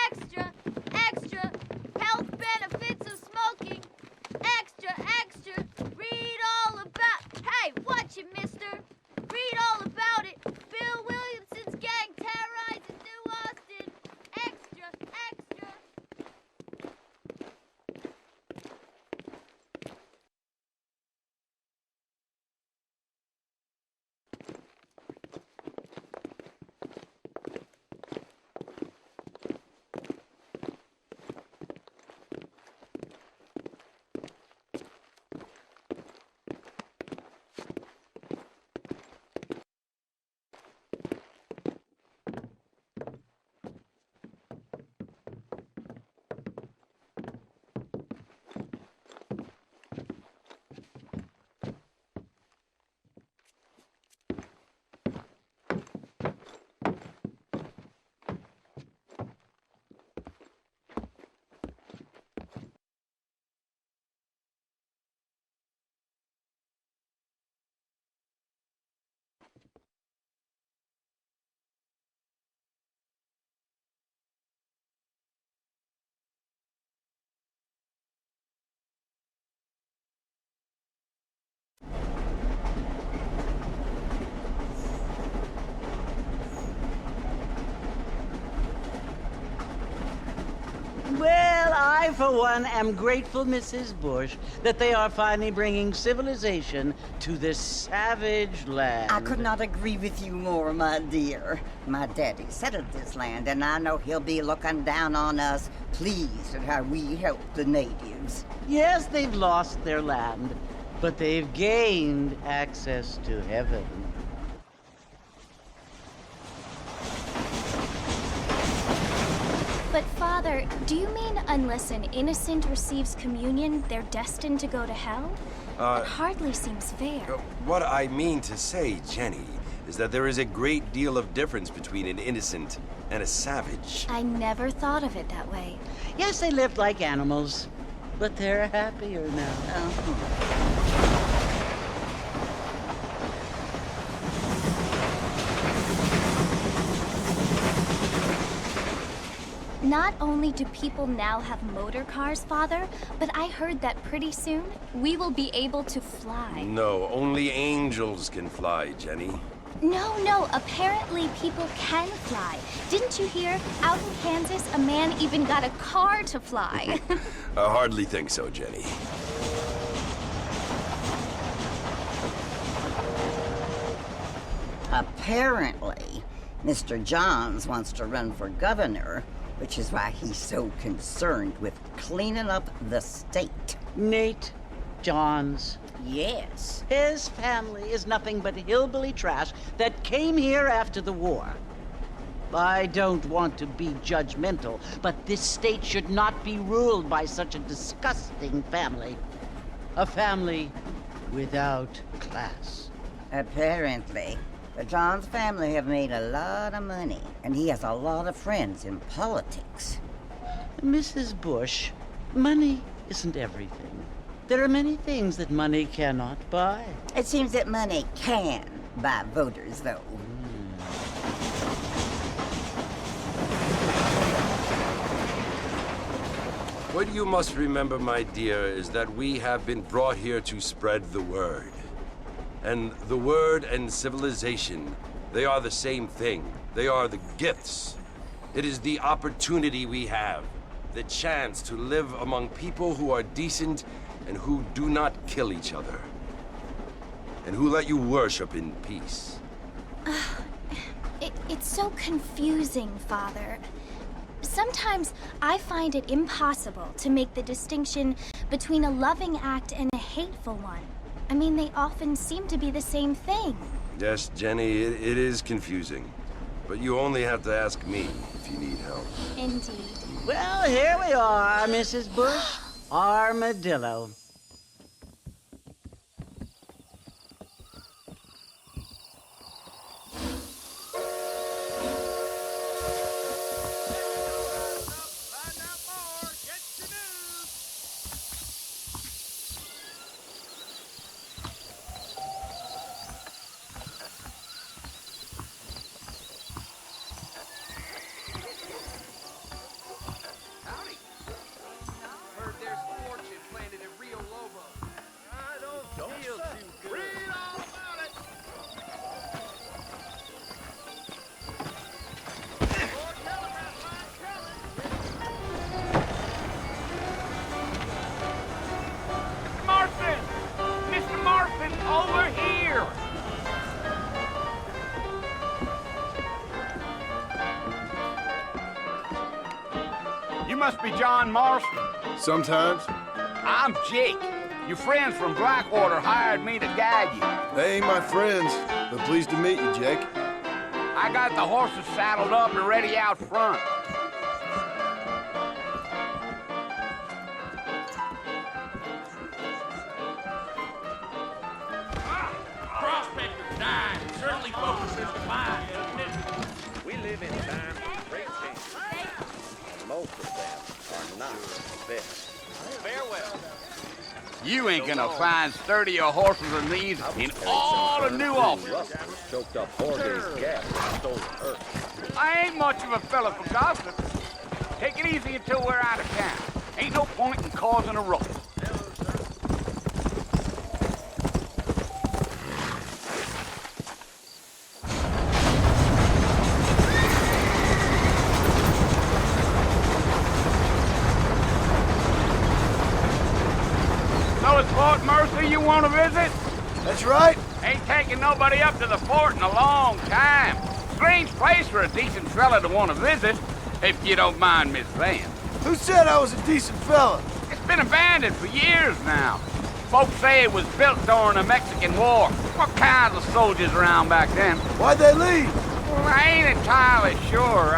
Extra, extra, health benefits of smoking. Extra, extra, read all about... Hey, watch it, mister. Read all about it. Bill Williamson's gang terrorizes New Austin. Extra, extra. Well, I, for one, am grateful, Mrs. Bush, that they are finally bringing civilization to this savage land. I could not agree with you more, my dear. My daddy settled this land, and I know he'll be looking down on us, pleased at how we help the natives. Yes, they've lost their land, but they've gained access to heaven. But Father, do you mean unless an innocent receives communion, they're destined to go to hell? That hardly seems fair. What I mean to say, Jenny, is that there is a great deal of difference between an innocent and a savage. I never thought of it that way. Yes, they lived like animals, but they're happier now. Not only do people now have motor cars, Father, but I heard that pretty soon we will be able to fly. No, only angels can fly, Jenny. No, apparently people can fly. Didn't you hear? Out in Kansas, a man even got a car to fly. I hardly think so, Jenny. Apparently, Mr. Johns wants to run for governor, which is why he's so concerned with cleaning up the state. Nate Johns. Yes. His family is nothing but hillbilly trash that came here after the war. I don't want to be judgmental, but this state should not be ruled by such a disgusting family. A family without class. Apparently. The Johns family have made a lot of money, and he has a lot of friends in politics. Mrs. Bush, money isn't everything. There are many things that money cannot buy. It seems that money can buy voters, though. What you must remember, my dear, is that we have been brought here to spread the word. And the word and civilization, they are the same thing. They are the gifts. It is the opportunity we have, the chance to live among people who are decent and who do not kill each other, and who let you worship in peace. It's so confusing, Father. Sometimes I find it impossible to make the distinction between a loving act and a hateful one. I mean, they often seem to be the same thing. Yes, Jenny, it is confusing. But you only have to ask me if you need help. Indeed. Well, here we are, Mrs. Bush. Armadillo. You must be John Marston. Sometimes. I'm Jake. Your friends from Blackwater hired me to guide you. They ain't my friends, but pleased to meet you, Jake. I got the horses saddled up and ready out front. Prospector died. Certainly focuses the mind, doesn't it? We live in times of great change. Most of them are not the best. Farewell. You ain't gonna find sturdier horses than these in all of New Albany. Choked up 4 days gas and stolen earth. I ain't much of a fella for gossip. Take it easy until we're out of town. Ain't no point in causing a ruckus. So it's Fort Mercy you want to visit? That's right. Ain't taking nobody up to the fort in a long time. Strange place for a decent fella to want to visit, if you don't mind Miss Van. Who said I was a decent fella? It's been abandoned for years now. Folks say it was built during the Mexican War. What kinds of soldiers around back then? Why'd they leave? Well, I ain't entirely sure.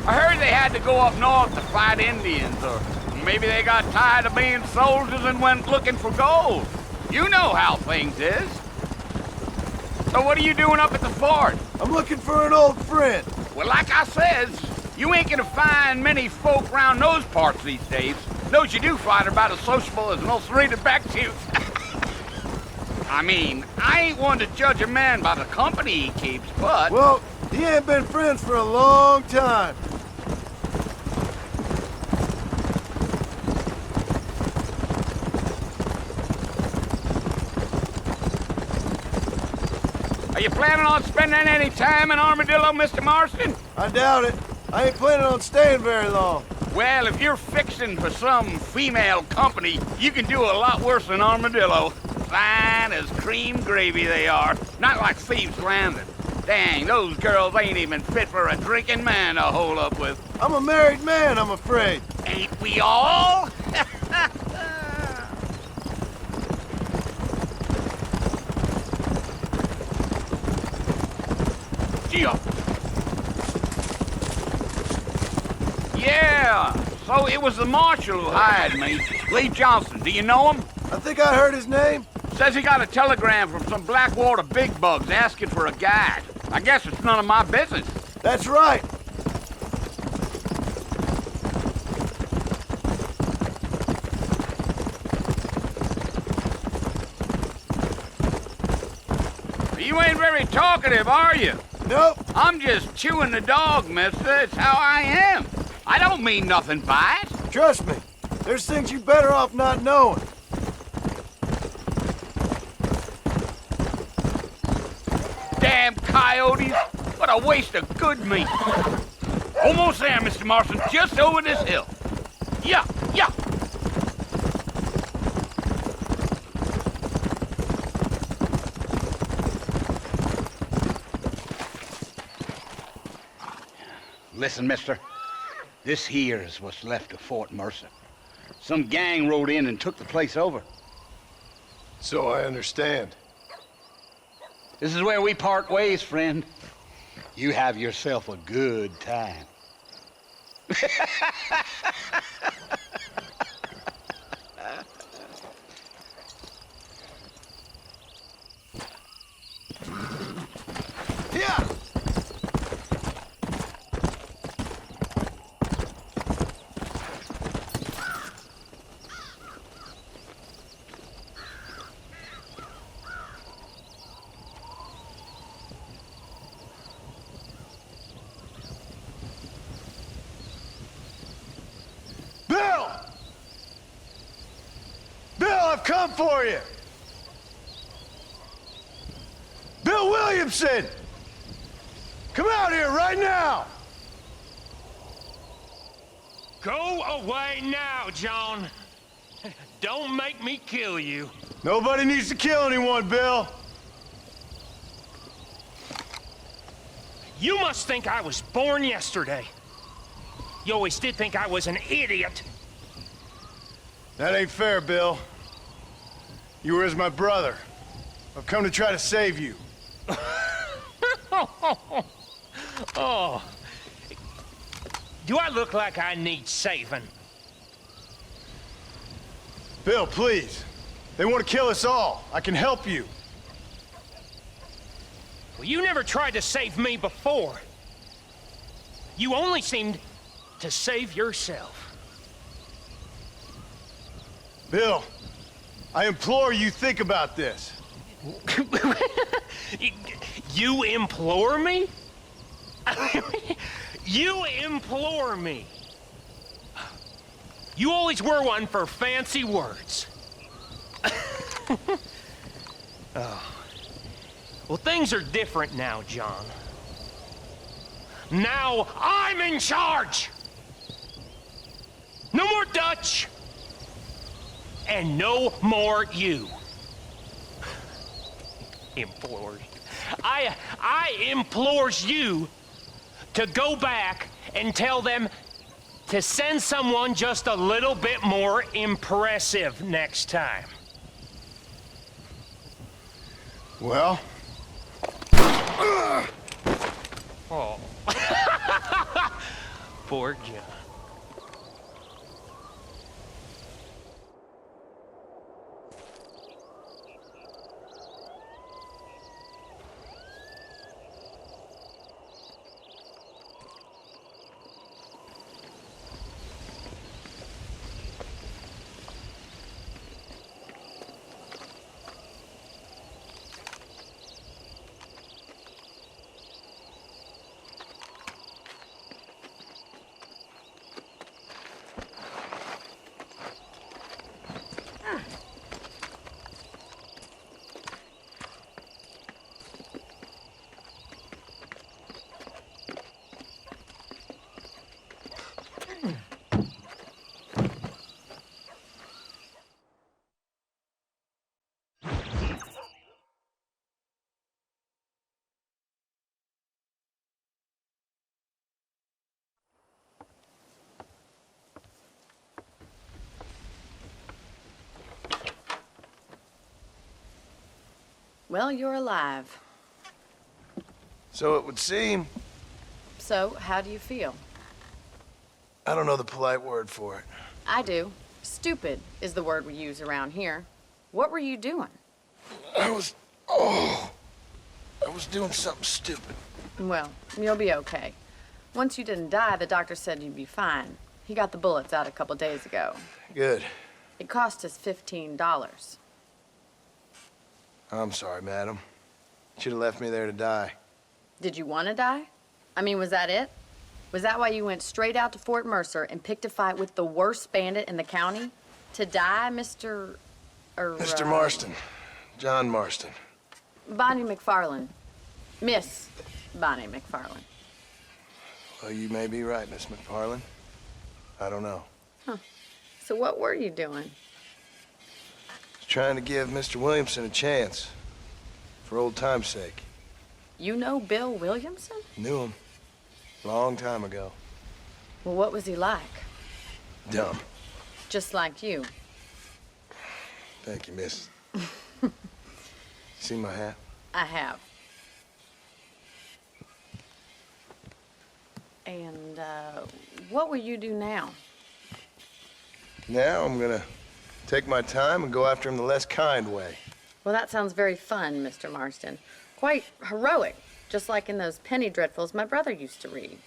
I heard they had to go up north to fight Indians, or maybe they got tired of being soldiers and went looking for gold. You know how things is. So what are you doing up at the fort? I'm looking for an old friend. Well, like I says, you ain't gonna find many folk round those parts these days. Those you do find are about as sociable as most rated back tooth. I mean, I ain't one to judge a man by the company he keeps, but... Well, he ain't been friends for a long time. Are you planning on spending any time in Armadillo, Mr. Marston? I doubt it. I ain't planning on staying very long. Well, if you're fixing for some female company, you can do a lot worse than Armadillo. Fine as cream gravy they are. Not like Thieves' Landing. Dang, those girls ain't even fit for a drinking man to hold up with. I'm a married man, I'm afraid. Ain't we all? Gee up. Yeah, so it was the marshal who hired me. Lee Johnson, do you know him? I think I heard his name. Says he got a telegram from some Blackwater big bugs asking for a guide. I guess it's none of my business. That's right. You ain't very talkative, are you? Nope. I'm just chewing the dog, mister. It's how I am. I don't mean nothing by it. Trust me. There's things you better off not knowing. Damn coyotes. What a waste of good meat. Almost there, Mr. Marston. Just over this hill. Yeah, yeah. Listen, mister. This here is what's left of Fort Mercer. Some gang rode in and took the place over. So I understand. This is where we part ways, friend. You have yourself a good time. Yeah. I've come for you! Bill Williamson! Come out here right now! Go away now, John. Don't make me kill you. Nobody needs to kill anyone, Bill. You must think I was born yesterday. You always did think I was an idiot. That ain't fair, Bill. You were as my brother. I've come to try to save you. Oh. Do I look like I need saving? Bill, please. They want to kill us all. I can help you. Well, you never tried to save me before. You only seemed to save yourself. Bill, I implore you, think about this. You implore me? You implore me. You always were one for fancy words. Oh. Well, things are different now, John. Now I'm in charge. No more Dutch. And no more you. Implores. I implores you to go back and tell them to send someone just a little bit more impressive next time. Well? Oh. Poor John. Well, you're alive. So it would seem. So, how do you feel? I don't know the polite word for it. I do. Stupid is the word we use around here. What were you doing? I was doing something stupid. Well, you'll be okay. Once you didn't die, the doctor said you'd be fine. He got the bullets out a couple days ago. Good. It cost us $15. I'm sorry, madam. Should have left me there to die. Did you want to die? I mean, was that it? Was that why you went straight out to Fort Mercer and picked a fight with the worst bandit in the county? To die, Mr. Mr. Marston. John Marston. Bonnie McFarland. Miss Bonnie McFarland. Well, you may be right, Miss McFarland. I don't know. Huh. So what were you doing? Trying to give Mr. Williamson a chance. For old time's sake. You know Bill Williamson? Knew him. Long time ago. Well, what was he like? Dumb. Just like you. Thank you, miss. See my hat? I have. And, what will you do now? Now I'm gonna take my time and go after him the less kind way. Well, that sounds very fun, Mr. Marston. Quite heroic, just like in those penny dreadfuls my brother used to read.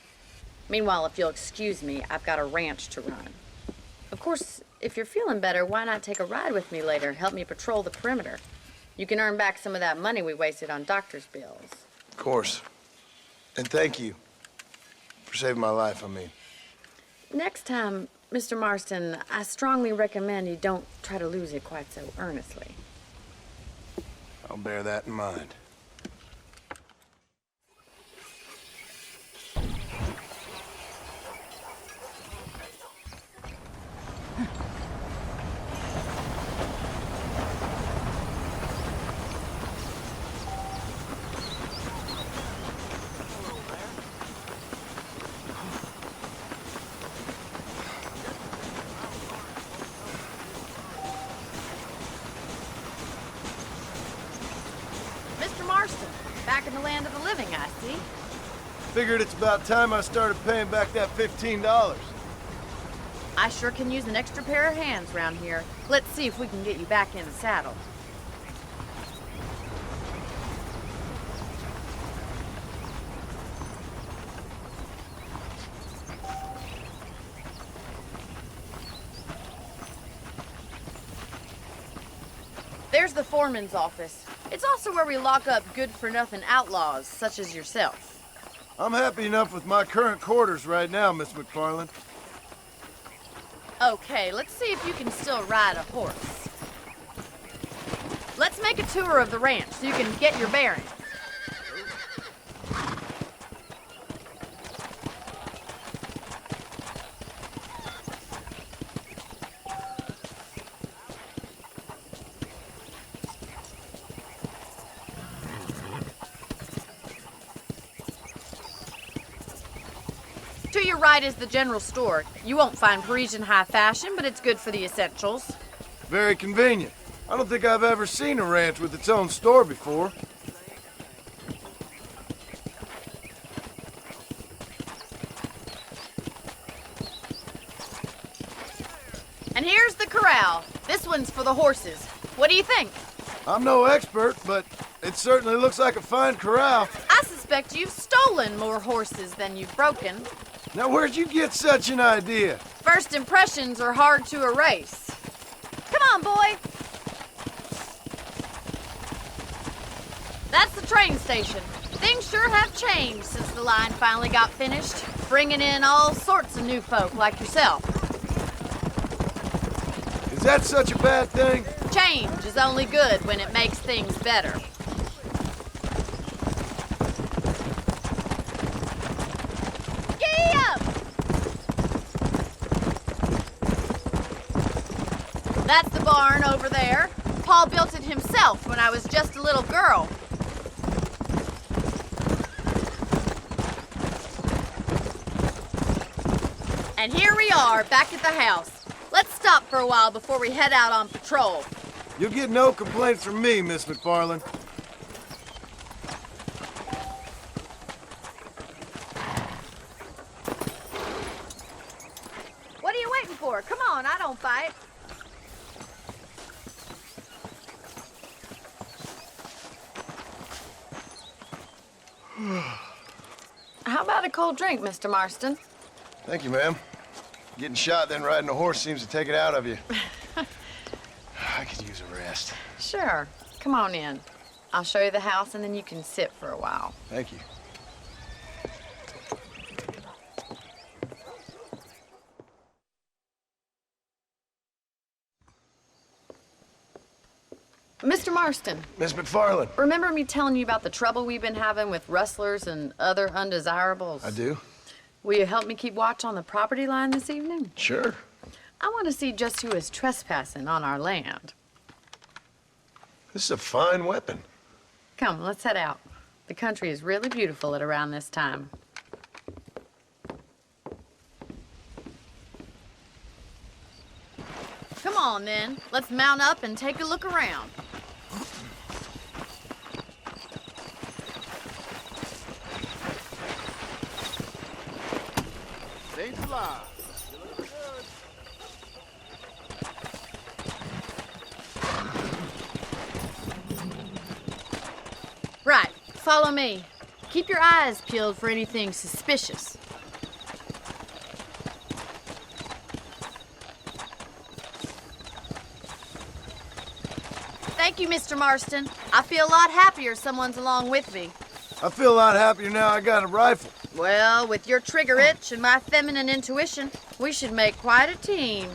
Meanwhile, if you'll excuse me, I've got a ranch to run. Of course, if you're feeling better, why not take a ride with me later? Help me patrol the perimeter. You can earn back some of that money we wasted on doctor's bills. Of course. And thank you for saving my life, I mean. Next time, Mr. Marston, I strongly recommend you don't try to lose it quite so earnestly. I'll bear that in mind. in the land of the living, I see. Figured it's about time I started paying back that $15. I sure can use an extra pair of hands around here. Let's see if we can get you back in the saddle. There's the foreman's office. It's also where we lock up good-for-nothing outlaws, such as yourself. I'm happy enough with my current quarters right now, Miss McFarland. Okay, let's see if you can still ride a horse. Let's make a tour of the ranch so you can get your bearings. To your right is the general store. You won't find Parisian high fashion, but it's good for the essentials. Very convenient. I don't think I've ever seen a ranch with its own store before. And here's the corral. This one's for the horses. What do you think? I'm no expert, but it certainly looks like a fine corral. I suspect you've stolen more horses than you've broken. Now, where'd you get such an idea? First impressions are hard to erase. Come on, boy. That's the train station. Things sure have changed since the line finally got finished, bringing in all sorts of new folk like yourself. Is that such a bad thing? Change is only good when it makes things better. That's the barn over there. Paul built it himself when I was just a little girl. And here we are, back at the house. Let's stop for a while before we head out on patrol. You'll get no complaints from me, Miss McFarland. What are you waiting for? Come on, I don't fight. How about a cold drink, Mr. Marston? Thank you, ma'am. Getting shot, then riding a horse seems to take it out of you. I could use a rest. Sure. Come on in. I'll show you the house, and then you can sit for a while. Thank you. Mr. Marston, Miss McFarland. remember me telling you about the trouble we've been having with rustlers and other undesirables? I do. Will you help me keep watch on the property line this evening? Sure. I want to see just who is trespassing on our land. This is a fine weapon. Come, let's head out. The country is really beautiful at around this time. Come on, then. Let's mount up and take a look around. Saints alive. Right, follow me. Keep your eyes peeled for anything suspicious. Thank you, Mr. Marston. I feel a lot happier someone's along with me. I feel a lot happier now I got a rifle. Well, with your trigger itch and my feminine intuition, we should make quite a team.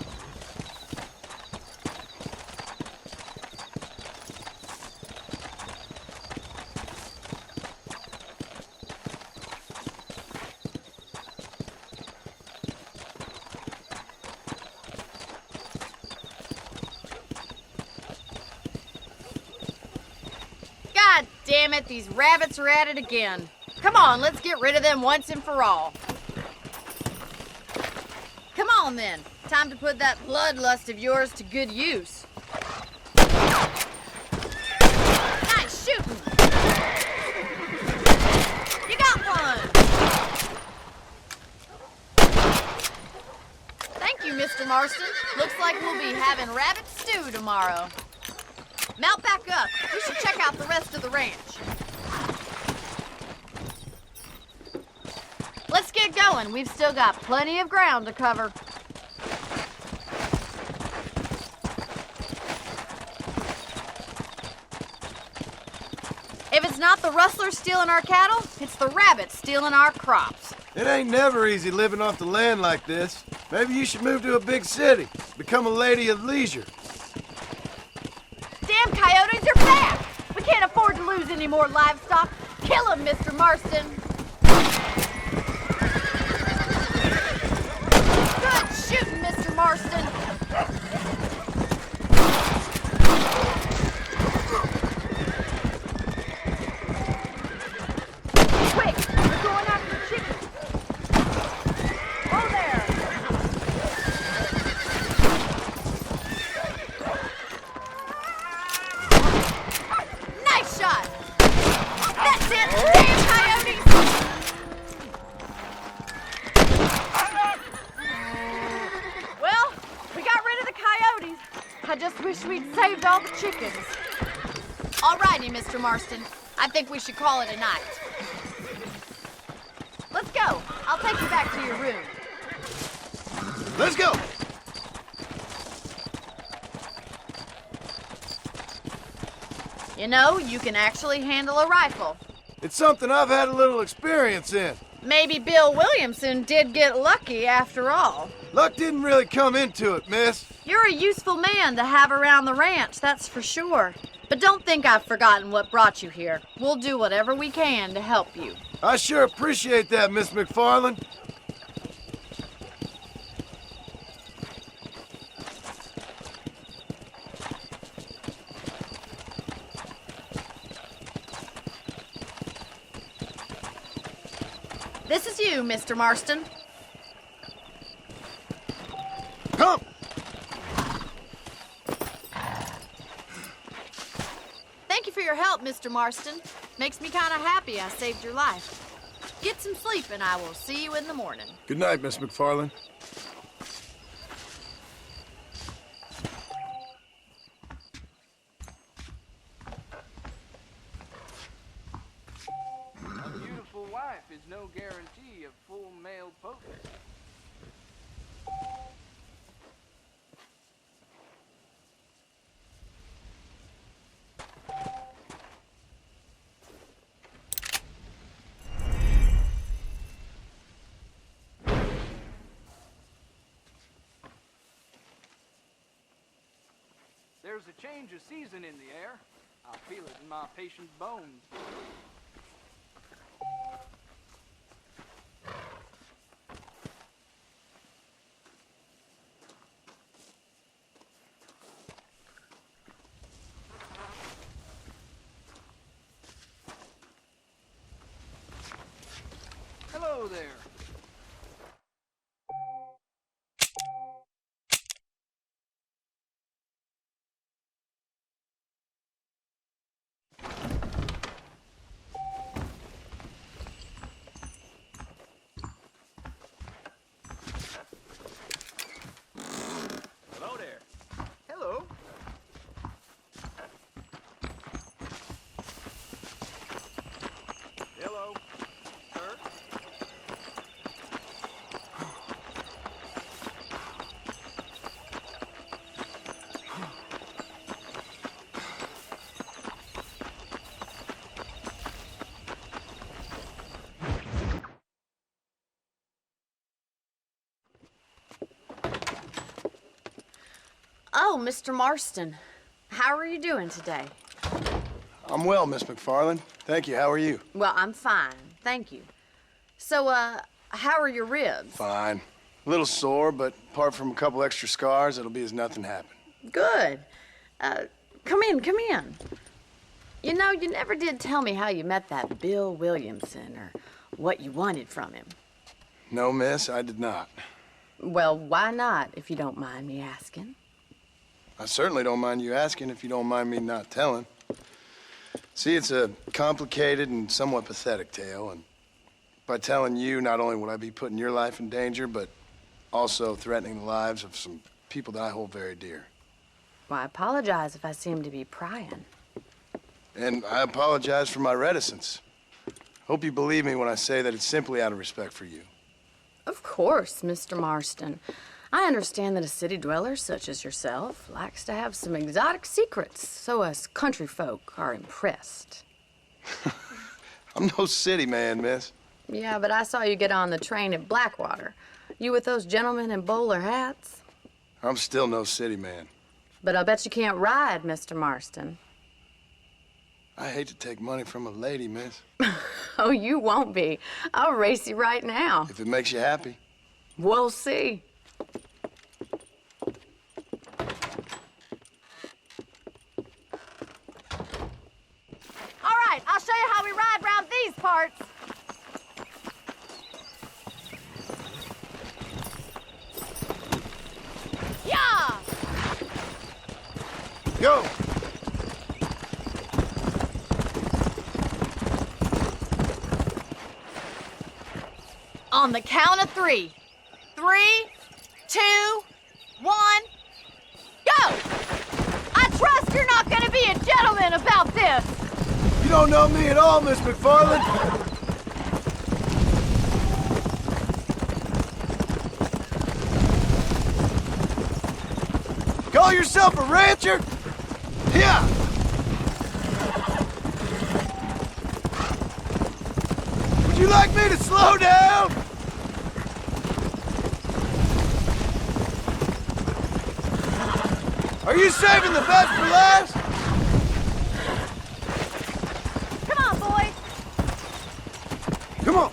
God damn it, these rabbits are at it again. Come on, let's get rid of them once and for all. Come on then, time to put that bloodlust of yours to good use. Nice shooting. Mr. Marston. Looks like we'll be having rabbit stew tomorrow. Mount back up. We should check out the rest of the ranch. Let's get going. We've still got plenty of ground to cover. If it's not the rustlers stealing our cattle, it's the rabbits stealing our crops. It ain't never easy living off the land like this. Maybe you should move to a big city. Become a lady of leisure. Damn coyotes are back! We can't afford to lose any more livestock. Kill them, Mr. Marston. Good shooting, Mr. Marston. Quick, we're going after the chickens. Oh, there. Nice shot. That's it. Damn coyotes. Well, we got rid of the coyotes. I just wish we'd saved all the chickens. All righty, Mr. Marston. I think we should call it a night. Let's go. I'll take you back to your room. Let's go! You know, you can actually handle a rifle. It's something I've had a little experience in. Maybe Bill Williamson did get lucky after all. Luck didn't really come into it, miss. You're a useful man to have around the ranch, that's for sure. But don't think I've forgotten what brought you here. We'll do whatever we can to help you. I sure appreciate that, Miss McFarland. This is you, Mr. Marston. Come! Thank you for your help, Mr. Marston. Makes me kind of happy I saved your life. Get some sleep and I will see you in the morning. Good night, Miss McFarland. A beautiful wife is no guarantee of full male potency. There's a change of season in the air. I feel it in my patient's bones. Hello there. Hello there. Hello. Hello, sir. Oh, Mr. Marston. How are you doing today? I'm well, Miss McFarland. Thank you. How are you? Well, I'm fine. Thank you. So, how are your ribs? Fine. A little sore, but apart from a couple extra scars, it'll be as nothing happened. Good. Come in, come in. You know, you never did tell me how you met that Bill Williamson or what you wanted from him. No, miss, I did not. Well, why not, if you don't mind me asking? I certainly don't mind you asking if you don't mind me not telling. See, it's a complicated and somewhat pathetic tale, and by telling you, not only would I be putting your life in danger, but also threatening the lives of some people that I hold very dear. Well, I apologize if I seem to be prying. And I apologize for my reticence. Hope you believe me when I say that it's simply out of respect for you. Of course, Mr. Marston. I understand that a city dweller such as yourself likes to have some exotic secrets, so us country folk are impressed. I'm no city man, miss. Yeah, but I saw you get on the train at Blackwater. You with those gentlemen in bowler hats? I'm still no city man. But I'll bet you can't ride, Mr. Marston. I hate to take money from a lady, miss. Oh, you won't be. I'll race you right now. If it makes you happy. We'll see. All right, I'll show you how we ride round these parts. Yeah! Go! On the count of 3. 3, 2, 1, go! I trust you're not gonna be a gentleman about this. You don't know me at all, Miss McFarland. Call yourself a rancher? Yeah! Would you like me to slow down? Are you saving the best for last? Come on, boys. Come on.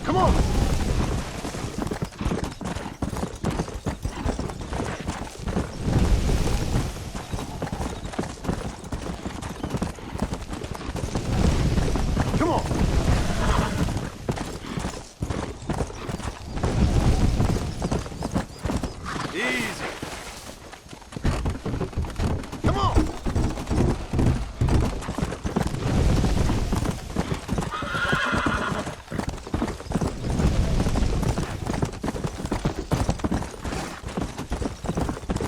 Come on. Come on. Easy. Come on.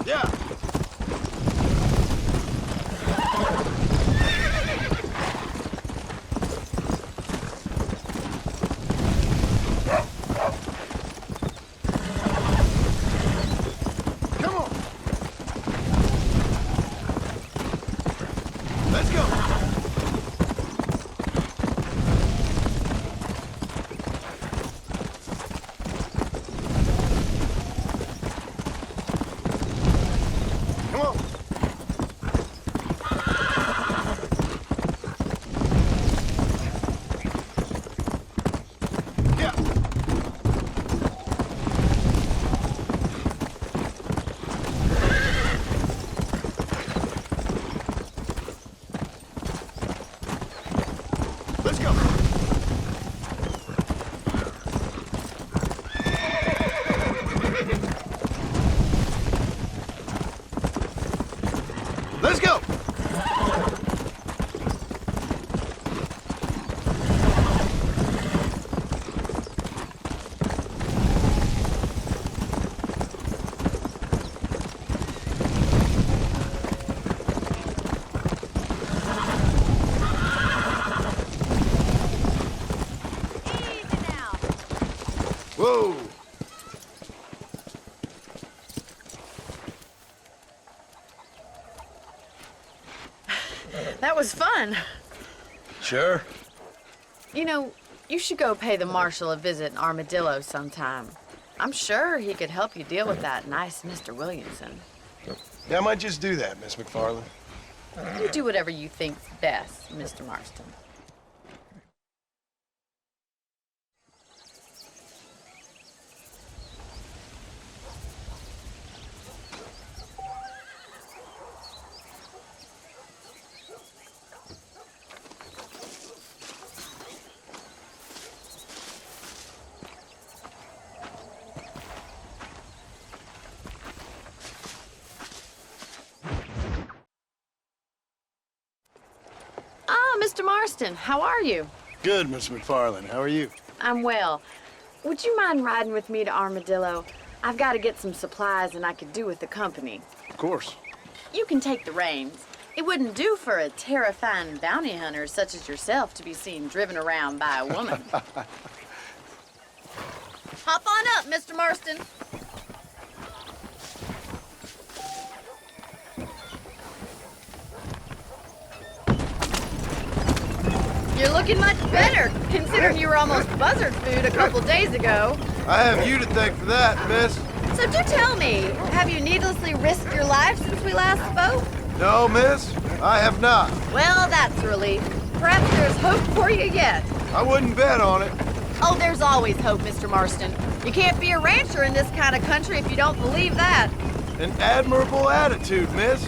Yeah. Come on. Let's go. Come on. Yeah. Let's go. Let's go. Easy now. Whoa. That was fun. Sure. You know, you should go pay the marshal a visit in Armadillo sometime. I'm sure he could help you deal with that nice Mr. Williamson. Yeah, I might just do that, Miss McFarland. You do whatever you think's best, Mr. Marston. Mr. Marston, how are you? Good, Miss McFarland. How are you? I'm well. Would you mind riding with me to Armadillo? I've got to get some supplies and I could do with the company. Of course. You can take the reins. It wouldn't do for a terrifying bounty hunter such as yourself to be seen driven around by a woman. Hop on up, Mr. Marston. You're looking much better, considering you were almost buzzard food a couple days ago. I have you to thank for that, miss. So do tell me, have you needlessly risked your life since we last spoke? No, miss, I have not. Well, that's a relief. Perhaps there's hope for you yet. I wouldn't bet on it. Oh, there's always hope, Mr. Marston. You can't be a rancher in this kind of country if you don't believe that. An admirable attitude, miss.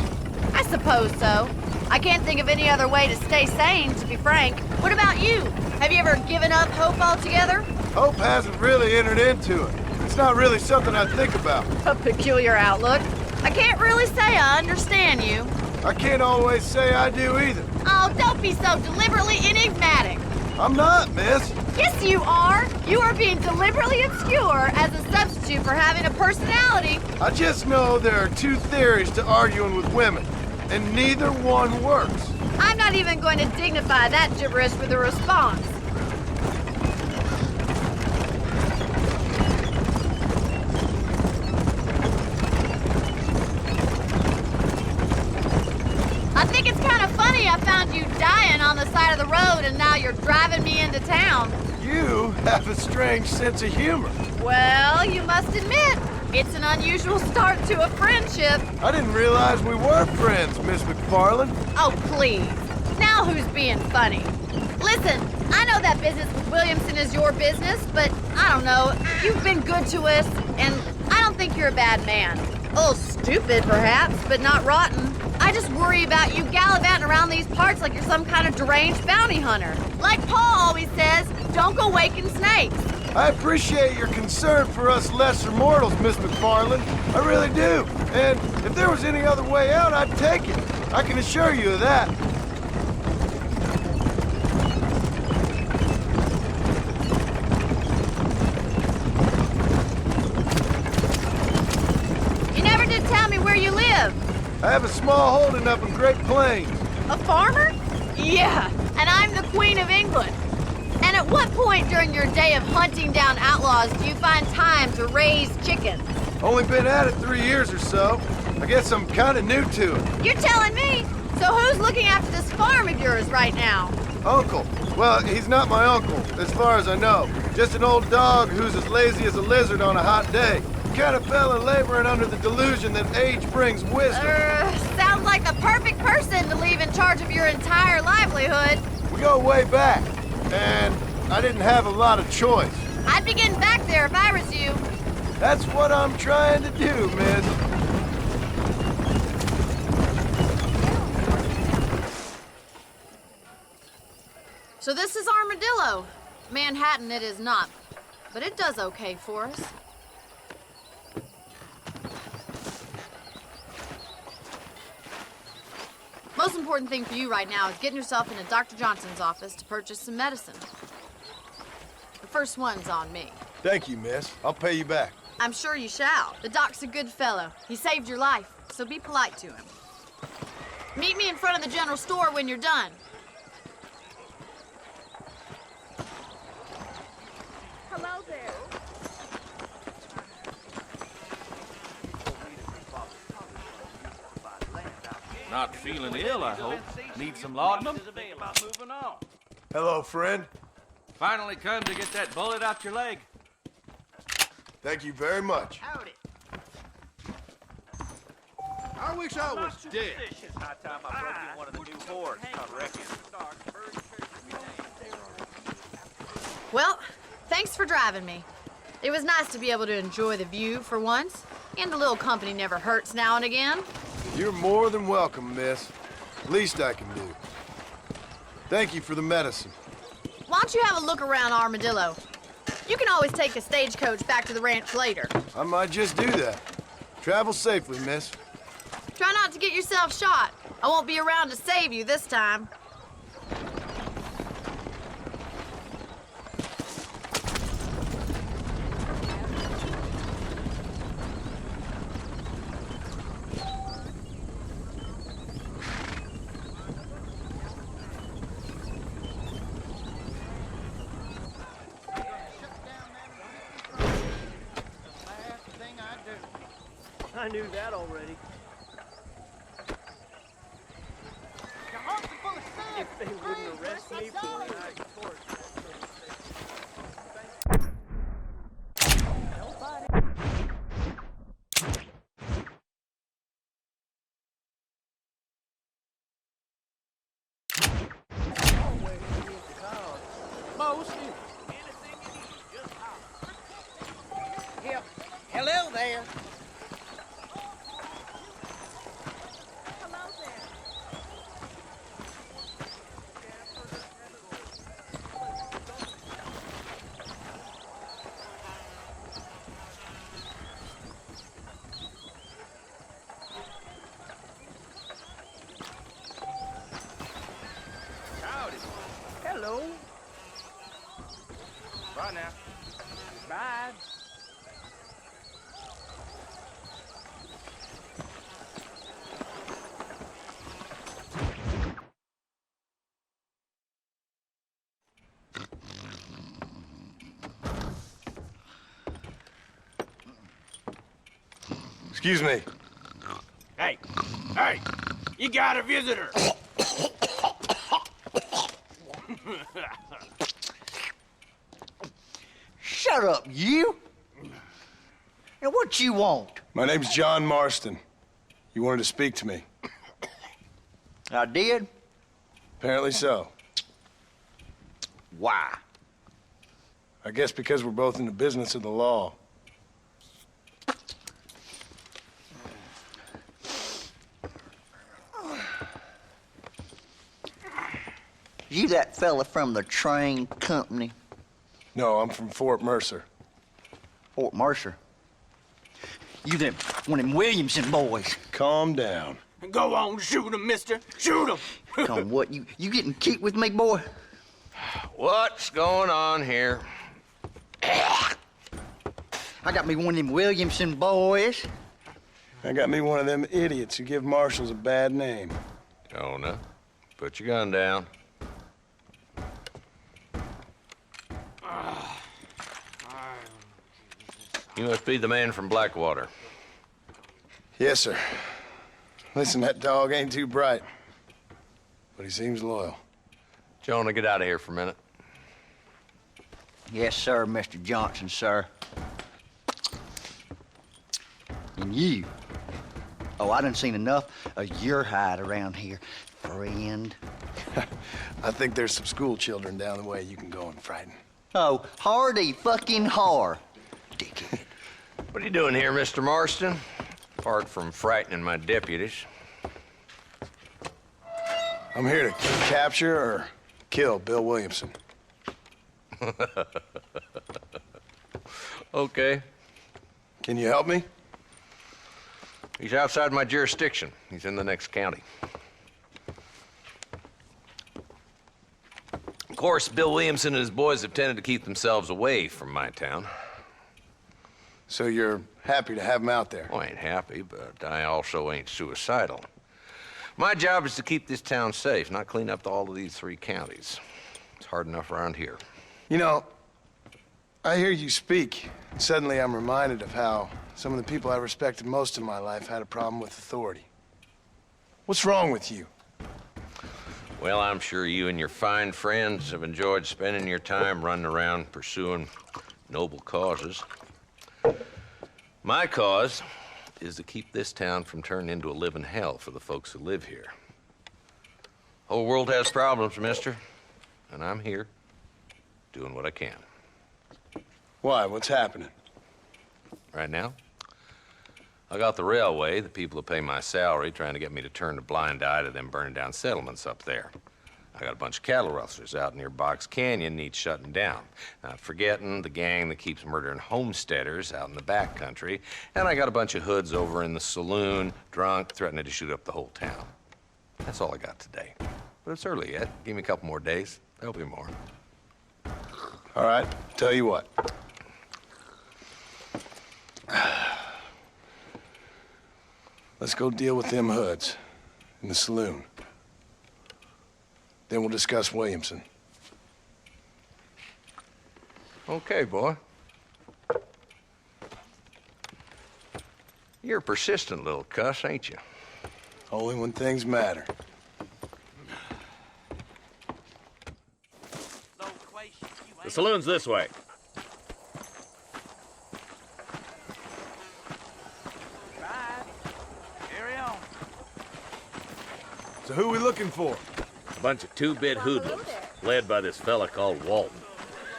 I suppose so. I can't think of any other way to stay sane, to be frank. What about you? Have you ever given up hope altogether? Hope hasn't really entered into it. It's not really something I think about. A peculiar outlook. I can't really say I understand you. I can't always say I do either. Oh, don't be so deliberately enigmatic. I'm not, miss. Yes, you are. You are being deliberately obscure as a substitute for having a personality. I just know there are two theories to arguing with women, and neither one works. I'm not even going to dignify that gibberish with a response. I think it's kind of funny I found you dying on the side of the road and now you're driving me into town. You have a strange sense of humor. Well, you must admit, it's an unusual start to a friendship. I didn't realize we were friends, Miss McFarland. Oh, please. Now who's being funny? Listen, I know that business with Williamson is your business, but I don't know. You've been good to us, and I don't think you're a bad man. A little stupid, perhaps, but not rotten. I just worry about you gallivanting around these parts like you're some kind of deranged bounty hunter. Like Paul always says, don't go waking snakes. I appreciate your concern for us lesser mortals, Miss McFarland. I really do. And if there was any other way out, I'd take it. I can assure you of that. You never did tell me where you live. I have a small holding up in Great Plains. A farmer? Yeah, and I'm the Queen of England. And at what point during your day of hunting down outlaws do you find time to raise chickens? Only been at it 3 years or so. I guess I'm kind of new to it. You're telling me? So who's looking after this farm of yours right now? Uncle. Well, he's not my uncle, as far as I know. Just an old dog who's as lazy as a lizard on a hot day. Kind of fella laboring under the delusion that age brings wisdom. Sounds like the perfect person to leave in charge of your entire livelihood. We go way back, and I didn't have a lot of choice. I'd be getting back there if I was you. That's what I'm trying to do, miss. So this is Armadillo. Manhattan it is not, but it does okay for us. Most important thing for you right now is getting yourself into Dr. Johnson's office to purchase some medicine. The first one's on me. Thank you, miss. I'll pay you back. I'm sure you shall. The doc's a good fellow. He saved your life, so be polite to him. Meet me in front of the general store when you're done. Hello there. Not feeling ill, I hope. Need some laudanum? Hello, friend. Finally come to get that bullet out your leg. Thank you very much. Howdy. I wish I was dead. It's high time I broke in one of the new hordes, I reckon. Well, thanks for driving me. It was nice to be able to enjoy the view for once, and a little company never hurts now and again. You're more than welcome, miss. Least I can do. Thank you for the medicine. Why don't you have a look around Armadillo? You can always take a stagecoach back to the ranch later. I might just do that. Travel safely, miss. Try not to get yourself shot. I won't be around to save you this time. I knew that already. If they wouldn't arrest me for an act of torture. Hello there. Howdy. Hello. Bye now. Bye. Excuse me. Hey, hey, you got a visitor. Shut up, you! And what you want? My name's John Marston. You wanted to speak to me. I did? Apparently so. Why? I guess because we're both in the business of the law. You that fella from the train company? No, I'm from Fort Mercer. Fort Mercer? You them, one of them Williamson boys. Calm down. Go on, shoot him, mister. Shoot him. Come on, what, you getting kicked with me, boy? What's going on here? I got me one of them Williamson boys. I got me one of them idiots who give marshals a bad name. Jonah, put your gun down. You must be the man from Blackwater. Yes, sir. Listen, that dog ain't too bright, but he seems loyal. Jonah, get out of here for a minute. Yes, sir, Mr. Johnson, sir. And you. Oh, I done seen enough of your hide around here, friend. I think there's some school children down the way you can go and frighten. Oh, hardy fucking har. Dickhead. What are you doing here, Mr. Marston? Apart from frightening my deputies. I'm here to capture or kill Bill Williamson. Okay. Can you help me? He's outside my jurisdiction. He's in the next county. Of course, Bill Williamson and his boys have tended to keep themselves away from my town. So you're happy to have him out there? Well, I ain't happy, but I also ain't suicidal. My job is to keep this town safe, not clean up all of these 3 counties. It's hard enough around here. You know, I hear you speak, and suddenly I'm reminded of how some of the people I respected most in my life had a problem with authority. What's wrong with you? Well, I'm sure you and your fine friends have enjoyed spending your time running around pursuing noble causes. My cause is to keep this town from turning into a living hell for the folks who live here. Whole world has problems, mister, and I'm here doing what I can. Why? What's happening? Right now, I got the railway, the people who pay my salary, trying to get me to turn a blind eye to them burning down settlements up there. I got a bunch of cattle rustlers out near Box Canyon needs shutting down. Not forgetting the gang that keeps murdering homesteaders out in the back country. And I got a bunch of hoods over in the saloon, drunk, threatening to shoot up the whole town. That's all I got today. But it's early yet. Give me a couple more days. There'll be more. All right, tell you what. Let's go deal with them hoods in the saloon. Then we'll discuss Williamson. Okay, boy. You're a persistent little cuss, ain't you? Only when things matter. The saloon's this way. Carry on. So who we looking for? A bunch of two-bit hoodlums, led by this fella called Walton.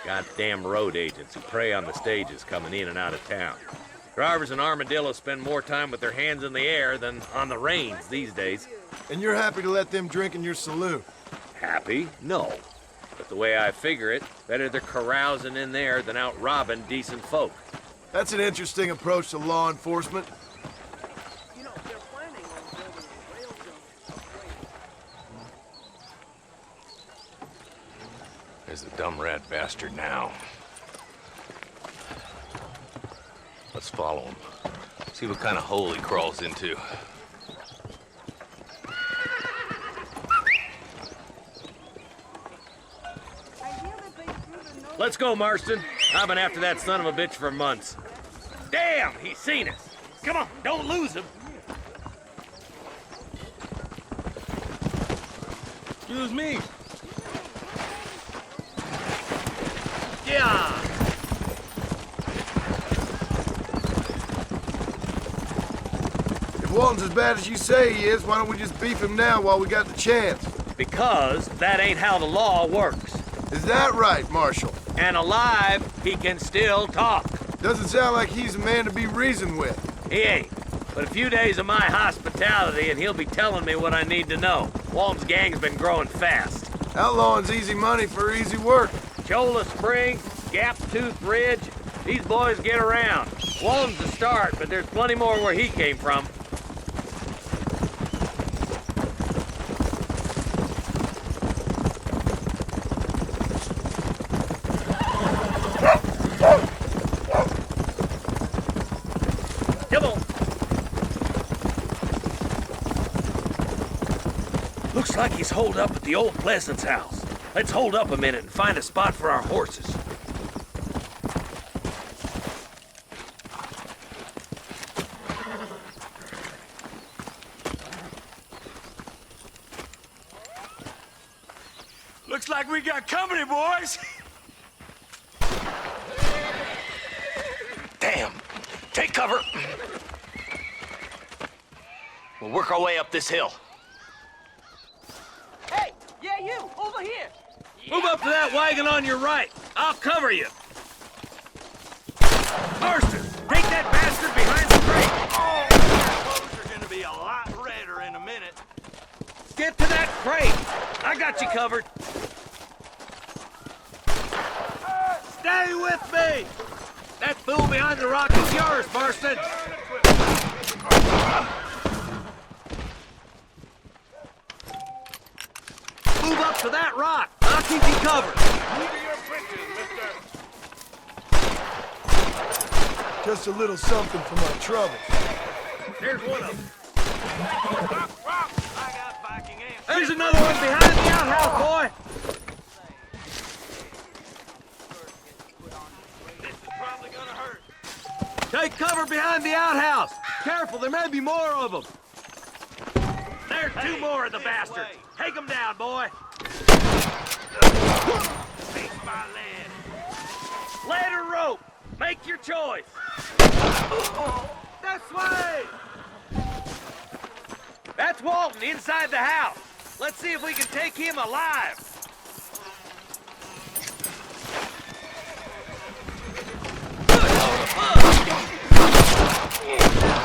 Goddamn road agents who prey on the stages coming in and out of town. Drivers in Armadillo spend more time with their hands in the air than on the reins these days. And you're happy to let them drink in your saloon? Happy? No. But the way I figure it, better they're carousing in there than out robbing decent folk. That's an interesting approach to law enforcement. You know, they're planning on building a rail junction. There's the dumb rat bastard now. Let's follow him. See what kind of hole he crawls into. Let's go, Marston. I've been after that son of a bitch for months. Damn, he's seen us. Come on, don't lose him. Excuse me. Yeah. If Walton's as bad as you say he is, why don't we just beef him now while we got the chance? Because that ain't how the law works. Is that right, Marshal? And alive, he can still talk. Doesn't sound like he's a man to be reasoned with. He ain't. But a few days of my hospitality and he'll be telling me what I need to know. Walton's gang's been growing fast. Outlawing's easy money for easy work. Cholla Spring, Gap Tooth Ridge, these boys get around. Walton's the start, but there's plenty more where he came from. Come on. Looks like he's holed up at the old Pleasance house. Let's hold up a minute and find a spot for our horses. Looks like we got company, boys. Damn! Take cover! We'll work our way up this hill. Hey, yeah, you, over here. Move up to that wagon on your right. I'll cover you. Marston, take that bastard behind the crate. Oh, my clothes are gonna be a lot redder in a minute. Get to that crate. I got you covered. Stay with me. That fool behind the rock is yours, Marston. Move up to that rock. I'll keep you covered. Just a little something for my troubles. There's one of them. I got Viking ants. There's another one behind the outhouse, boy. This is probably gonna hurt. Take cover behind the outhouse. Careful, there may be more of them. There's two more of the bastards. Take them down, boy. Face my lead. Lead or rope. Make your choice. This way. That's Walton inside the house. Let's see if we can take him alive.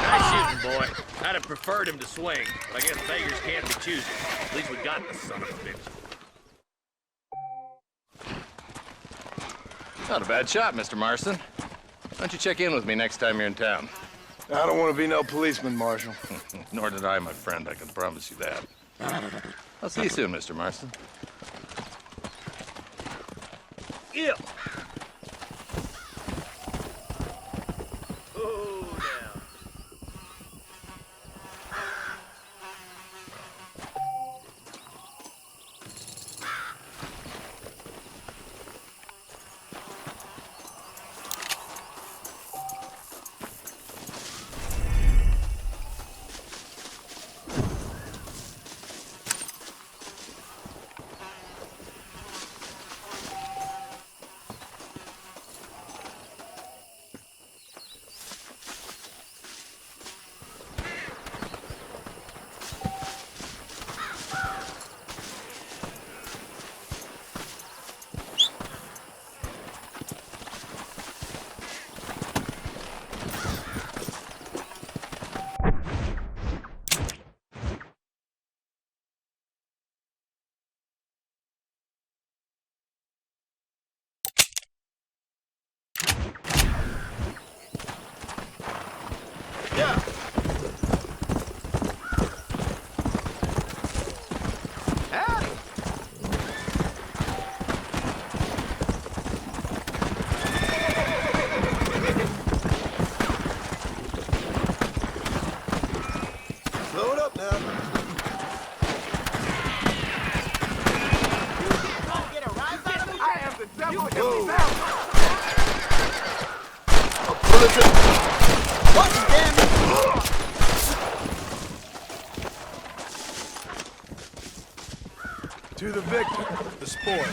Nice shooting, boy. I'd have preferred him to swing, but I guess beggars can't be choosers. At least we got the son of a bitch. Not a bad shot, Mr. Marston. Why don't you check in with me next time you're in town? I don't want to be no policeman, Marshal. Nor did I, my friend. I can promise you that. I'll see you soon, Mr. Marston. Yeah. Oh, down. What, damn it? To the victor, the spoil.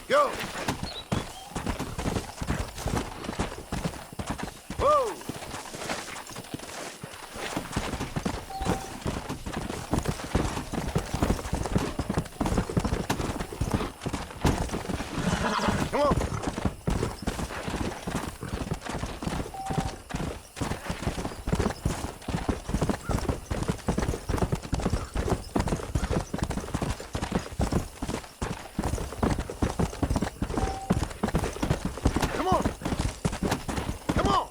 Go! Whoa! Come on! Come on! Come on!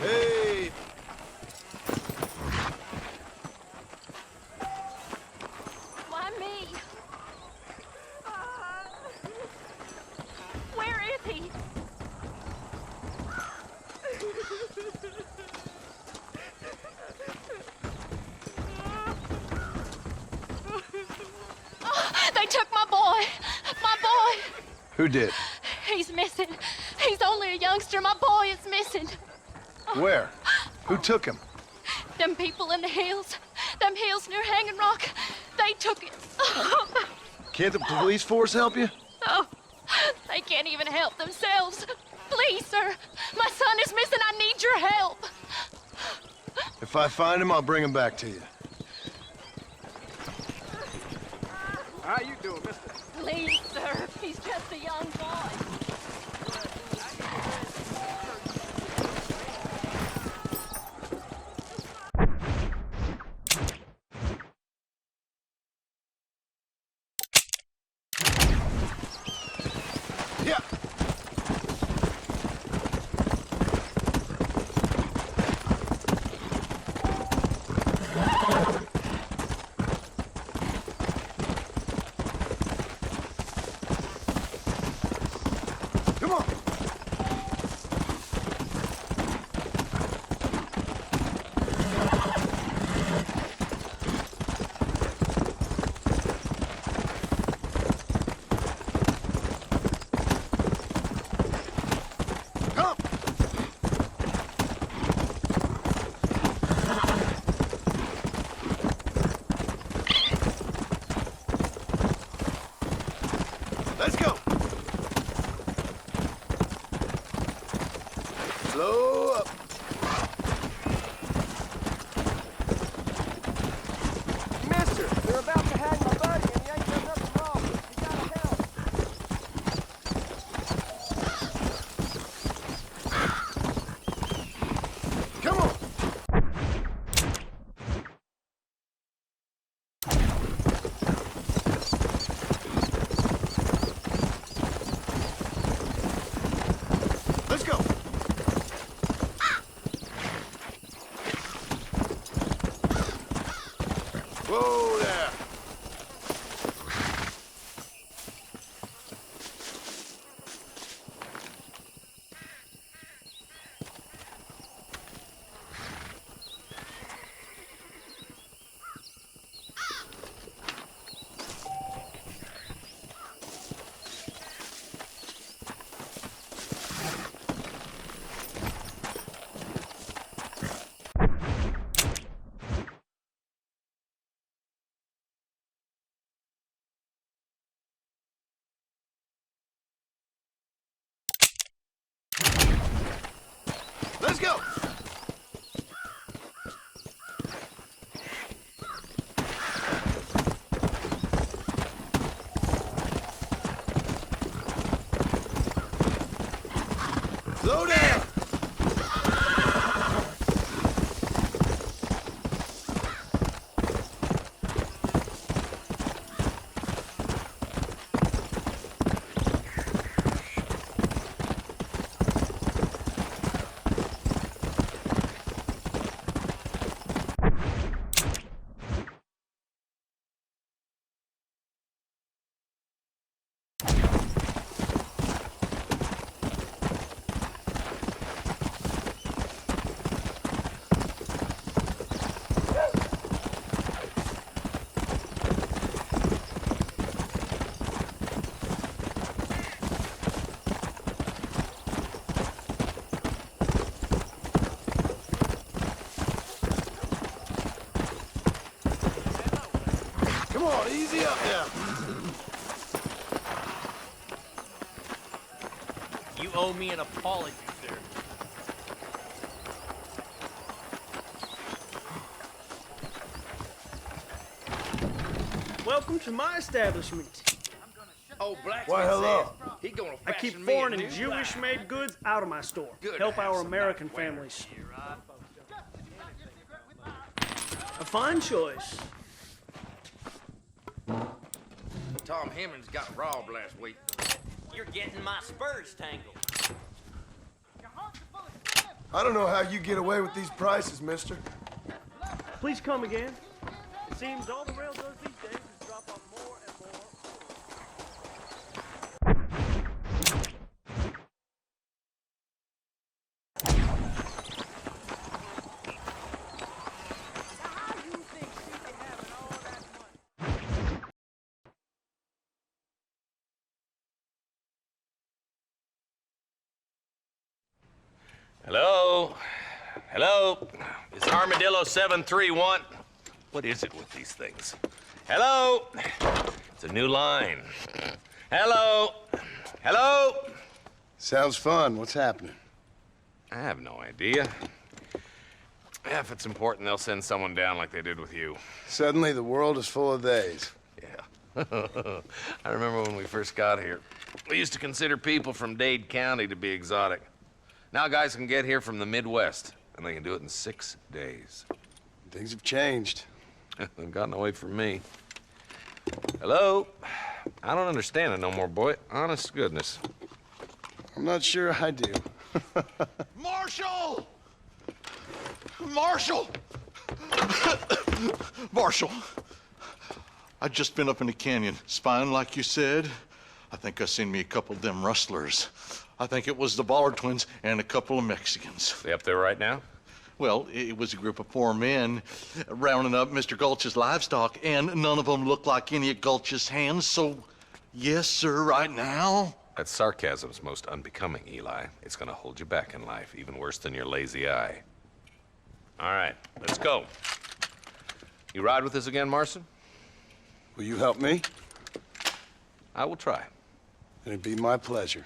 Hey! Why me? Where is he? Oh, they took my boy. My boy. Who did? He's missing. He's only a youngster. My boy is missing. Where? Who took him? Them people in the hills. Them hills near Hanging Rock. They took it. Can't the police force help you? Oh, they can't even help themselves. Please, sir. My son is missing. I need your help. If I find him, I'll bring him back to you. How you doing, mister? Please, sir. He's just a young boy. Yeah. Come on. Come. Let's go. Slow up. Mister, they're about to hang my buddy and he ain't done nothing wrong. You gotta help. Come on. Let's go. Whoa there. Let's go. Slow down. Come on, easy up now. You owe me an apology, sir. Welcome to my establishment. Oh, blacksmith Why, hello. says he gonna I keep fashion me a foreign and new Jewish-made goods out of my store. Good Help to have our some American nice weather. families. A fine choice. Tom Hemmings got robbed last week. You're getting my spurs tangled. I don't know how you get away with these prices, mister. Please come again. It seems all the rail does these days is drop off more and more. Hello? Hello? Is Armadillo 731? What is it with these things? Hello? It's a new line. Hello? Hello? Sounds fun. What's happening? I have no idea. If it's important, they'll send someone down like they did with you. Suddenly, the world is full of theys. Yeah. I remember when we first got here. We used to consider people from Dade County to be exotic. Now guys can get here from the Midwest, and they can do it in 6 days. Things have changed. They've gotten away from me. Hello? I don't understand it no more, boy. Honest to goodness. I'm not sure I do. Marshal! Marshal! Marshal! I'd just been up in the canyon, spying like you said. I think I seen me a couple of them rustlers. I think it was the Ballard twins and a couple of Mexicans. They up there right now? Well, it was a group of 4 men rounding up Mr. Gulch's livestock, and none of them looked like any of Gulch's hands, so yes, sir, right now. That sarcasm's most unbecoming, Eli. It's gonna hold you back in life, even worse than your lazy eye. All right, let's go. You ride with us again, Marston? Will you help me? I will try. It'd be my pleasure.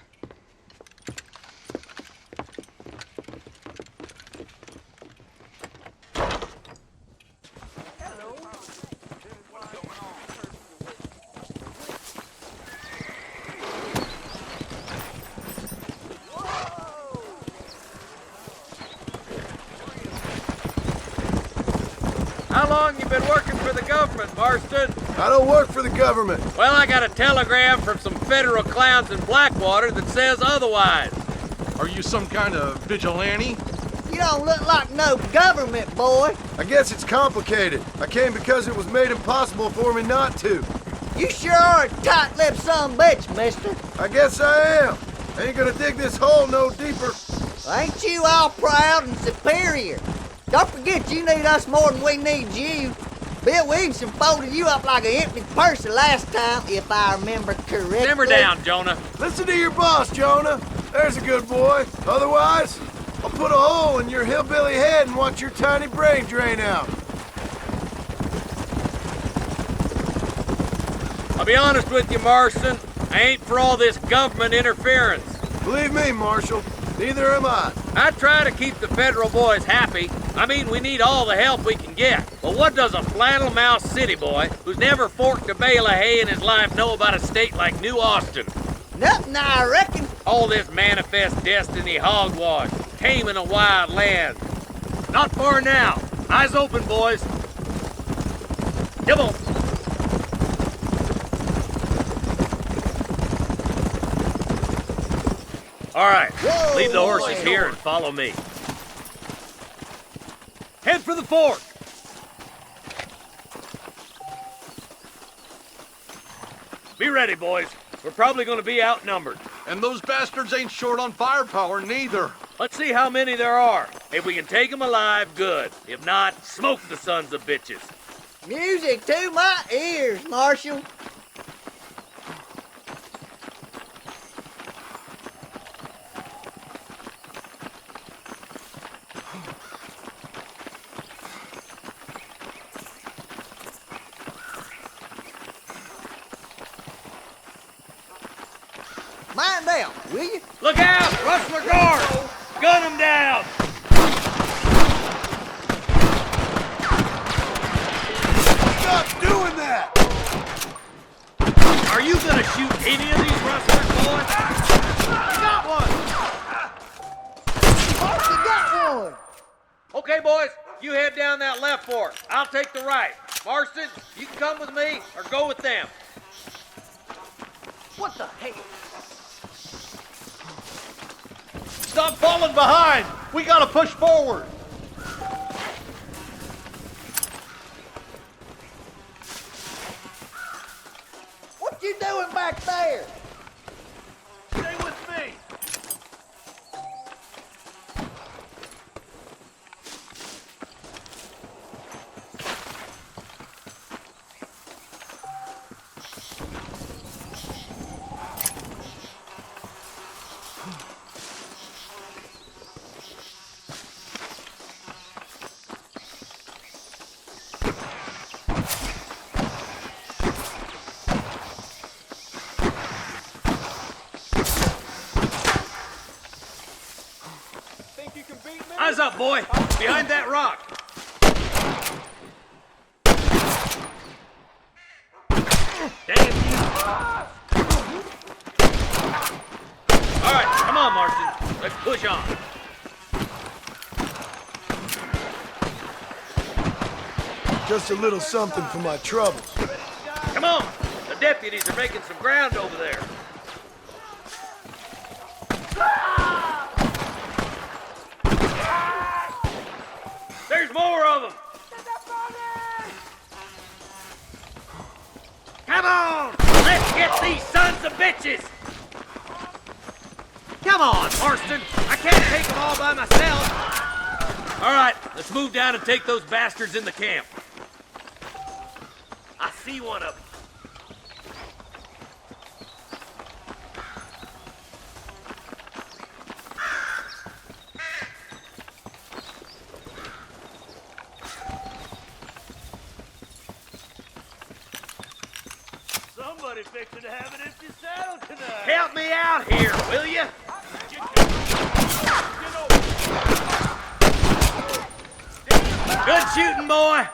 How long you been working for the government, Marston? I don't work for the government. Well, I got a telegram from some federal clowns in Blackwater that says otherwise. Are you some kind of vigilante? You don't look like no government, boy. I guess it's complicated. I came because it was made impossible for me not to. You sure are a tight-lipped son bitch, mister. I guess I am. I ain't gonna dig this hole no deeper. Ain't you all proud and superior? Don't forget you need us more than we need you. Bill Williamson folded you up like an empty purse the last time, if I remember correctly. Simmer down, Jonah. Listen to your boss, Jonah. There's a good boy. Otherwise, I'll put a hole in your hillbilly head and watch your tiny brain drain out. I'll be honest with you, Marston. I ain't for all this government interference. Believe me, Marshal, neither am I. I try to keep the federal boys happy. I mean, we need all the help we can get. But what does a flannel-mouthed city boy who's never forked a bale of hay in his life know about a state like New Austin? Nothing, I reckon. All this manifest destiny hogwash, taming a wild land. Not far now. Eyes open, boys. Come on. All right, Whoa, leave the horses boy. here and follow me. Head for the fork. Be ready, boys. We're probably going to be outnumbered. And those bastards ain't short on firepower, neither. Let's see how many there are. If we can take them alive, good. If not, smoke the sons of bitches. Music to my ears, Marshal. Mind out, will you? Look out! Rustler guard! Gun him down! Stop doing that! Are you gonna shoot any of these rustlers, boys? You got one! You got one! Okay, boys, you head down that left fork. I'll take the right. Marston, you can come with me or go with them. What the hell? Stop falling behind! We gotta push forward! What you doing back there? Stay with me! Eyes up, boy! Behind that rock! Damn you! All right, come on, Marston. Let's push on. Just a little something for my troubles. Come on! The deputies are making some ground over there. There's more of them! Come on! Let's get these sons of bitches! Come on, Marston! I can't take them all by myself! All right, let's move down and take those bastards in the camp. I see one of them. Somebody fixing to have an empty saddle tonight. Help me out here, will you? Good shooting, boy.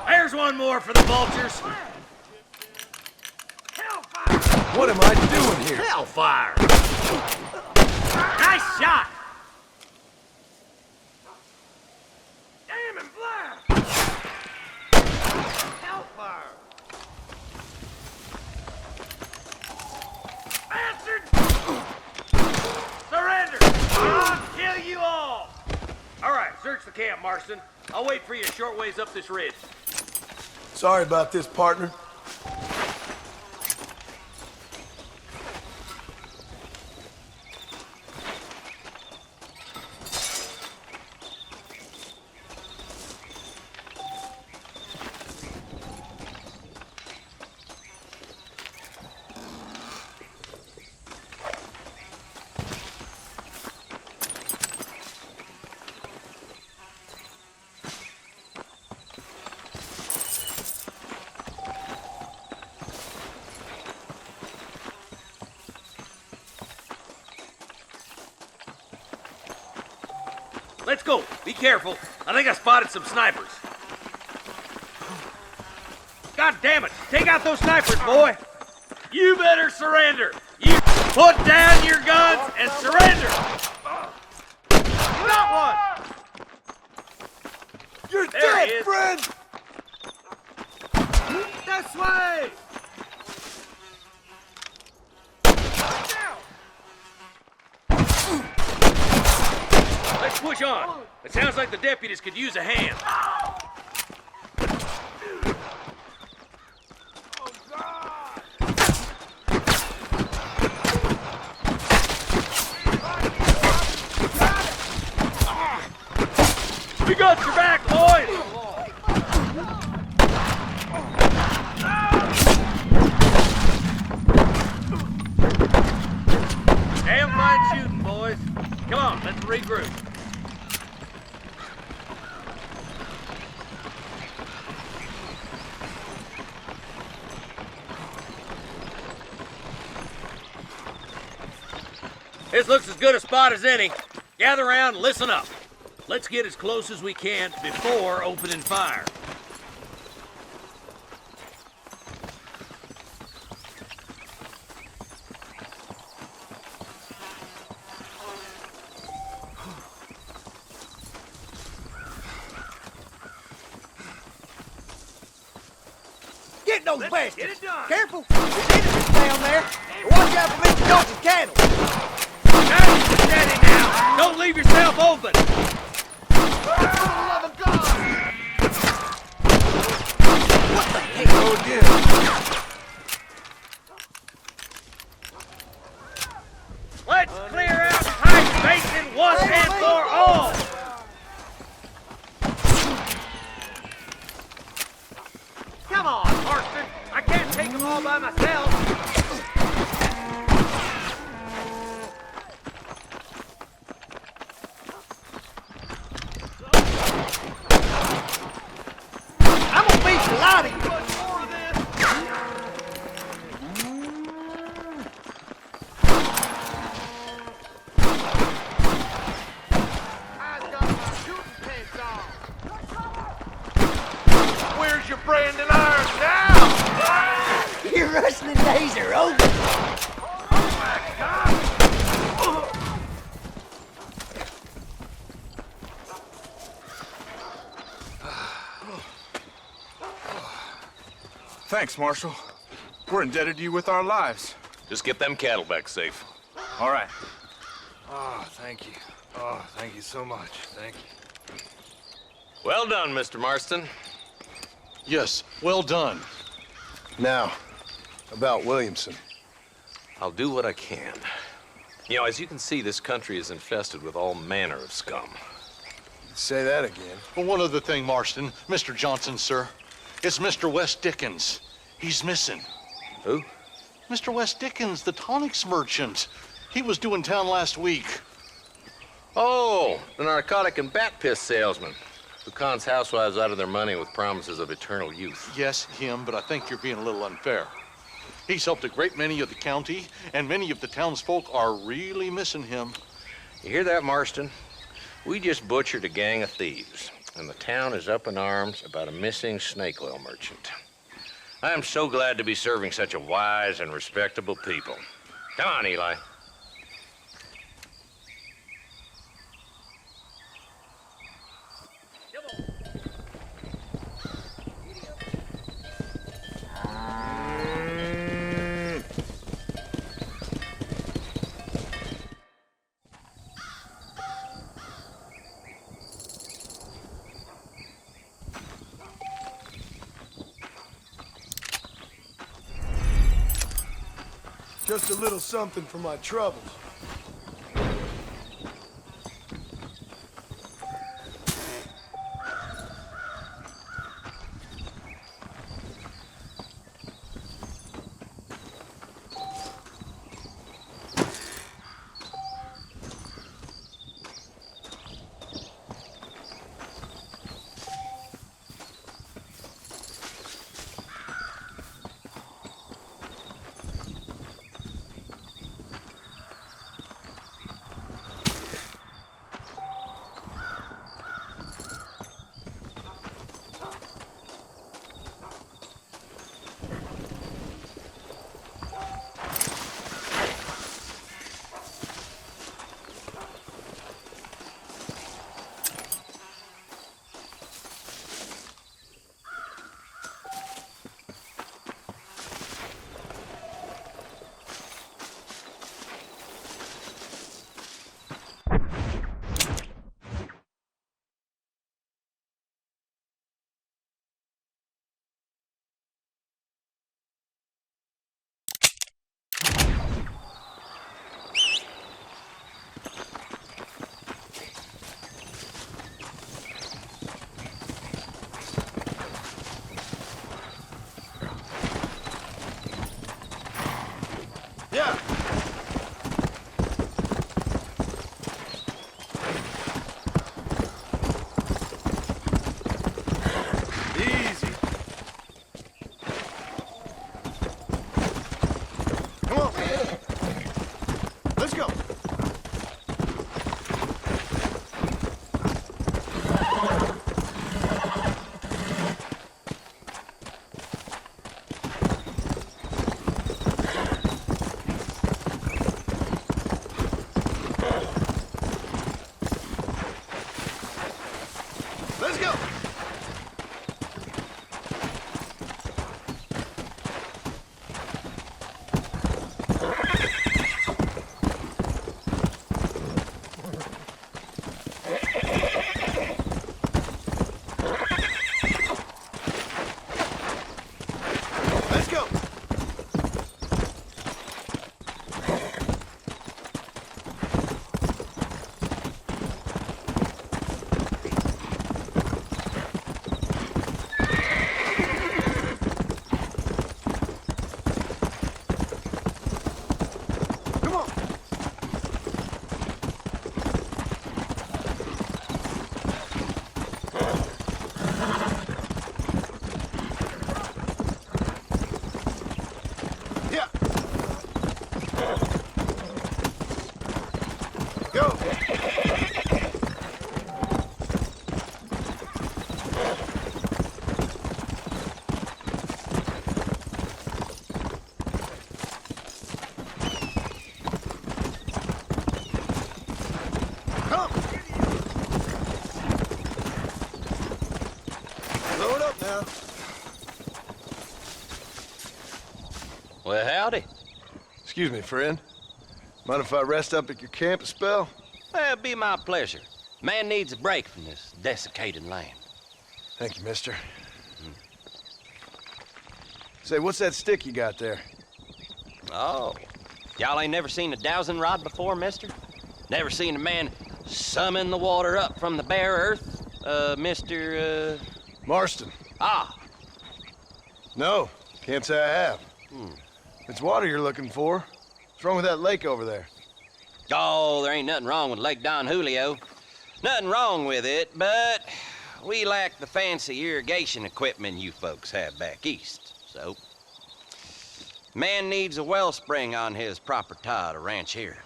There's one more for the vultures. What am I doing here? Hellfire! Nice shot! Damn and blast! Hellfire! Bastard! Surrender! I'll kill you all! All right, search the camp, Marston. I'll wait for you a short ways up this ridge. Sorry about this, partner. Let's go. Be careful. I think I spotted some snipers. God damn it. Take out those snipers, boy. You better surrender. You put down your guns and surrender. You got one. You're There dead, he is. friend! This way! Let's push on. It sounds like the deputies could use a hand. We got your back, boys! Damn fine shooting, boys. Come on, let's regroup. This looks as good a spot as any. Gather around and listen up. Let's get as close as we can before opening fire. Get those bastards! Get it done. Careful! There's enemies down there! Watch out for Mr. Johnson's cattle! Guys, steady now! Don't leave yourself open! What the heck? Go again. Let's clear out Pike Basin once and for all! Come on, Marston! I can't take them all by myself! I'm gonna beat the lot of you! Where's your branding iron now? Your rustling days are over! Thanks, Marshal. We're indebted to you with our lives. Just get them cattle back safe. All right. Oh, thank you. Oh, thank you so much. Thank you. Well done, Mr. Marston. Yes, well done. Now, about Williamson. I'll do what I can. You know, as you can see, this country is infested with all manner of scum. Say that again. Well, one other thing, Marston. Mr. Johnson, sir. It's Mr. Wes Dickens. He's missing. Who? Mr. Wes Dickens, the tonics merchant. He was due in town last week. Oh, the narcotic and bat piss salesman who cons housewives out of their money with promises of eternal youth. Yes, him, but I think you're being a little unfair. He's helped a great many of the county, and many of the townsfolk are really missing him. You hear that, Marston? We just butchered a gang of thieves, and the town is up in arms about a missing snake oil merchant. I am so glad to be serving such a wise and respectable people. Come on, Eli. Just a little something for my troubles. Well, howdy. Excuse me, friend. Mind if I rest up at your camp a spell? Well, it'd be my pleasure. Man needs a break from this desiccated land. Thank you, mister. Say, what's that stick you got there? Oh, y'all ain't never seen a dowsing rod before, mister? Never seen a man summon the water up from the bare earth? Mr. Marston. Ah. No, can't say I have. It's water you're looking for. What's wrong with that lake over there? Oh, there ain't nothing wrong with Lake Don Julio. Nothing wrong with it, but we lack the fancy irrigation equipment you folks have back east, so... Man needs a wellspring on his property to ranch here.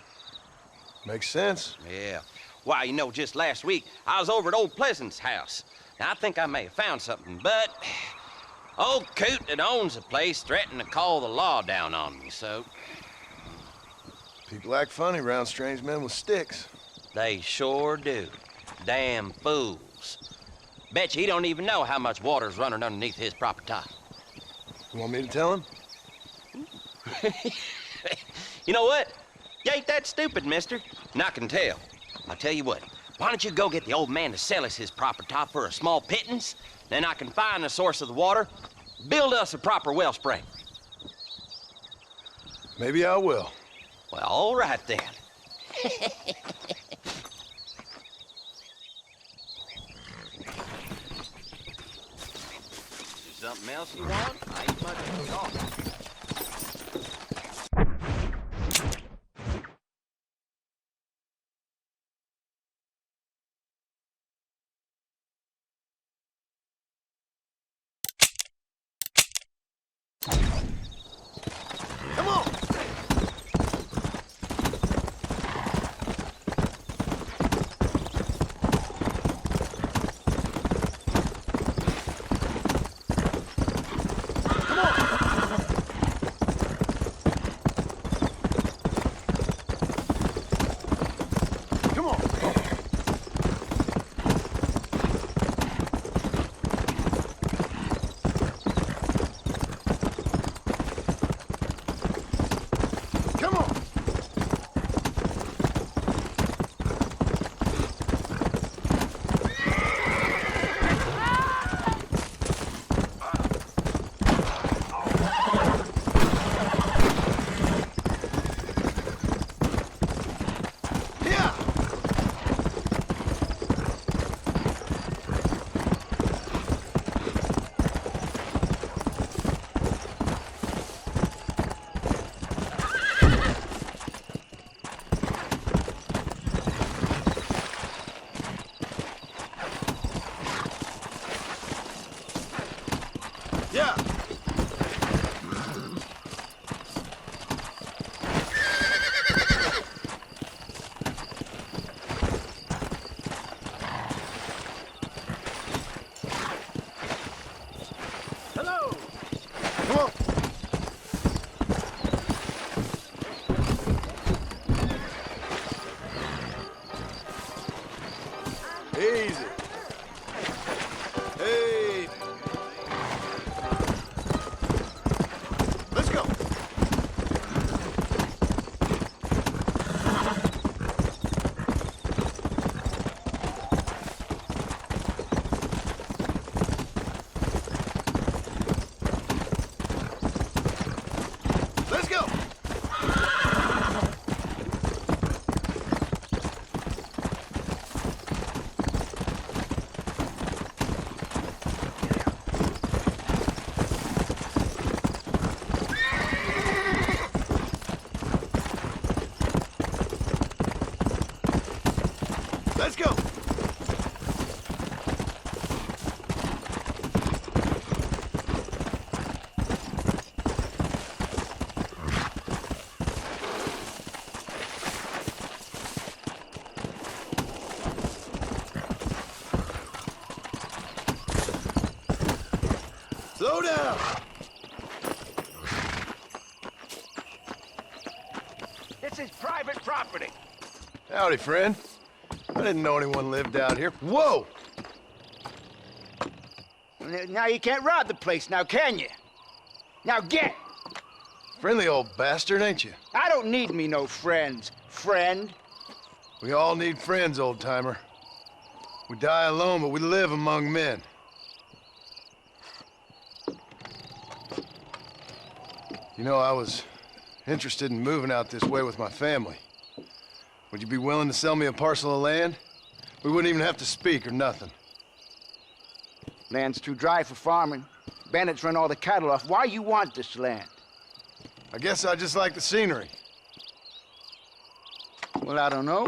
Makes sense. Yeah. Why, you know, just last week, I was over at Old Pleasant's house. Now, I think I may have found something, but... Old Coot that owns the place threatened to call the law down on me, so... People act funny around strange men with sticks. They sure do. Damn fools. Bet you he don't even know how much water's running underneath his property. You want me to tell him? You know what? You ain't that stupid, mister. And I can tell. I'll tell you what. Why don't you go get the old man to sell us his property for a small pittance? Then I can find the source of the water, build us a proper wellspring. Maybe I will. Well, all right then. Something else you want? I ain't much of a talker. Come on! Yeah! Hello! Come on! Easy. Hey! Let's go! Let's go! Let's go! Slow down! This is private property. Howdy, friend. I didn't know anyone lived out here. Whoa! Now you can't rob the place now, can you? Now get! Friendly old bastard, ain't you? I don't need me no friends, friend. We all need friends, old-timer. We die alone, but we live among men. You know, I was interested in moving out this way with my family. Would you be willing to sell me a parcel of land? We wouldn't even have to speak or nothing. Land's too dry for farming. Bandits run all the cattle off. Why you want this land? I guess I just like the scenery. Well, I don't know.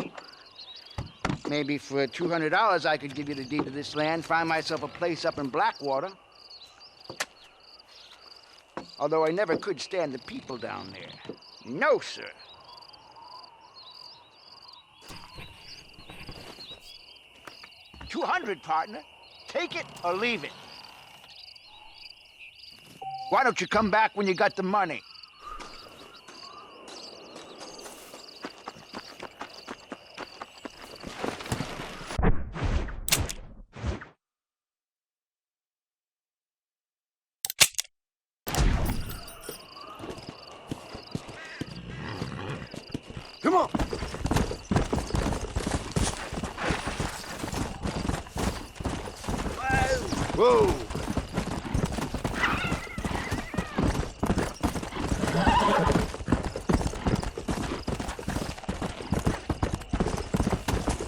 Maybe for $200 I could give you the deed to this land, find myself a place up in Blackwater. Although I never could stand the people down there. No, sir. $200, partner. Take it or leave it. Why don't you come back when you got the money? Come on! Whoa!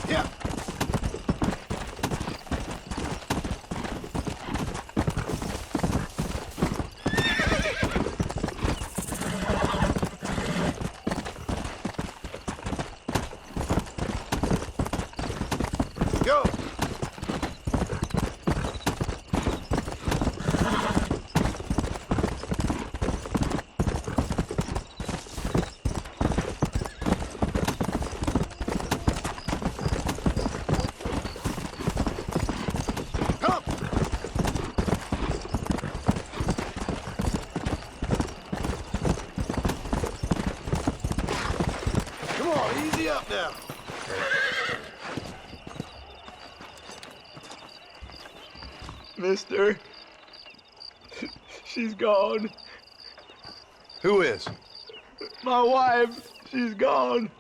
Yeah. Go! Come on, easy up now. Mister, she's gone. Who is? My wife, she's gone.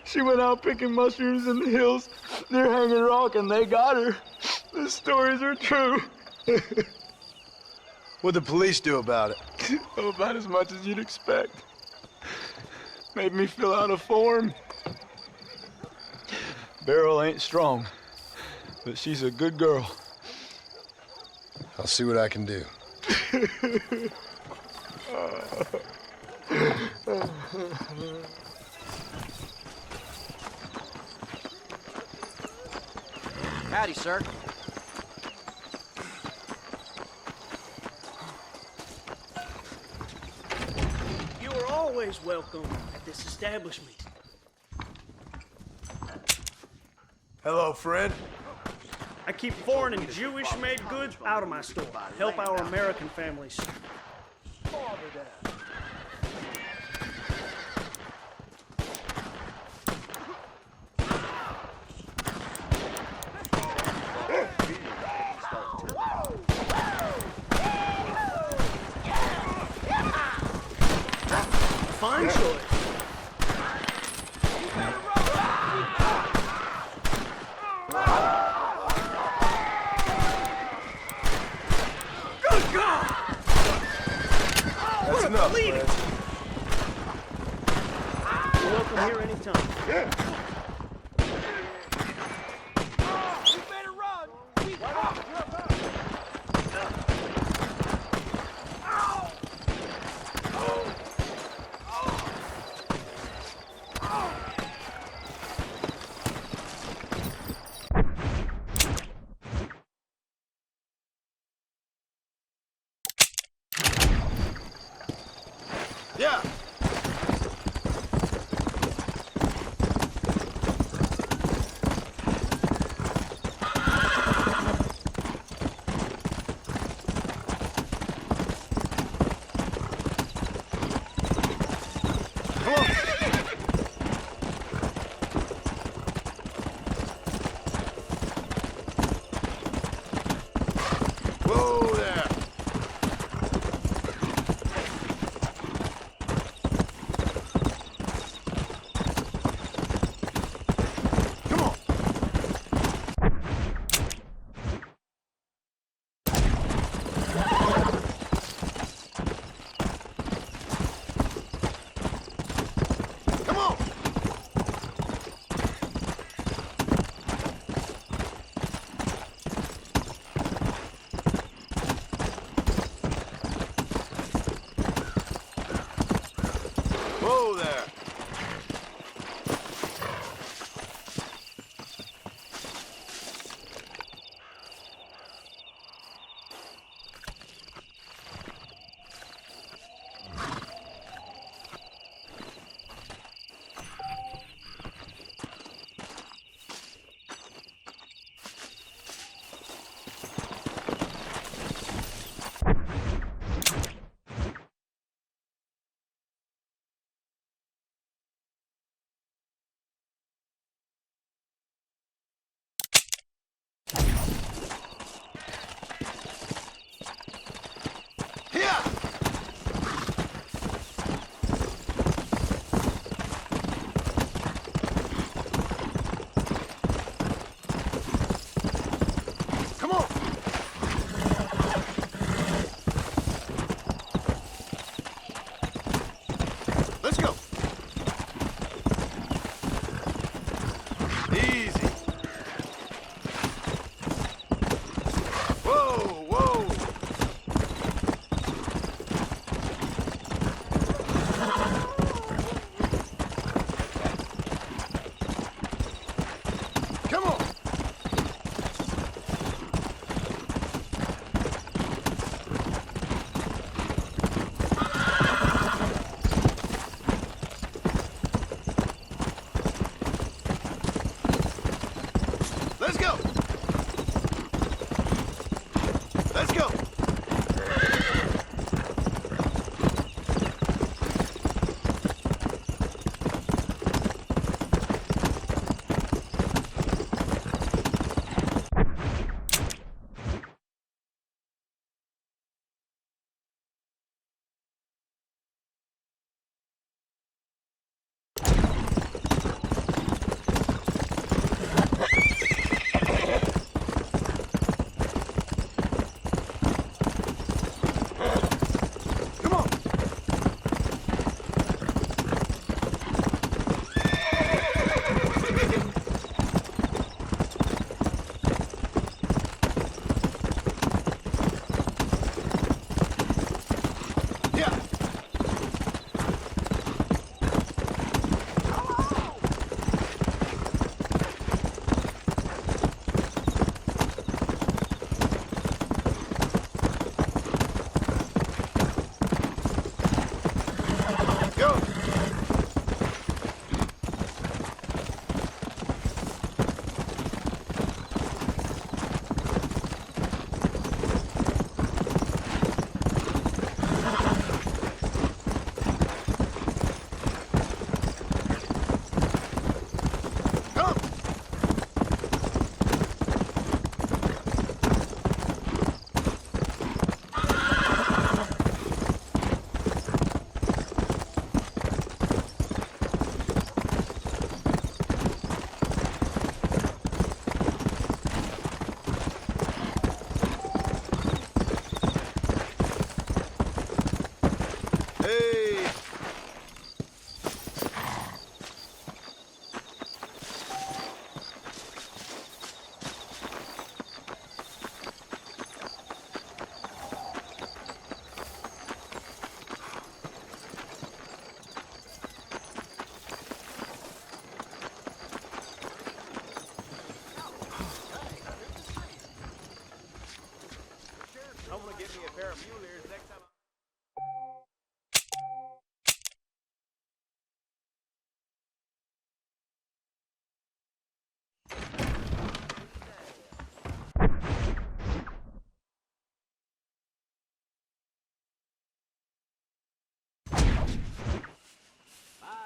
She went out picking mushrooms in the hills near Hanging Rock and they got her. The stories are true. What'd the police do about it? Oh, about as much as you'd expect. Made me fill out a form. Beryl ain't strong, but she's a good girl. I'll see what I can do. Howdy, sir. You are always welcome at this establishment. Hello, friend. I keep foreign and Jewish-made goods out of my store. Help our American families. Fine choice. Good God! That's enough, Leave friend. it. You're welcome here anytime. You better run. Yeah. Whoa there. Let's go.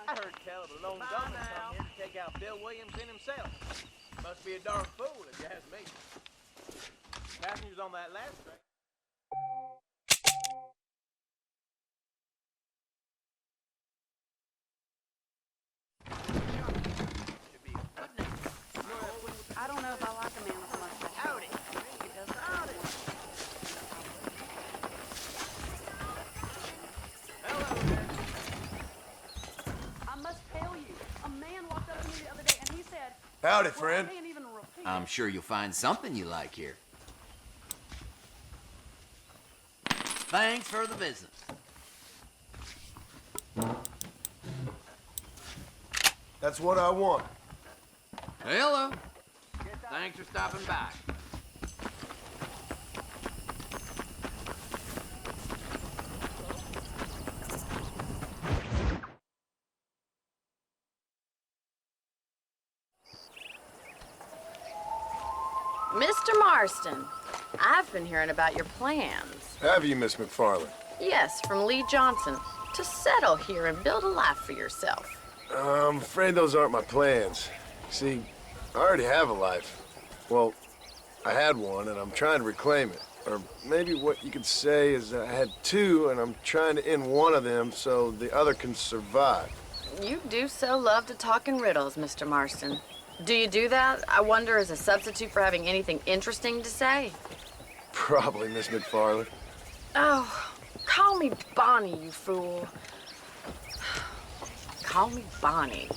I heard tell of a lone gunman come here to take out Bill Williamson himself. Must be a darn fool if you ask me. Passengers on that last train. I don't know if I like a man with a mustache. Howdy. He does howdy. I must tell you, a man walked up to me the other day and he said, Howdy, friend. I can't even repeat. I'm sure you'll find something you like here. Thanks for the business. That's what I want. Hello. Thanks for stopping by. Mr. Marston, I've been hearing about your plans. Have you, Miss McFarland? Yes, from Lee Johnson, to settle here and build a life for yourself. I'm afraid those aren't my plans. See, I already have a life. Well, I had one, and I'm trying to reclaim it. Or maybe what you could say is I had two, and I'm trying to end one of them so the other can survive. You do so love to talk in riddles, Mr. Marston. Do you do that, I wonder, as a substitute for having anything interesting to say? Probably, Miss McFarland. Oh, call me Bonnie, you fool. Call me Bonnie.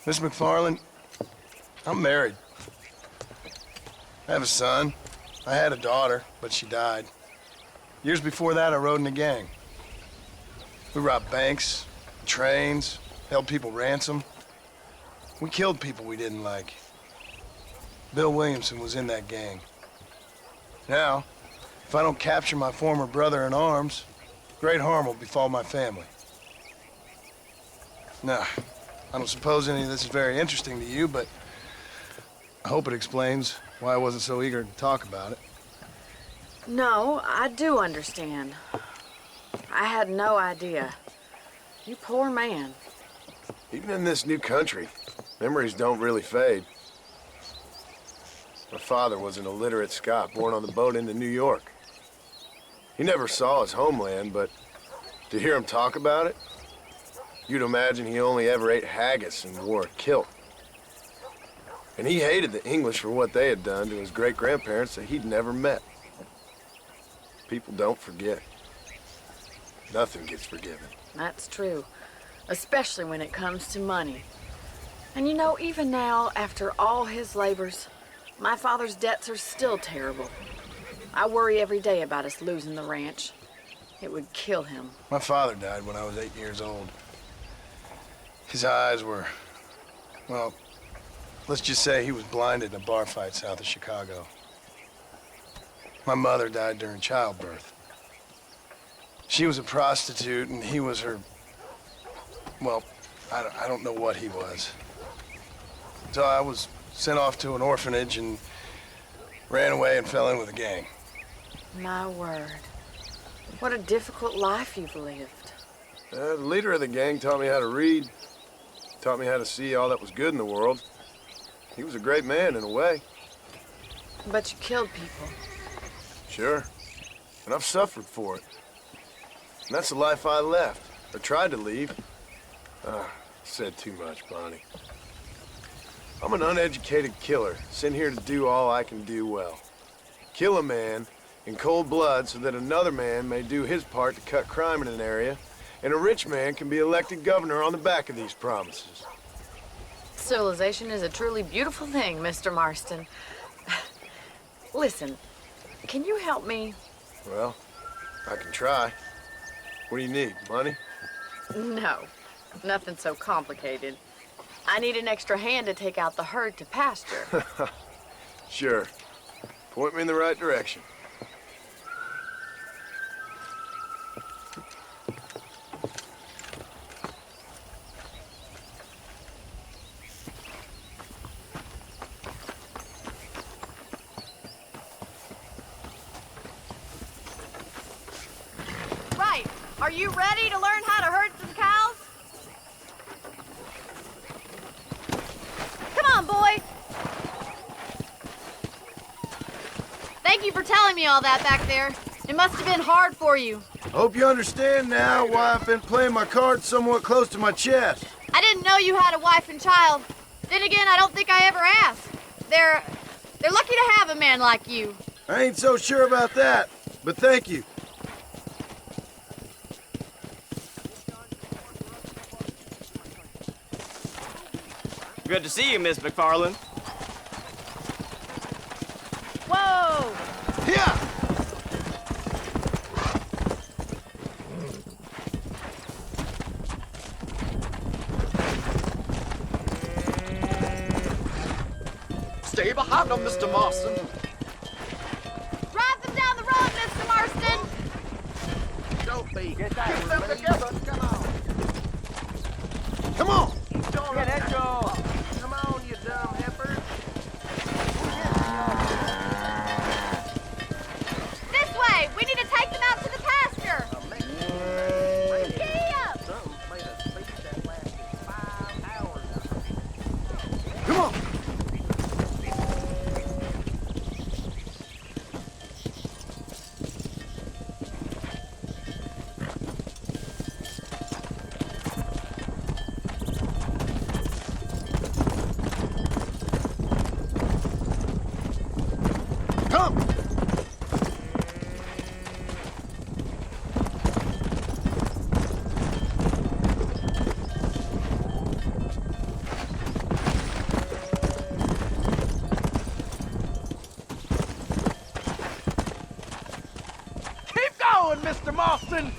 Miss McFarland, I'm married. I have a son. I had a daughter, but she died. Years before that, I rode in a gang. We robbed banks, trains, held people ransom. We killed people we didn't like. Bill Williamson was in that gang. Now, if I don't capture my former brother in arms, great harm will befall my family. Now, I don't suppose any of this is very interesting to you, but I hope it explains why I wasn't so eager to talk about it. No, I do understand. I had no idea. You poor man. Even in this new country, memories don't really fade. My father was an illiterate Scot born on the boat into New York. He never saw his homeland, but to hear him talk about it, you'd imagine he only ever ate haggis and wore a kilt. And he hated the English for what they had done to his great-grandparents that he'd never met. People don't forget. Nothing gets forgiven. That's true, especially when it comes to money. And you know, even now, after all his labors, my father's debts are still terrible. I worry every day about us losing the ranch. It would kill him. My father died when I was 8 years old. His eyes were, well, let's just say he was blinded in a bar fight south of Chicago. My mother died during childbirth. She was a prostitute and he was her, well, I don't know what he was. So I was sent off to an orphanage and ran away and fell in with a gang. My word. What a difficult life you've lived. The leader of the gang taught me how to read, taught me how to see all that was good in the world. He was a great man in a way. But you killed people. Sure. And I've suffered for it. And that's the life I left, or tried to leave. Said too much, Bonnie. I'm an uneducated killer, sent here to do all I can do well. Kill a man in cold blood so that another man may do his part to cut crime in an area, and a rich man can be elected governor on the back of these promises. Civilization is a truly beautiful thing, Mr. Marston. Listen, can you help me? Well, I can try. What do you need, money? No, nothing so complicated. I need an extra hand to take out the herd to pasture. Sure. Point me in the right direction. Right. Are you ready to learn how to herd some cows? Come on, boy. Thank you for telling me all that back there. It must have been hard for you. Hope you understand now why I've been playing my cards somewhat close to my chest. I didn't know you had a wife and child. Then again, I don't think I ever asked. They're lucky to have a man like you. I ain't so sure about that, but thank you. Good to see you, Miss McFarland. Whoa! Yeah! Stay behind them, Mr. Marston. Drive them down the road, Mr. Marston! Don't be. Get them together. Come on. Come on! Get Joe. Come on, you dumb heifer. This way! We need to take them out to the pasture! Giddy up! Come on! Mr. Marston!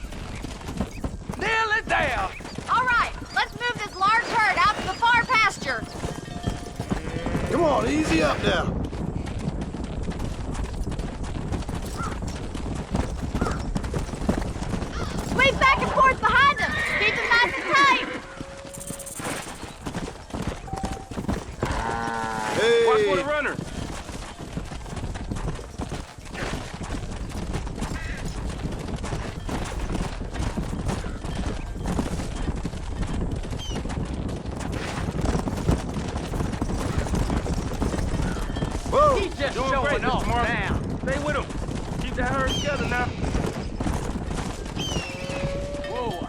Nearly there! All right, let's move this large herd out to the far pasture. Come on, easy up now. Squeeze back and forth behind them. Keep them nice and tight. Hey! Watch for the runner. Whoa! He's just Doing showing great, off Mr. Martin. now. Stay with him. Keep that herd together now. Whoa.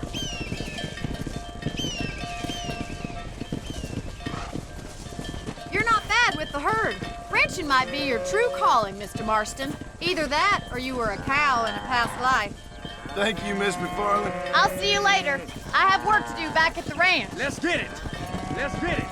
You're not bad with the herd. Ranching might be your true calling, Mr. Marston. Either that, or you were a cow in a past life. Thank you, Miss McFarland. I'll see you later. I have work to do back at the ranch. Let's get it. Let's get it.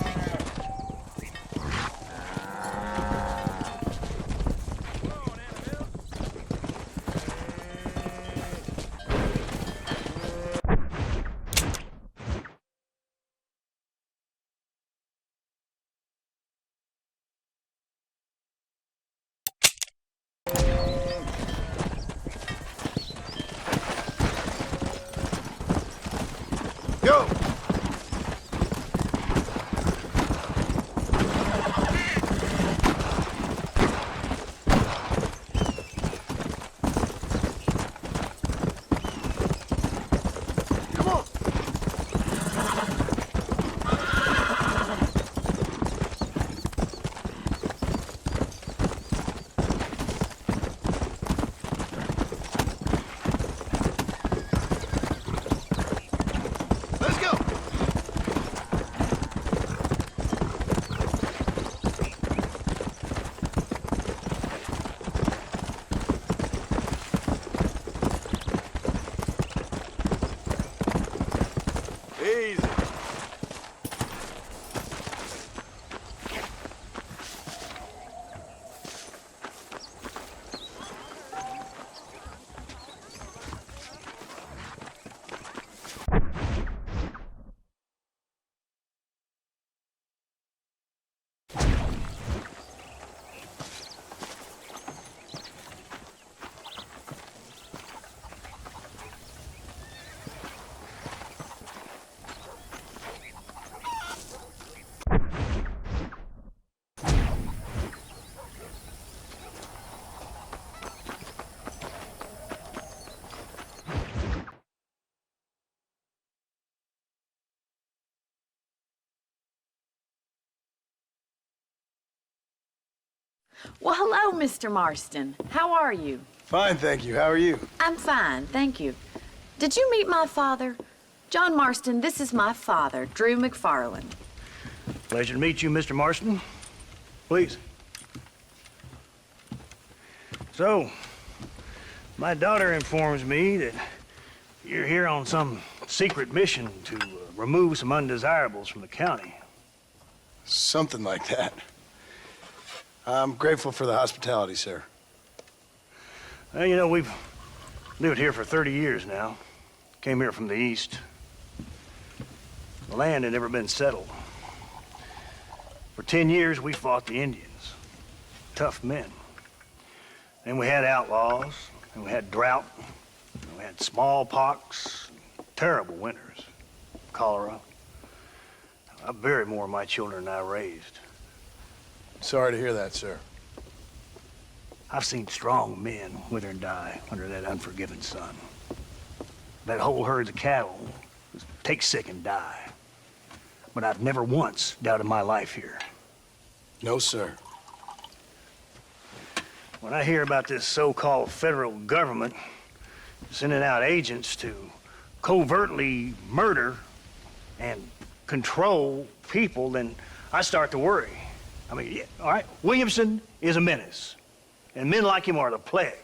Go! Come on! Let's go! Easy. Well, hello, Mr. Marston. How are you? Fine, thank you. How are you? I'm fine, thank you. Did you meet my father? John Marston, this is my father, Drew McFarland. Pleasure to meet you, Mr. Marston. Please. So, my daughter informs me that you're here on some secret mission to remove some undesirables from the county. Something like that. I'm grateful for the hospitality, sir. Well, you know, we've lived here for 30 years now. Came here from the east. The land had never been settled. For 10 years, we fought the Indians. Tough men. Then we had outlaws, and we had drought, and we had smallpox, terrible winters, cholera. I buried more of my children than I raised. Sorry to hear that, sir. I've seen strong men wither and die under that unforgiving sun. That whole herds of cattle take sick and die. But I've never once doubted my life here. No, sir. When I hear about this so-called federal government sending out agents to covertly murder and control people, then I start to worry. I mean, yeah, all right, Williamson is a menace, and men like him are the plague.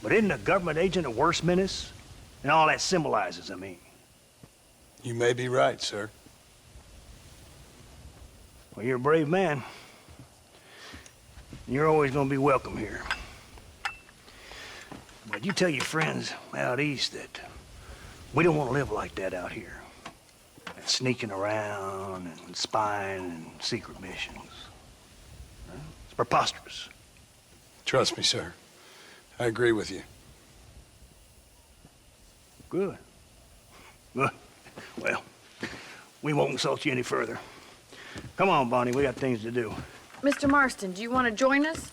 But isn't a government agent a worse menace? And all that symbolizes, I mean. You may be right, sir. Well, you're a brave man. You're always gonna be welcome here. But you tell your friends out east that we don't want to live like that out here. And sneaking around and spying and secret missions. It's preposterous. Trust me, sir. I agree with you. Good. Good. Well, we won't insult you any further. Come on, Bonnie, we got things to do. Mr. Marston, do you want to join us?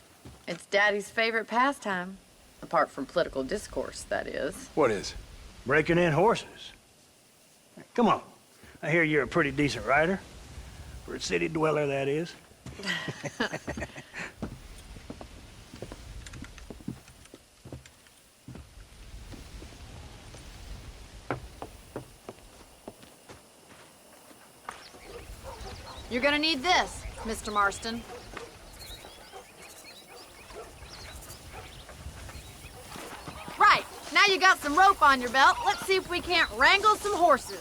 It's Daddy's favorite pastime. Apart from political discourse, that is. What is? Breaking in horses. Come on. I hear you're a pretty decent rider. For a city dweller, that is. You're gonna need this, Mr. Marston. Right, now you got some rope on your belt, let's see if we can't wrangle some horses.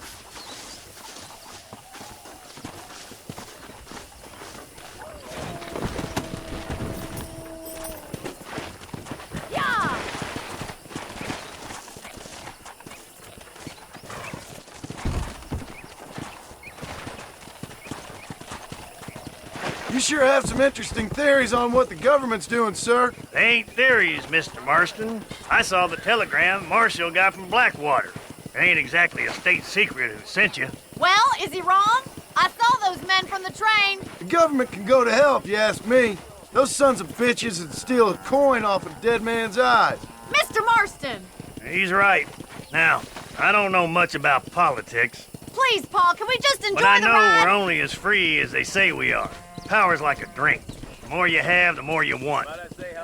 You sure have some interesting theories on what the government's doing, sir. They ain't theories, Mr. Marston. I saw the telegram Marshall got from Blackwater. It ain't exactly a state secret who sent you. Well, is he wrong? I saw those men from the train. The government can go to hell if you ask me. Those sons of bitches would steal a coin off a dead man's eyes. Mr. Marston! He's right. Now, I don't know much about politics. Please, Paul, can we just enjoy But I the know ride? we're only as free as they say we are. Power's like a drink. The more you have, the more you want.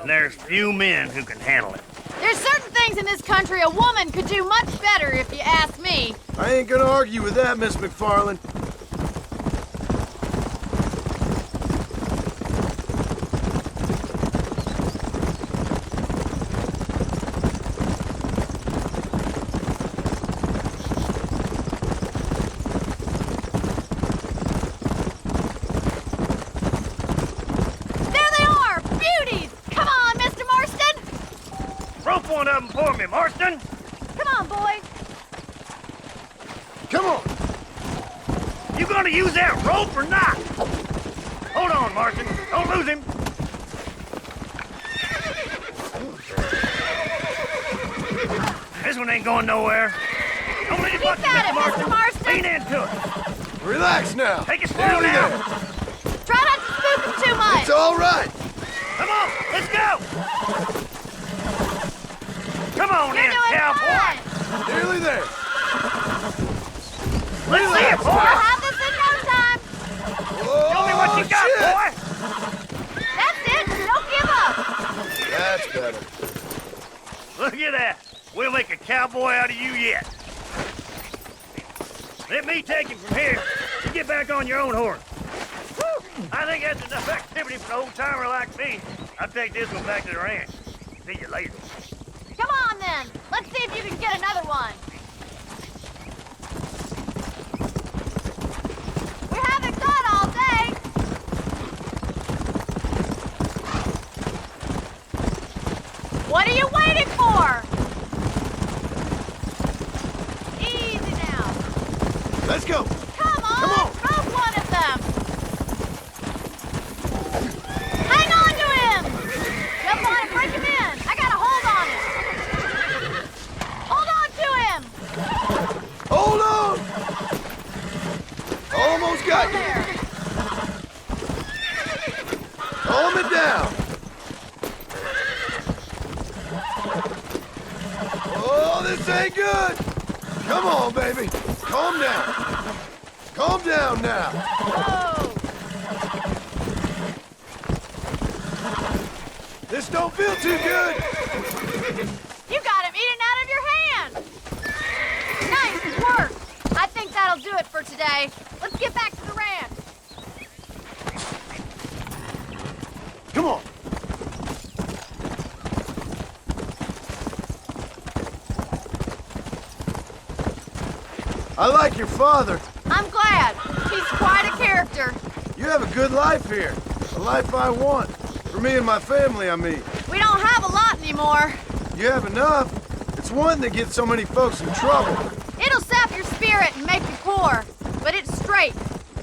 And there's few men who can handle it. There's certain things in this country a woman could do much better, if you ask me. I ain't gonna argue with that, Miss McFarland. Rope one of them for me, Marston. Come on, boy. Come on. You gonna use that rope or not? Hold on, Marston. Don't lose him. This one ain't going nowhere. Don't let it butt you, Mr. Marston. Lean into it. Relax now. Take it slow now. Try not to spook him too much. It's all right. Come on, let's go. Come on You're in, doing cowboy. fine. Nearly there. Let's see it, boy. We'll have this in no time. Whoa, Show me what you got, shit. boy. That's it. Don't give up. That's better. Look at that. We'll make a cowboy out of you yet. Let me take him from here. You get back on your own horse. Woo. I think that's enough activity for an old-timer like me. I'll take this one back to the ranch. See you later. Come on, then. Let's see if you can get another one. We haven't got all day. What are you waiting for? Easy now. Let's go. Come on. Come on. Rope one of them. Hang on to him. Jump on and break him in. I got a hold on him. Hold on to him. Hold on. Almost got you. There. Calm it down. Oh, this ain't good. Come on, baby. Calm down. Calm down now. Whoa. This don't feel too good. You got him eating out of your hand. Nice work. I think that'll do it for today. Let's get back to the ranch. Come on. I like your father. I'm glad. He's quite a character. You have a good life here. A life I want. For me and my family, I mean. We don't have a lot anymore. You have enough. It's one that gets so many folks in trouble. It'll sap your spirit and make you poor. But it's straight.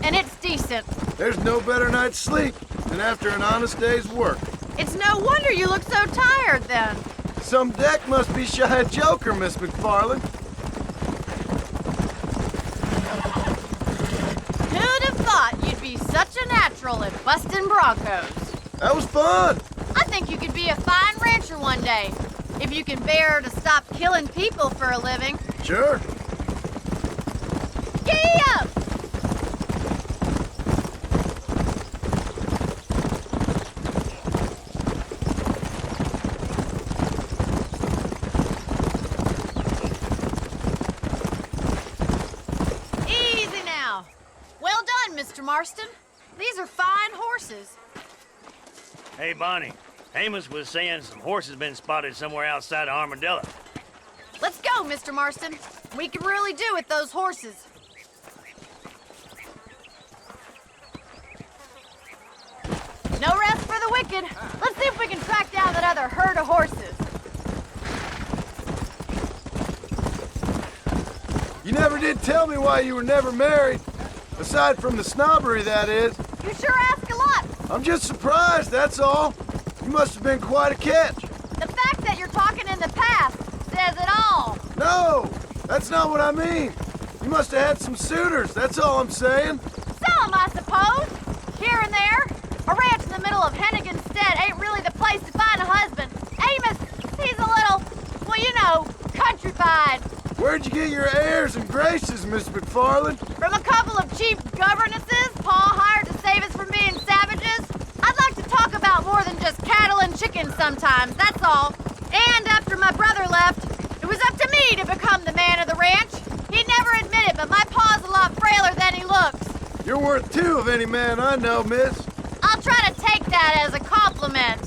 And it's decent. There's no better night's sleep than after an honest day's work. It's no wonder you look so tired then. Some deck must be shy of Joker, Miss McFarland. Who'd have thought you'd be such a natural? Patrol and busting Broncos. That was fun. I think you could be a fine rancher one day, if you can bear to stop killing people for a living. Sure. Giddy up! Easy now. Well done, Mr. Marston. These are fine horses. Hey, Bonnie. Amos was saying some horses been spotted somewhere outside of Armadillo. Let's go, Mr. Marston. We can really do with those horses. No rest for the wicked. Let's see if we can track down that other herd of horses. You never did tell me why you were never married. Aside from the snobbery, that is. You sure ask a lot. I'm just surprised, that's all. You must have been quite a catch. The fact that you're talking in the past says it all. No, that's not what I mean. You must have had some suitors, that's all I'm saying. Some, I suppose. Here and there. A ranch in the middle of Hennigan's Stead ain't really the place to find a husband. Amos, he's a little, well, you know, countrified. Where'd you get your airs and graces, Miss McFarland? From a couple of cheap governesses Pa hired to save us from being savages. I'd like to talk about more than just cattle and chickens sometimes, that's all. And after my brother left, it was up to me to become the man of the ranch. He'd never admit it, but my pa's a lot frailer than he looks. You're worth two of any man I know, miss. I'll try to take that as a compliment.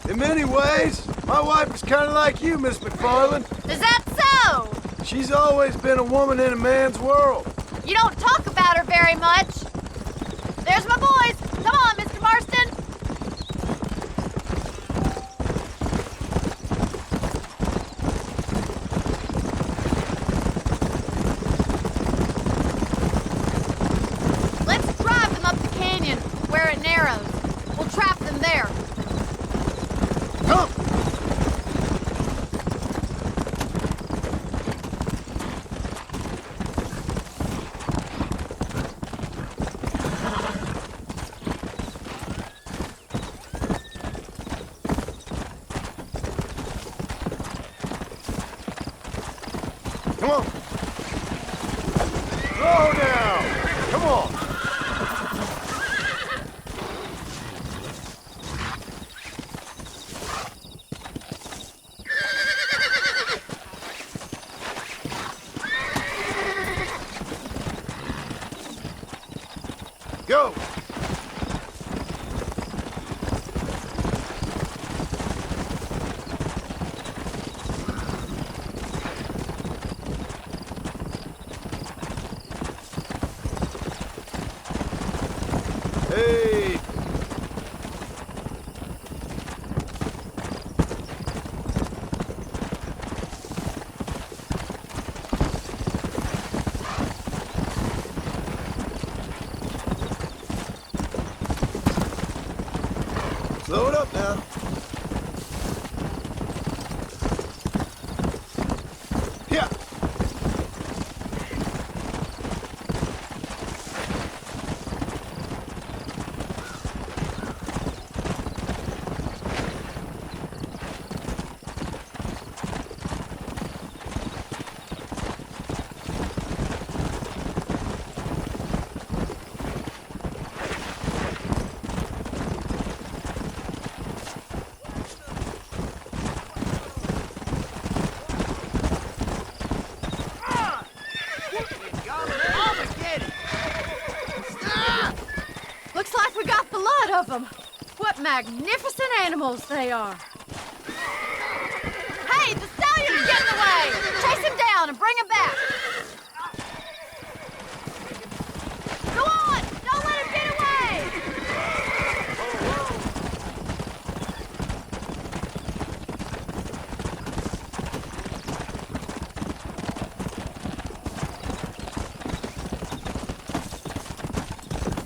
In many ways, my wife is kind of like you, Miss McFarland. Is that so? She's always been a woman in a man's world. You don't talk about her very much. There's my boys. Come on, Mr. Marston. Let's drive them up the canyon where it narrows. We'll trap them there. Come! Come on! Slow down! Come on! Go! Hey! Slow it up now. Yeah. Looks like we got the lot of them. What magnificent animals they are. Hey, the stallion's getting away! Chase him down and bring him back. Go on! Don't let him get away!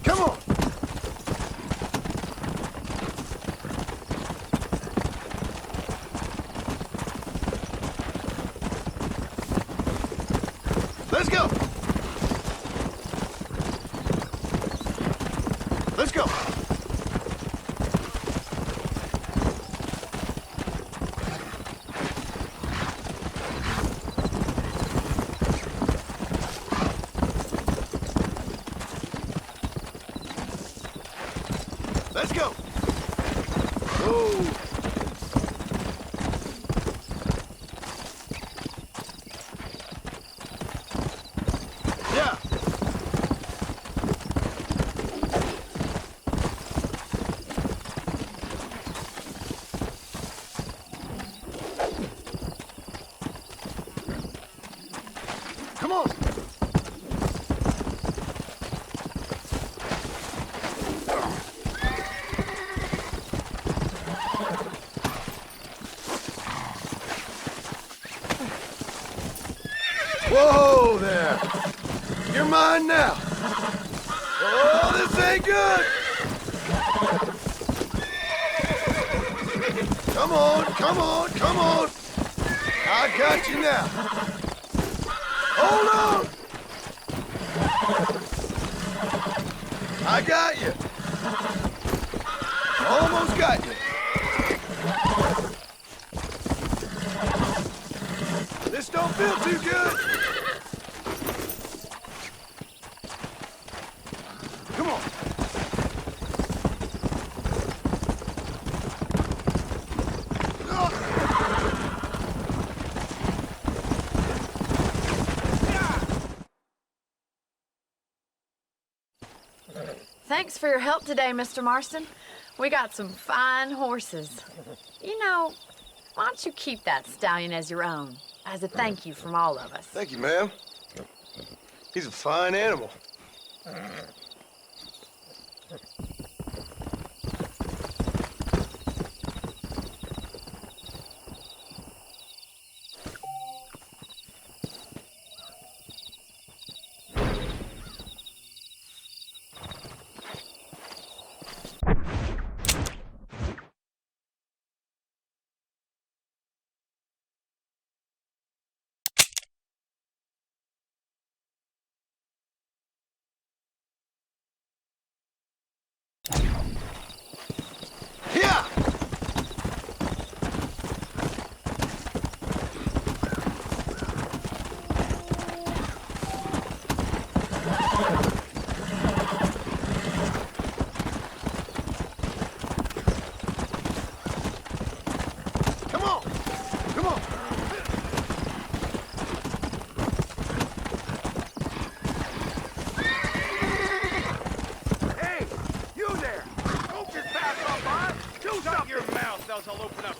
Come on! Let's go! go. Let's go. Whoa. Yeah. Come on. Whoa there! You're mine now! Oh, this ain't good! Come on, come on, come on! I got you now! Hold on! I got you! Almost got you! This don't feel too good! Come on! Thanks for your help today, Mr. Marston. We got some fine horses. You know, why don't you keep that stallion as your own, as a thank you from all of us? Thank you, ma'am. He's a fine animal. Yeah! Come on! Come on! Hey, you there! Don't just pass on by! Do something! Your mouth, else I'll open up.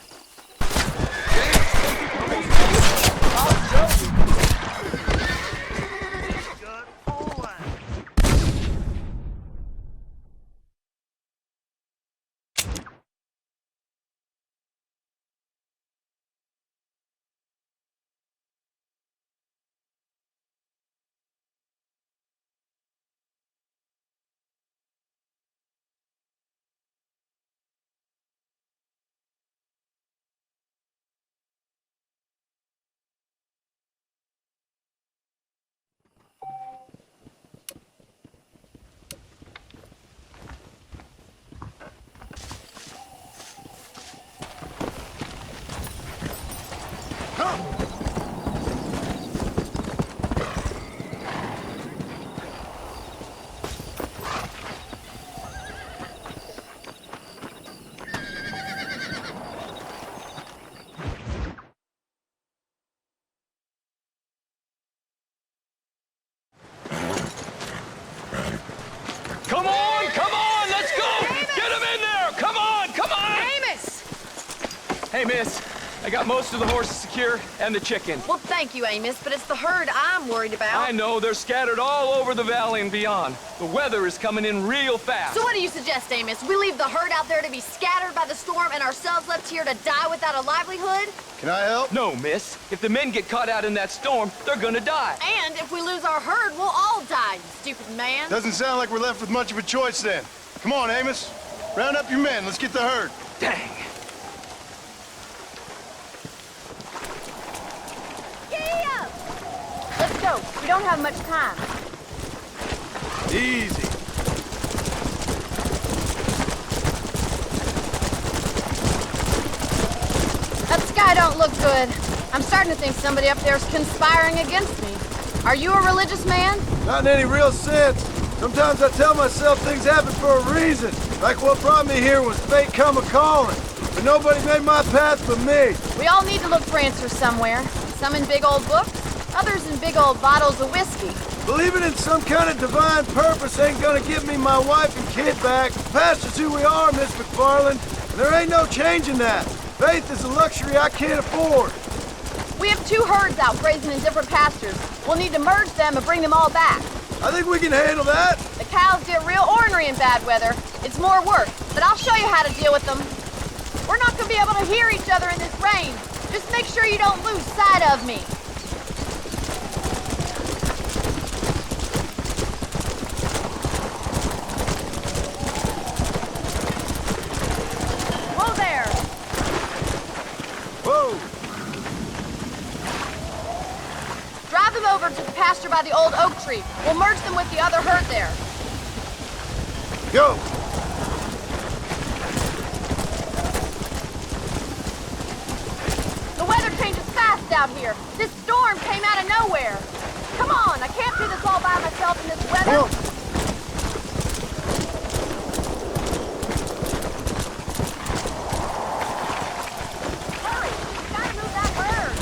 Come on, come on, let's go! Get him in there! Come on, come on! Amos! Hey, miss, I got most of the horses secure and the chicken. Well, thank you, Amos, but it's the herd I'm worried about. I know, they're scattered all over the valley and beyond. The weather is coming in real fast. So what do you suggest, Amos? We leave the herd out there to be scattered by the storm and ourselves left here to die without a livelihood? Can I help? No, miss. If the men get caught out in that storm, they're gonna die. And if we lose our herd, we'll all die, you stupid man. Doesn't sound like we're left with much of a choice then. Come on, Amos. Round up your men. Let's get the herd. Dang. Giddy up! Let's go. We don't have much time. Easy. don't look good. I'm starting to think somebody up there's conspiring against me. Are you a religious man? Not in any real sense. Sometimes I tell myself things happen for a reason. Like what brought me here was fate come a-calling. But nobody made my path but me. We all need to look for answers somewhere. Some in big old books, others in big old bottles of whiskey. Believing in some kind of divine purpose ain't gonna give me my wife and kid back. The past is who we are, Miss McFarland, and there ain't no changing that. Faith is a luxury I can't afford. We have 2 herds out grazing in different pastures. We'll need to merge them and bring them all back. I think we can handle that. The cows get real ornery in bad weather. It's more work, but I'll show you how to deal with them. We're not gonna be able to hear each other in this rain. Just make sure you don't lose sight of me. Whoa there! Whoa! Drive them over to the pasture by the old oak tree. We'll merge them with the other herd there. Go! The weather changes fast out here. This storm came out of nowhere. Come on, I can't do this all by myself in this weather. Whoa. Hurry, we gotta move that herd.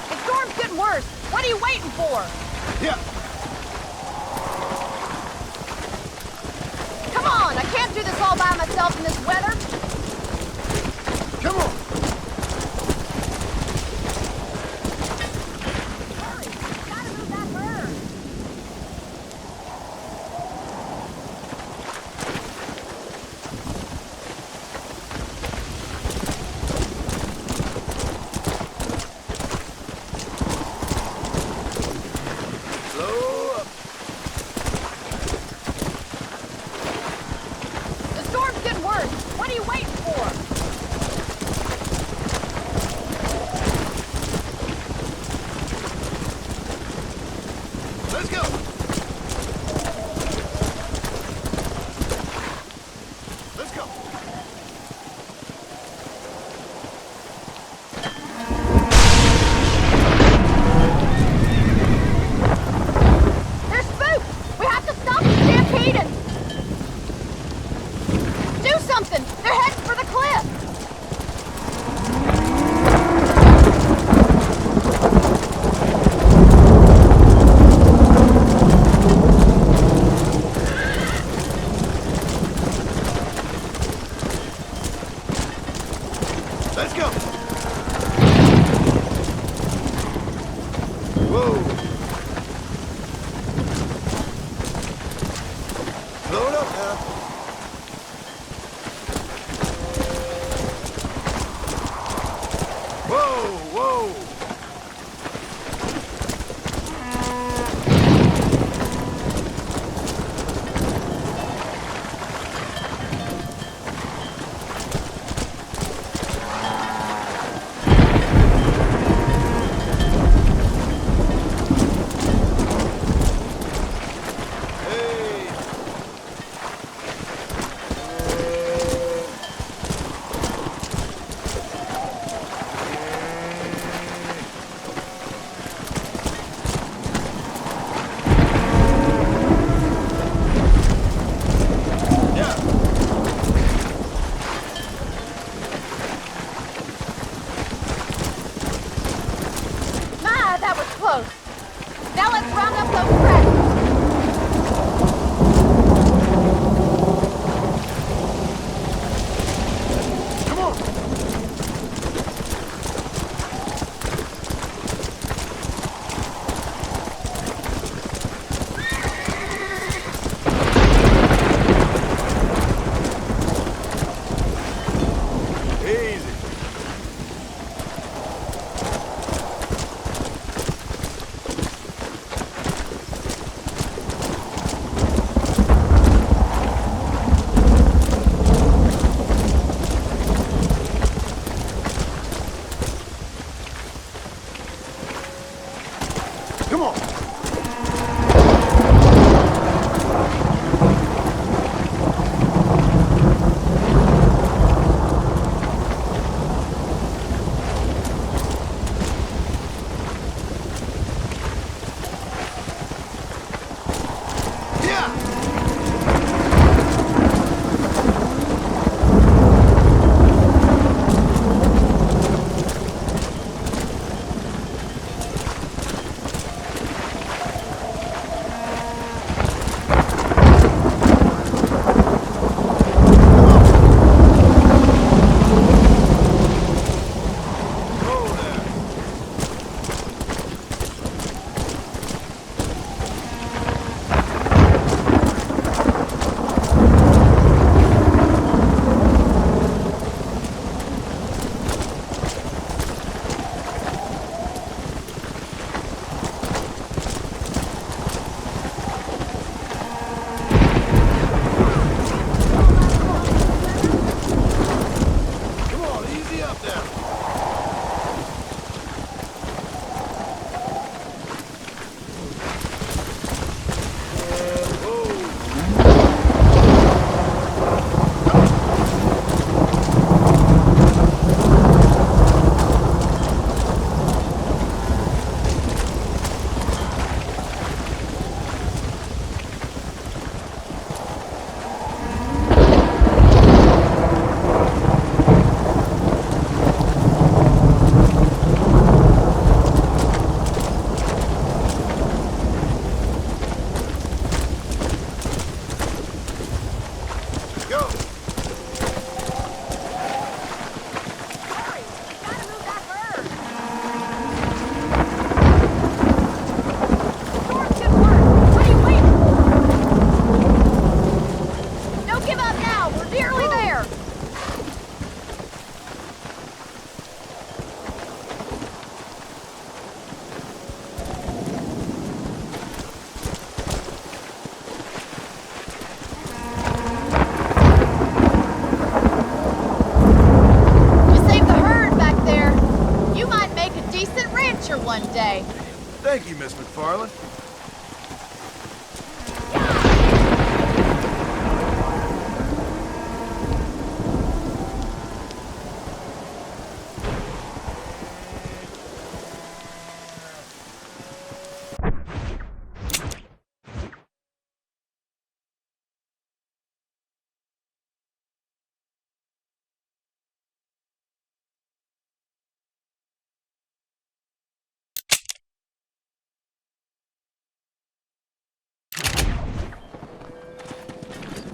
The storm's getting worse. What are you waiting for? Yeah. Come on, I can't do this all by myself in this weather. Come on. Hurry, we gotta move that herd. Slow up. The storm's getting worse. What are you waiting for? Let's go. Let's go. They're spooked! We have to stop them stampeding! Do something! They're heading for the cliff! Let's go. Whoa. Load up now. Whoa, whoa. Hey.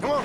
Come on.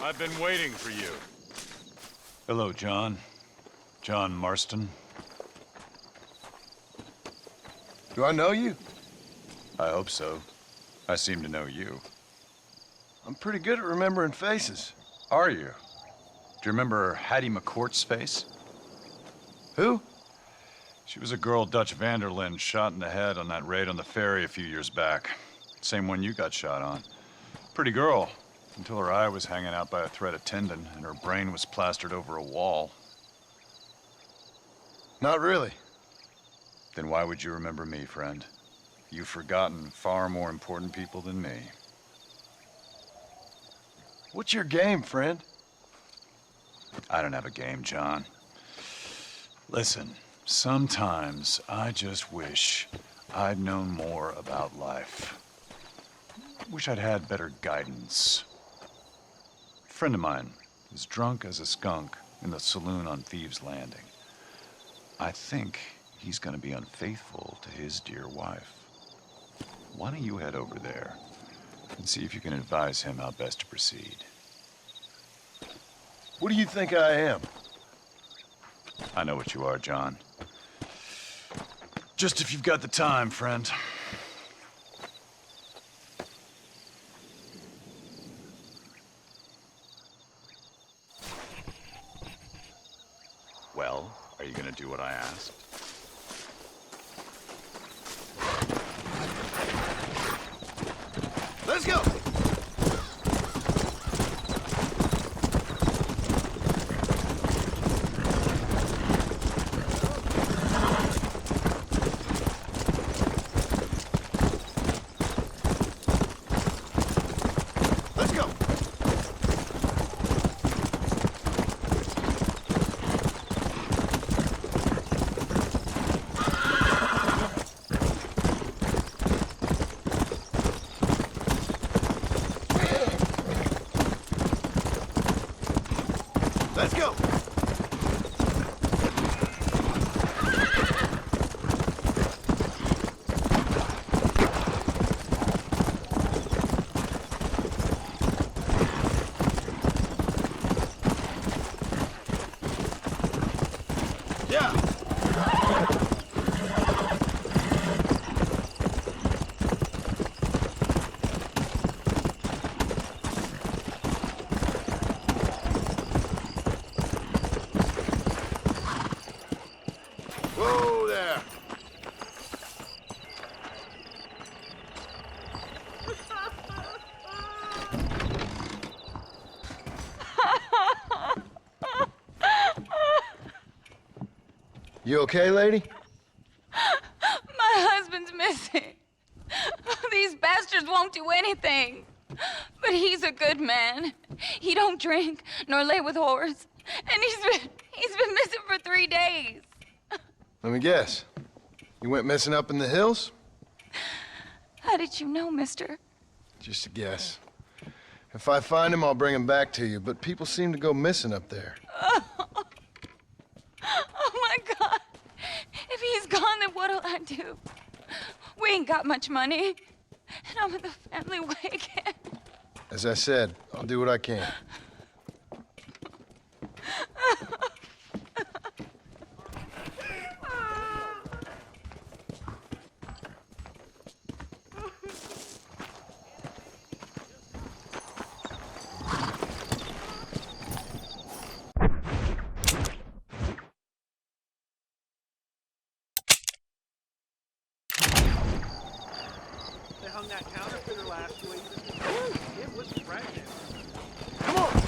I've been waiting for you. Hello, John. John Marston. Do I know you? I hope so. I seem to know you. I'm pretty good at remembering faces. Are you? Do you remember Hattie McCourt's face? Who? She was a girl Dutch Vanderlyn shot in the head on that raid on the ferry a few years back. Same one you got shot on. Pretty girl. Until her eye was hanging out by a thread of tendon and her brain was plastered over a wall. Not really. Then why would you remember me, friend? You've forgotten far more important people than me. What's your game, friend? I don't have a game, John. Listen, sometimes I just wish I'd known more about life. Wish I'd had better guidance. A friend of mine is drunk as a skunk in the saloon on Thieves' Landing. I think he's gonna be unfaithful to his dear wife. Why don't you head over there and see if you can advise him how best to proceed? What do you think I am? I know what you are, John. Just if you've got the time, friend. Well, are you gonna do what I asked? Let's go! Let's go! Let's go! Yeah! Whoa there! You okay, lady? My husband's missing. These bastards won't do anything. But he's a good man. He don't drink nor lay with whores. And he's been missing for 3 days. Let me guess. You went missing up in the hills? How did you know, mister? Just a guess. If I find him, I'll bring him back to you, but people seem to go missing up there. Oh my God. If he's gone, then what'll I do? We ain't got much money. And I'm in the family way again. As I said, I'll do what I can. hung that counterfeiter last week. Ooh, it was pregnant. Come on!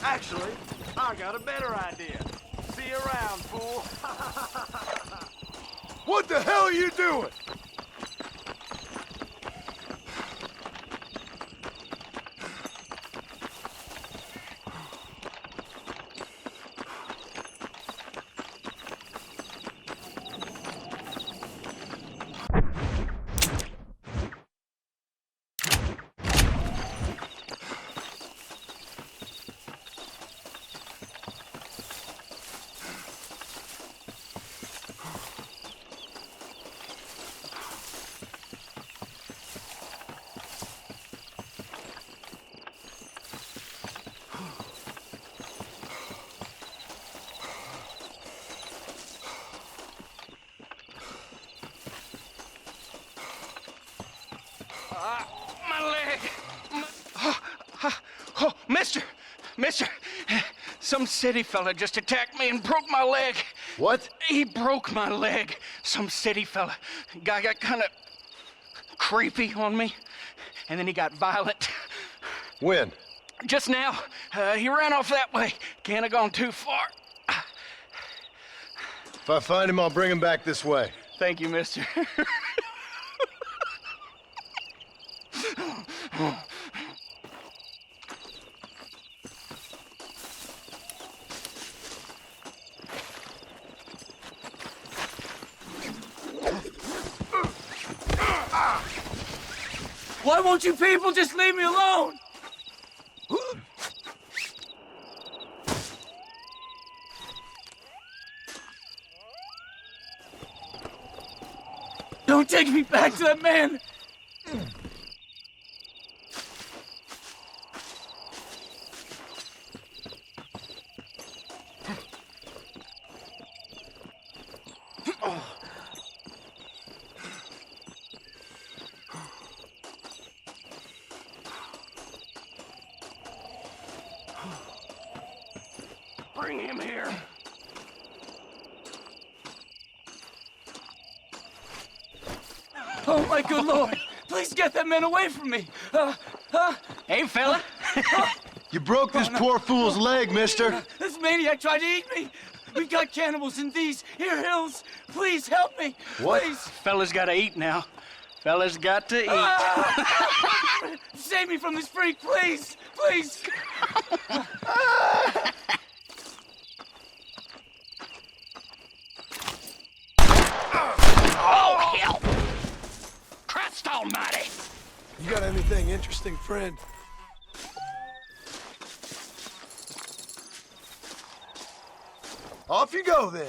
Actually, I got a better idea. See you around, fool. What the hell are you doing? My leg! Oh, mister! Some city fella just attacked me and broke my leg. What? He broke my leg. Some city fella. Guy got kind of creepy on me, and then he got violent. When? Just now. He ran off that way. Can't have gone too far. If I find him, I'll bring him back this way. Thank you, mister. Why won't you people just leave me alone? Don't take me back to that man! Bring him here. Oh, my good lord! Please get that man away from me! Hey, fella. You broke this poor fool's leg, mister. This maniac tried to eat me! We got cannibals in these here hills! Please help me! What? Please! Fella's gotta eat now. Fella's got to eat. Save me from this freak, please! Please! Oh, hell! Christ almighty! You got anything interesting, friend? Off you go, then.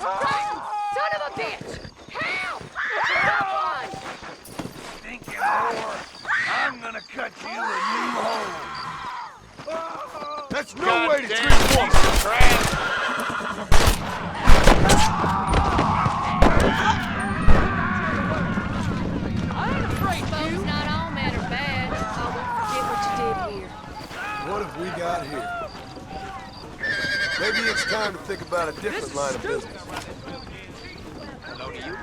Run! Son of a bitch! Help! Someone! Thinking whore. I'm gonna cut you a new hole. That's no God way to damn treat a woman! I ain't afraid, folks. Not all men are bad. I won't forget what you did here. What have we got here? Maybe it's time to think about a different line of business. Hello to you.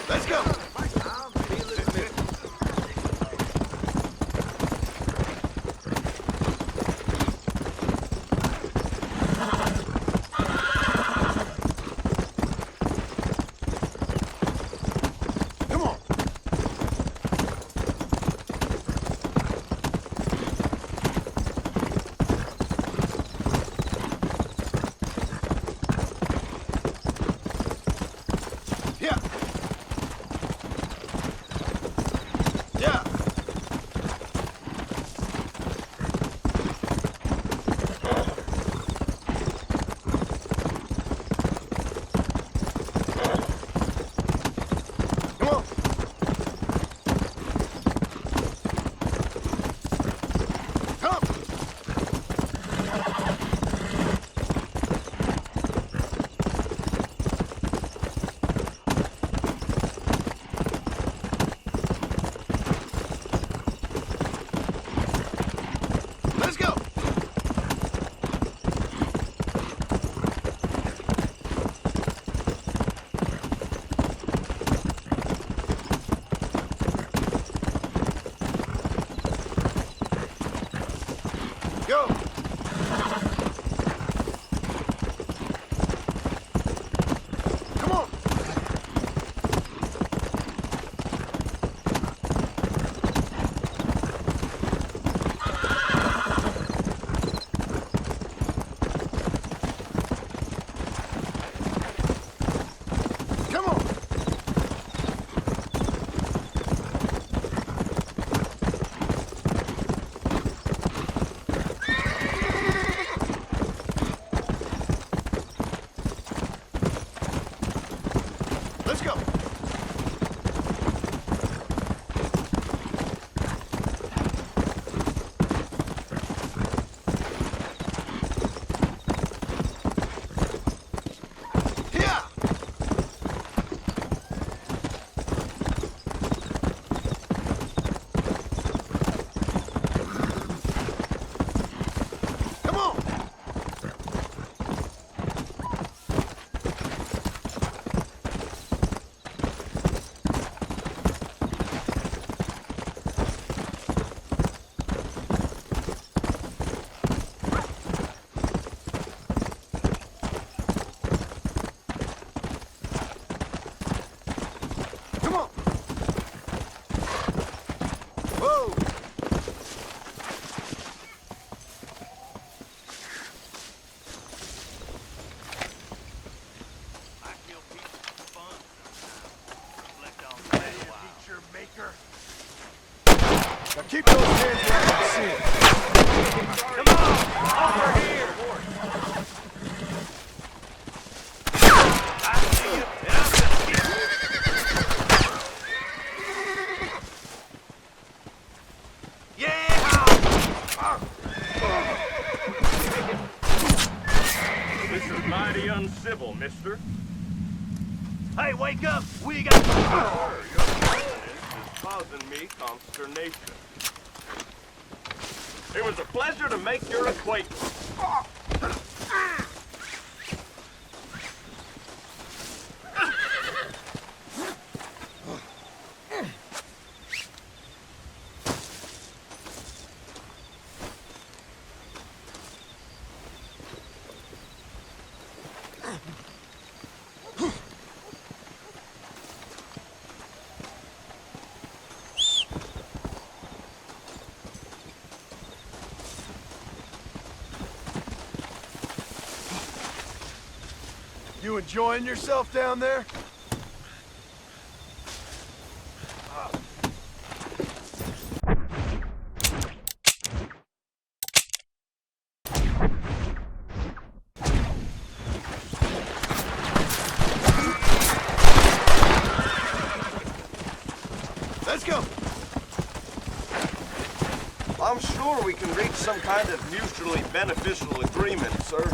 Let's go! Come on! Yeah! Yeah! Come on! Come! Let's go! Go! Come on! Come on! Let's go! Yeah! Come on! Come on! Whoa! I kill people for fun. Reflect on that feature maker. Now keep those hands where I can see 'em. Come on! Over here! I see you. And I'm just kidding. This is mighty uncivil, mister. Hey, wake up! We got... Sir, your presence is causing me consternation. It was a pleasure to make your acquaintance. You enjoying yourself down there? Let's go. I'm sure we can reach some kind of mutually beneficial agreement, sir.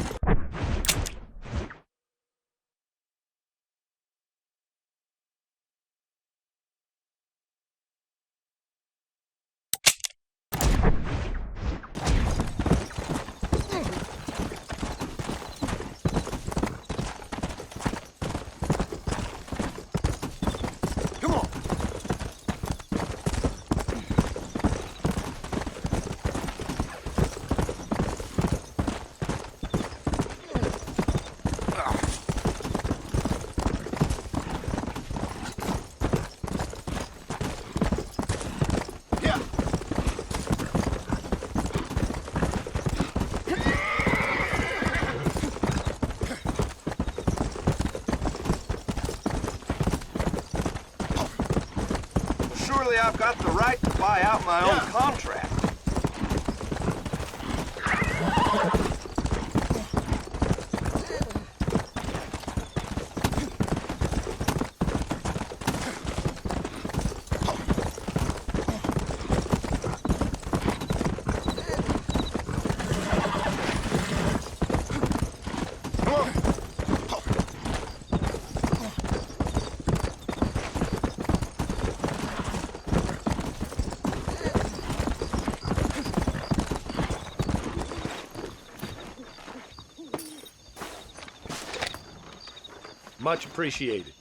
Surely I've got the right to buy out my own contract. Much appreciated.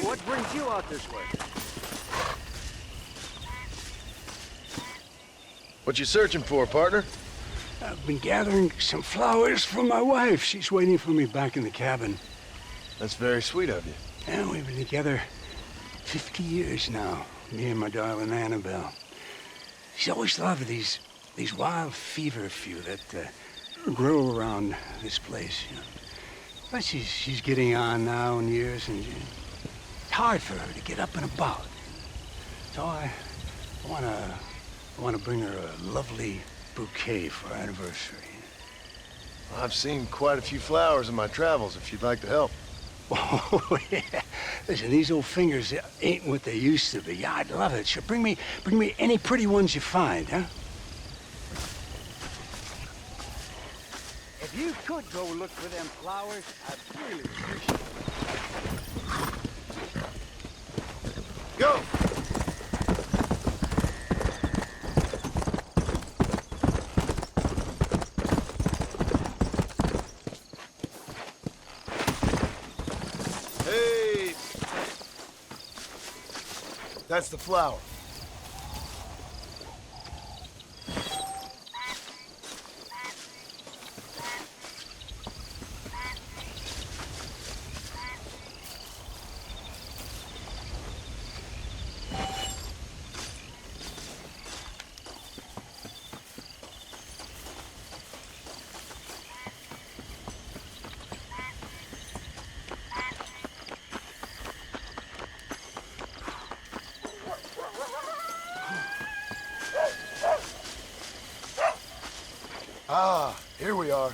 What brings you out this way? What you searching for, partner? I've been gathering some flowers for my wife. She's waiting for me back in the cabin. That's very sweet of you. And we've been together 50 years now, me and my darling Annabelle. She's always loved these wild feverfew that grow around this place, you know. But she's getting on now in years, and it's hard for her to get up and about. So I want to bring her a lovely bouquet for our anniversary. I've seen quite a few flowers in my travels, if you'd like to help. Oh, yeah. Listen, these old fingers ain't what they used to be. Yeah, I'd love it. Sure, bring me any pretty ones you find, huh? If you could go look for them flowers, I'd really appreciate it. Go! Hey! That's the flower. Ah, here we are.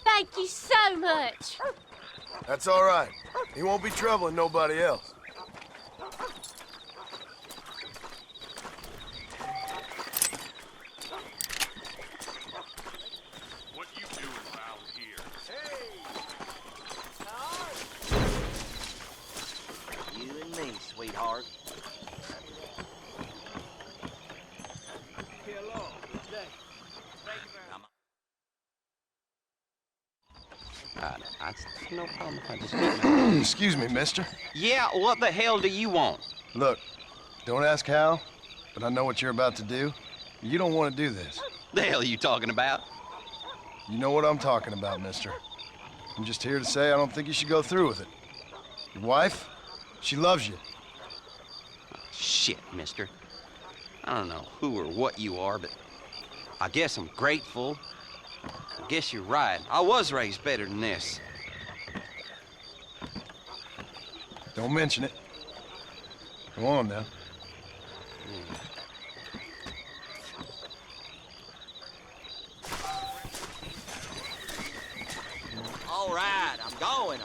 Thank you so much. That's all right. He won't be troubling nobody else. What you doing around here? You and me, sweetheart. No problem if I just get my... Excuse me, mister. Yeah, what the hell do you want? Look, don't ask how, but I know what you're about to do. You don't want to do this. The hell are you talking about? You know what I'm talking about, mister. I'm just here to say I don't think you should go through with it. Your wife, she loves you. Shit, mister. I don't know who or what you are, but I guess I'm grateful. I guess you're right. I was raised better than this. Don't mention it. Go on now. All right, I'm going.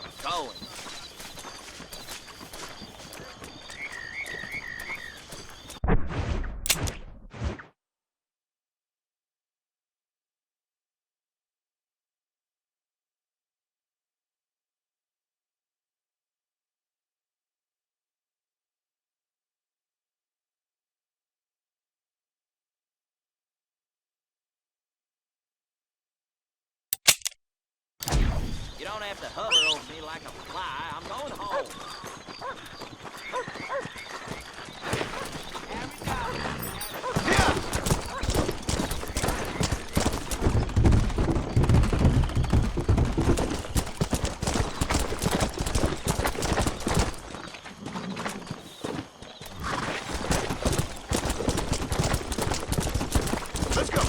You don't have to hover over me like a fly. I'm going home. Let's go.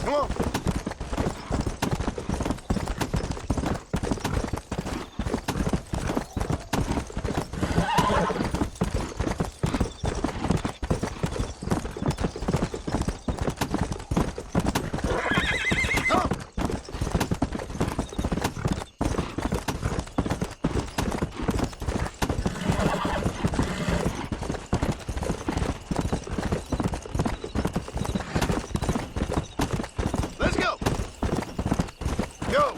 Come on. Let's go. Go.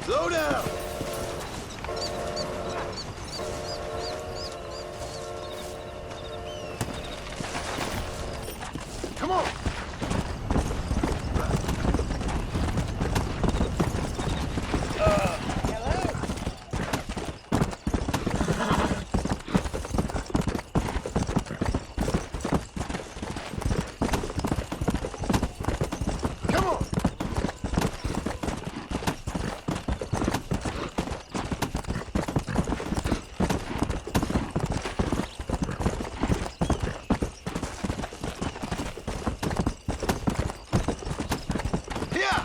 Slow down. Come on. Come on. Yeah.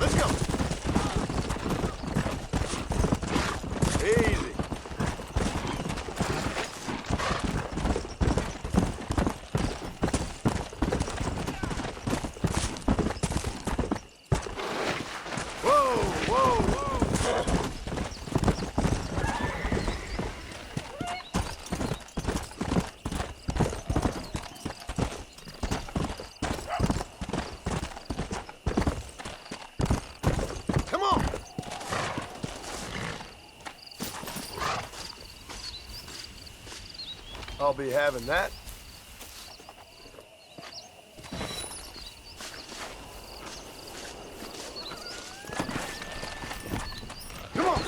Let's go. Easy. Whoa, whoa, whoa. Come on. I'll be having that. Come on.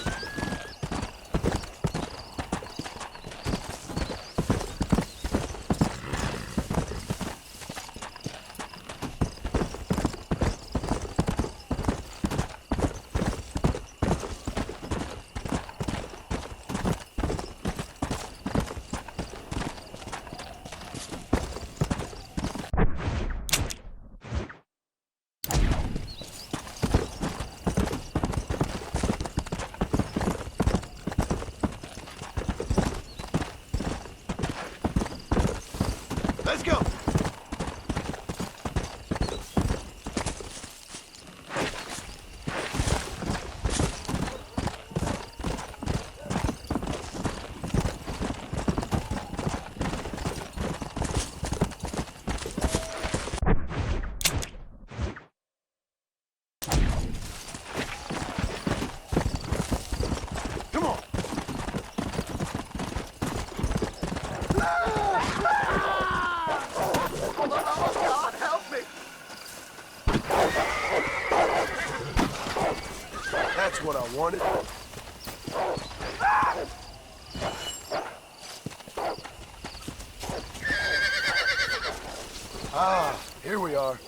Let's go. Come on. Oh, God, help me. That's what I wanted. Ah, here we are.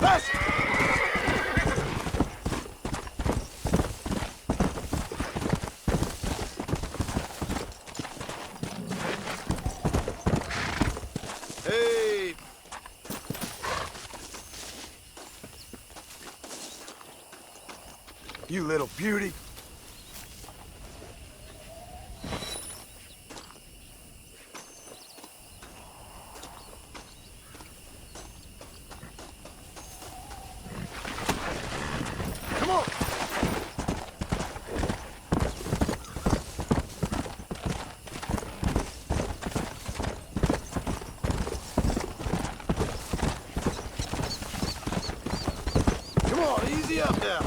Faster! Hey! You little beauty. Come on! Come on, easy up now.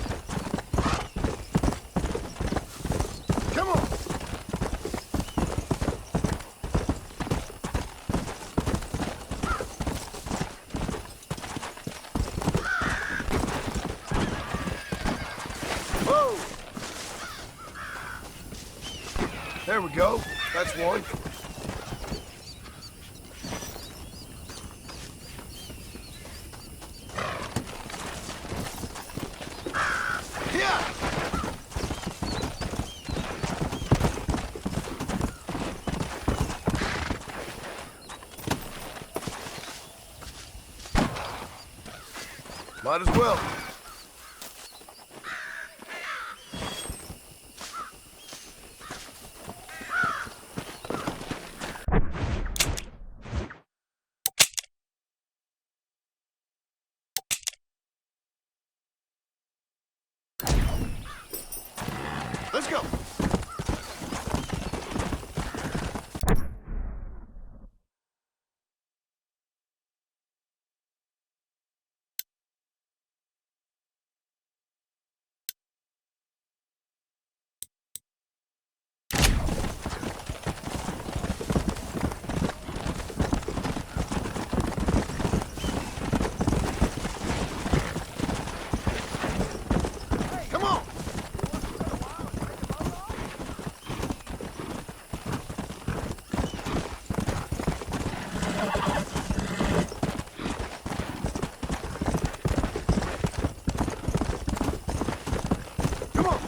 Come on. Whoa! There we go. That's one. Yeah! Might as well. Let's go. Come on. Come on.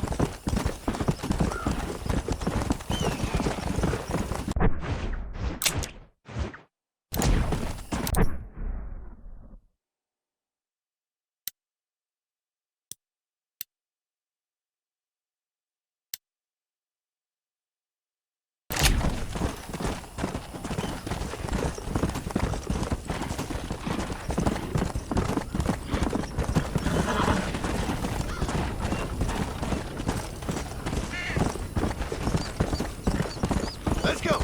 Let's go.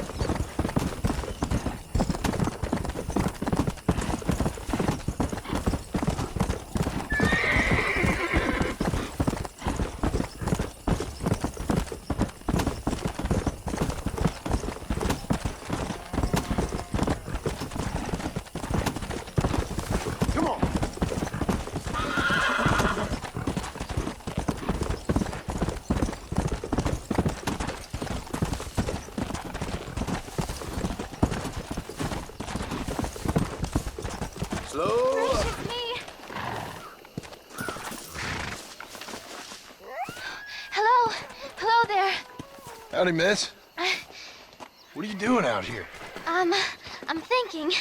Come on. Slow up. Gracious me. Hello. Hello there. Howdy, miss. What are you doing out here? I'm thinking.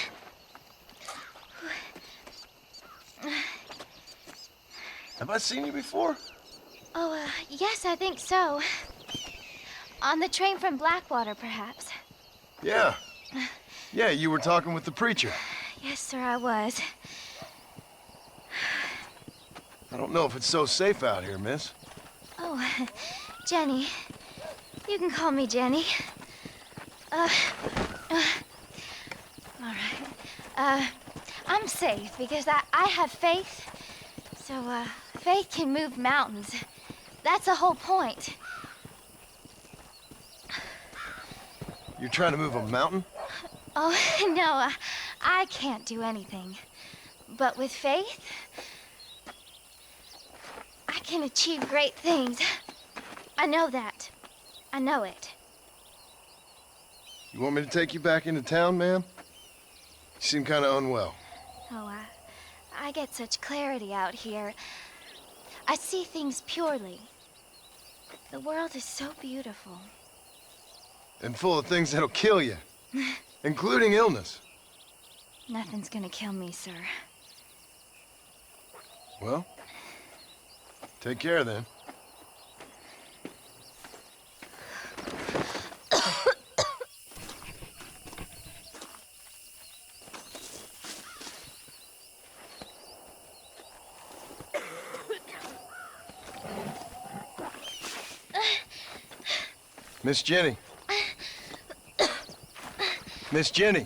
Have I seen you before? Oh, yes, I think so. On the train from Blackwater, perhaps. Yeah. Yeah, you were talking with the preacher. Yes, sir, I was. I don't know if it's so safe out here, miss. Oh, Jenny. You can call me Jenny. All right. I'm safe because I have faith. So, faith can move mountains. That's the whole point. You're trying to move a mountain? Oh, no, I can't do anything. But with faith, I can achieve great things. I know that. I know it. You want me to take you back into town, ma'am? You seem kind of unwell. Oh, I get such clarity out here. I see things purely. The world is so beautiful. And full of things that'll kill you, including illness. Nothing's gonna kill me, sir. Well, take care then. Miss Jenny. Miss Jenny.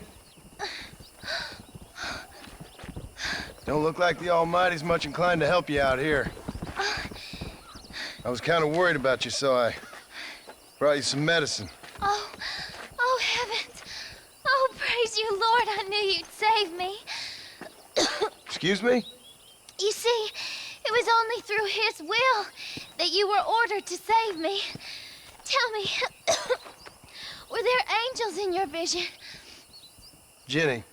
Don't look like the Almighty's much inclined to help you out here. I was kind of worried about you, so I brought you some medicine. Oh, heavens. Oh, praise you, Lord. I knew you'd save me. Excuse me? You see, it was only through his will that you were ordered to save me. Tell me, were there angels in your vision? Jenny,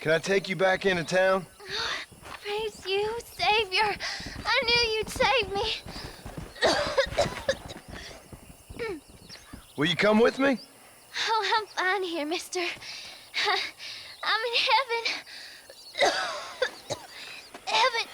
can I take you back into town? Praise you, Savior. I knew you'd save me. Will you come with me? Oh, I'm fine here, mister. I'm in heaven. Heaven.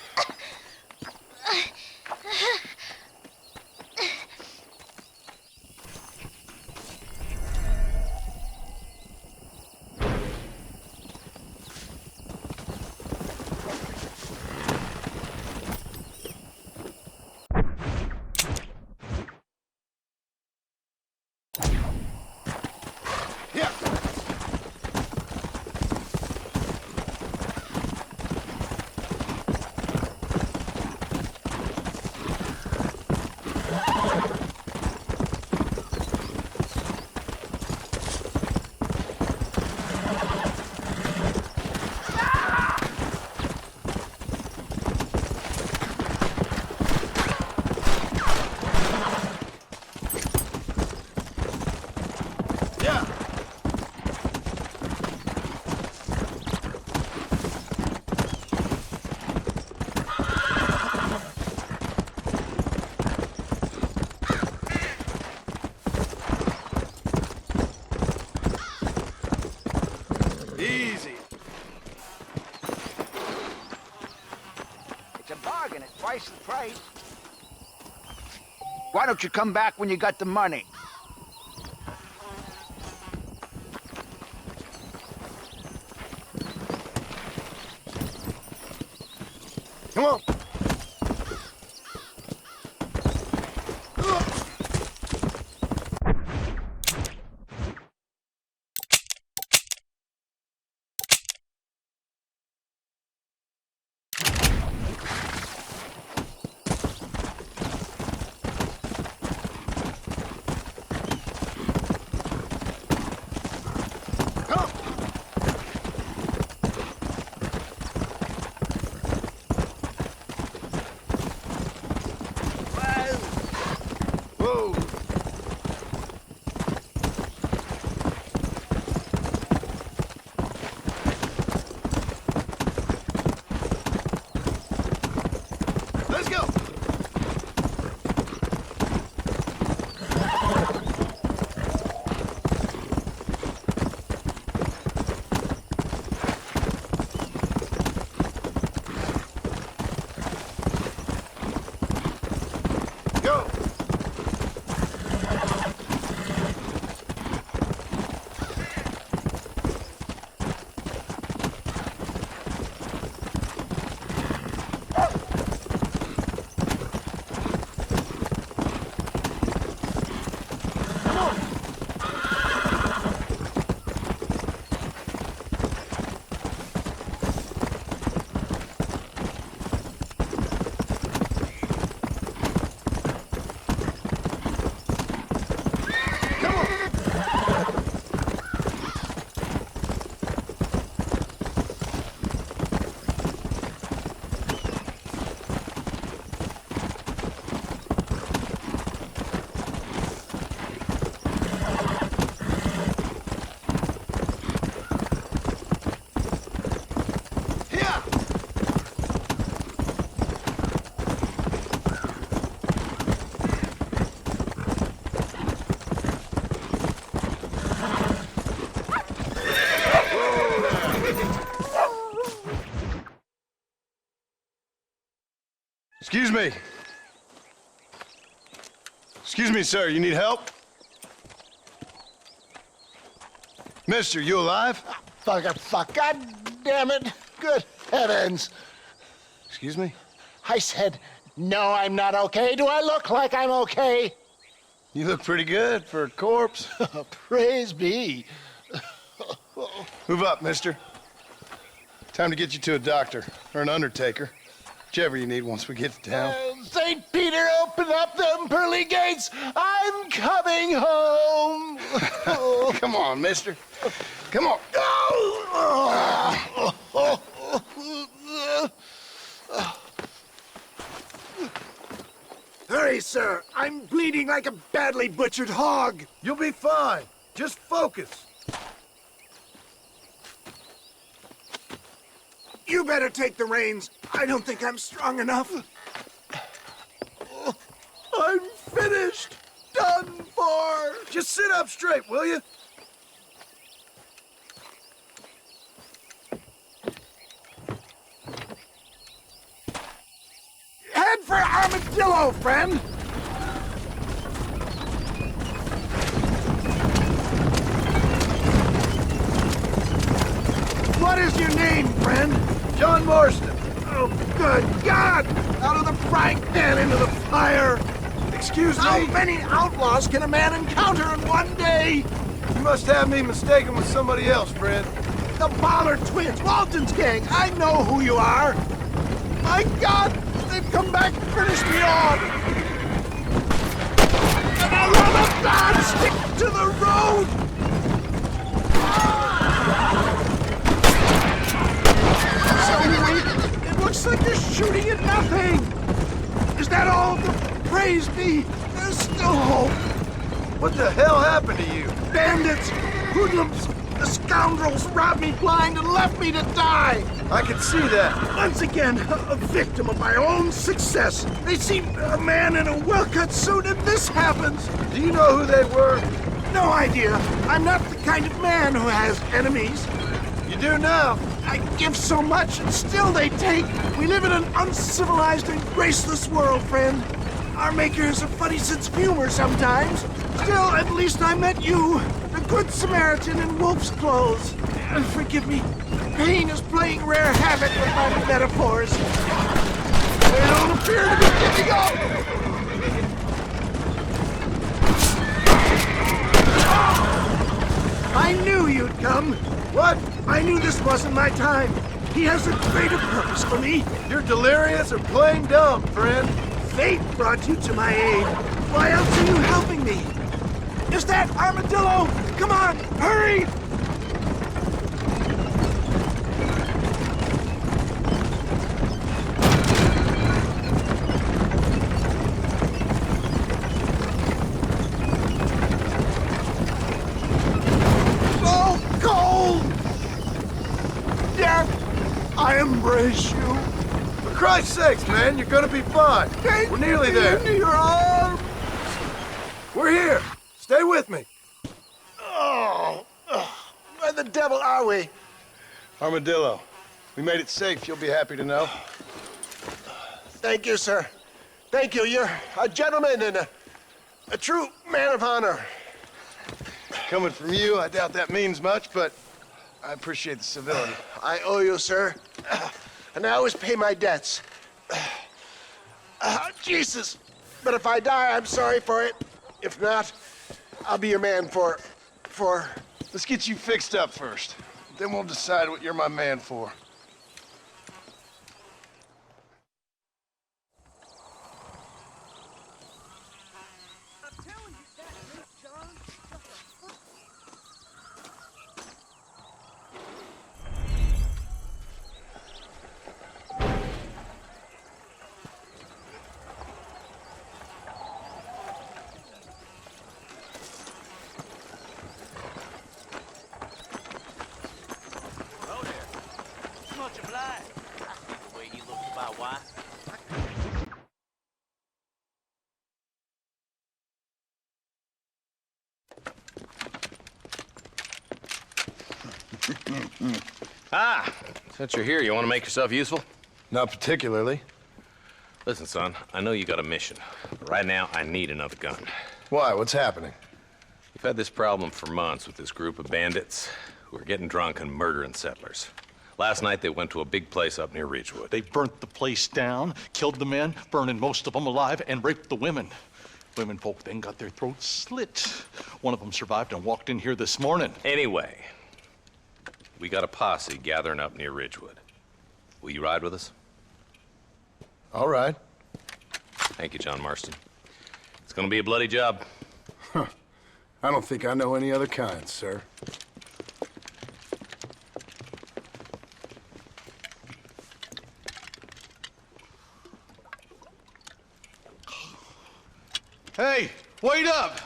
Easy. It's a bargain at twice the price. Why don't you come back when you got the money? Come on. Excuse me. Excuse me, sir. You need help? Mister, you alive? Fuck. God damn it. Good heavens. Excuse me? I said, no, I'm not okay. Do I look like I'm okay? You look pretty good for a corpse. Praise be. Move up, mister. Time to get you to a doctor or an undertaker. Whichever you need once we get to town. St. Peter, open up them pearly gates. I'm coming home. Come on, mister. Come on. Hurry, sir. I'm bleeding like a badly butchered hog. You'll be fine. Just focus. You better take the reins. I don't think I'm strong enough. I'm finished. Done for. Just sit up straight, will you? Head for Armadillo, friend. What is your name, friend? John Marston. Oh, good God! Out of the frying pan into the fire! Excuse me? How many outlaws can a man encounter in one day? You must have me mistaken with somebody else, friend. The Ballard twins, Walton's gang. I know who you are. My God, they've come back and finished me off. And I rather God stick to the road. So weak. It looks like they're shooting at nothing. Is that all? Praise be. There's still hope. What the hell happened to you? Bandits, hoodlums, the scoundrels robbed me blind and left me to die. I can see that. Once again, a victim of my own success. They see a man in a well-cut suit and this happens. Do you know who they were? No idea. I'm not the kind of man who has enemies. You do now. I give so much and still they take. We live in an uncivilized and graceless world, friend. Our maker has a funny sense of humor sometimes. Still, at least I met you, the good Samaritan in wolf's clothes. Forgive me. Pain is playing rare havoc with my metaphors. They don't appear to be giving up. I knew you'd come. What? I knew this wasn't my time. He has a greater purpose for me. You're delirious or plain dumb, friend. Fate brought you to my aid. Why else are you helping me? Is that Armadillo? Come on, hurry! So cold! Death, I embrace you. For Christ's sakes, man, you're gonna be fine. We're nearly there. Into your arms. We're here. Stay with me. Oh, where the devil are we? Armadillo. We made it safe, you'll be happy to know. Thank you, sir. Thank you. You're a gentleman and a true man of honor. Coming from you, I doubt that means much, but I appreciate the civility. I owe you, sir. And I always pay my debts. Jesus. But if I die, I'm sorry for it. If not, I'll be your man for... Let's get you fixed up first. Then we'll decide what you're my man for. Since you're here, you want to make yourself useful? Not particularly. Listen, son, I know you got a mission. But right now, I need another gun. Why? What's happening? We've had this problem for months with this group of bandits who are getting drunk and murdering settlers. Last night, they went to a big place up near Ridgewood. They burnt the place down, killed the men, burning most of them alive, and raped the women. Women folk then got their throats slit. One of them survived and walked in here this morning. Anyway, we got a posse gathering up near Ridgewood. Will you ride with us? All right. Thank you, John Marston. It's gonna be a bloody job. Huh. I don't think I know any other kind, sir. Hey, wait up!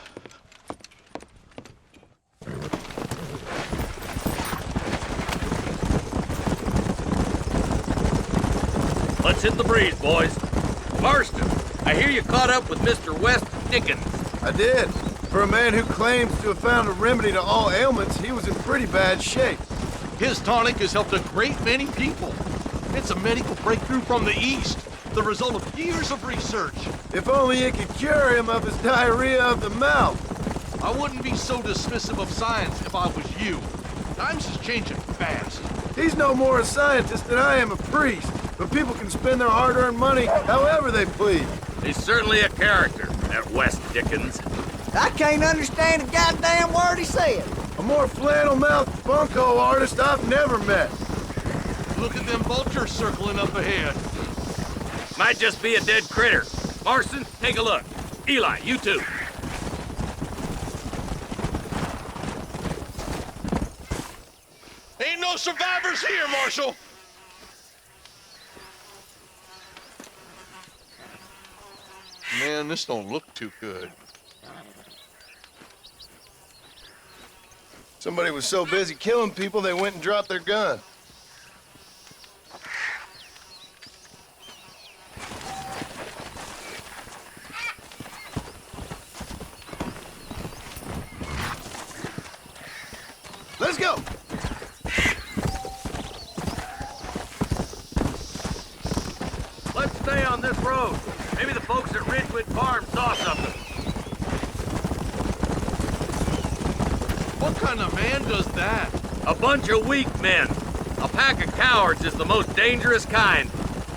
Let's hit the breeze, boys. Marston, I hear you caught up with Mr. West Dickens. I did. For a man who claims to have found a remedy to all ailments, he was in pretty bad shape. His tonic has helped a great many people. It's a medical breakthrough from the East, the result of years of research. If only it could cure him of his diarrhea of the mouth. I wouldn't be so dismissive of science if I was you. Times is changing fast. He's no more a scientist than I am a priest, but people can spend their hard-earned money however they please. He's certainly a character, that West Dickens. I can't understand a goddamn word he said. A more flannel-mouthed bunco artist I've never met. Look at them vultures circling up ahead. Might just be a dead critter. Marston, take a look. Eli, you too. Ain't no survivors here, Marshal! Man, this don't look too good. Somebody was so busy killing people, they went and dropped their gun. Let's go! Let's stay on this road. Maybe the folks at Ridgewood Farm saw something. What kind of man does that? A bunch of weak men. A pack of cowards is the most dangerous kind.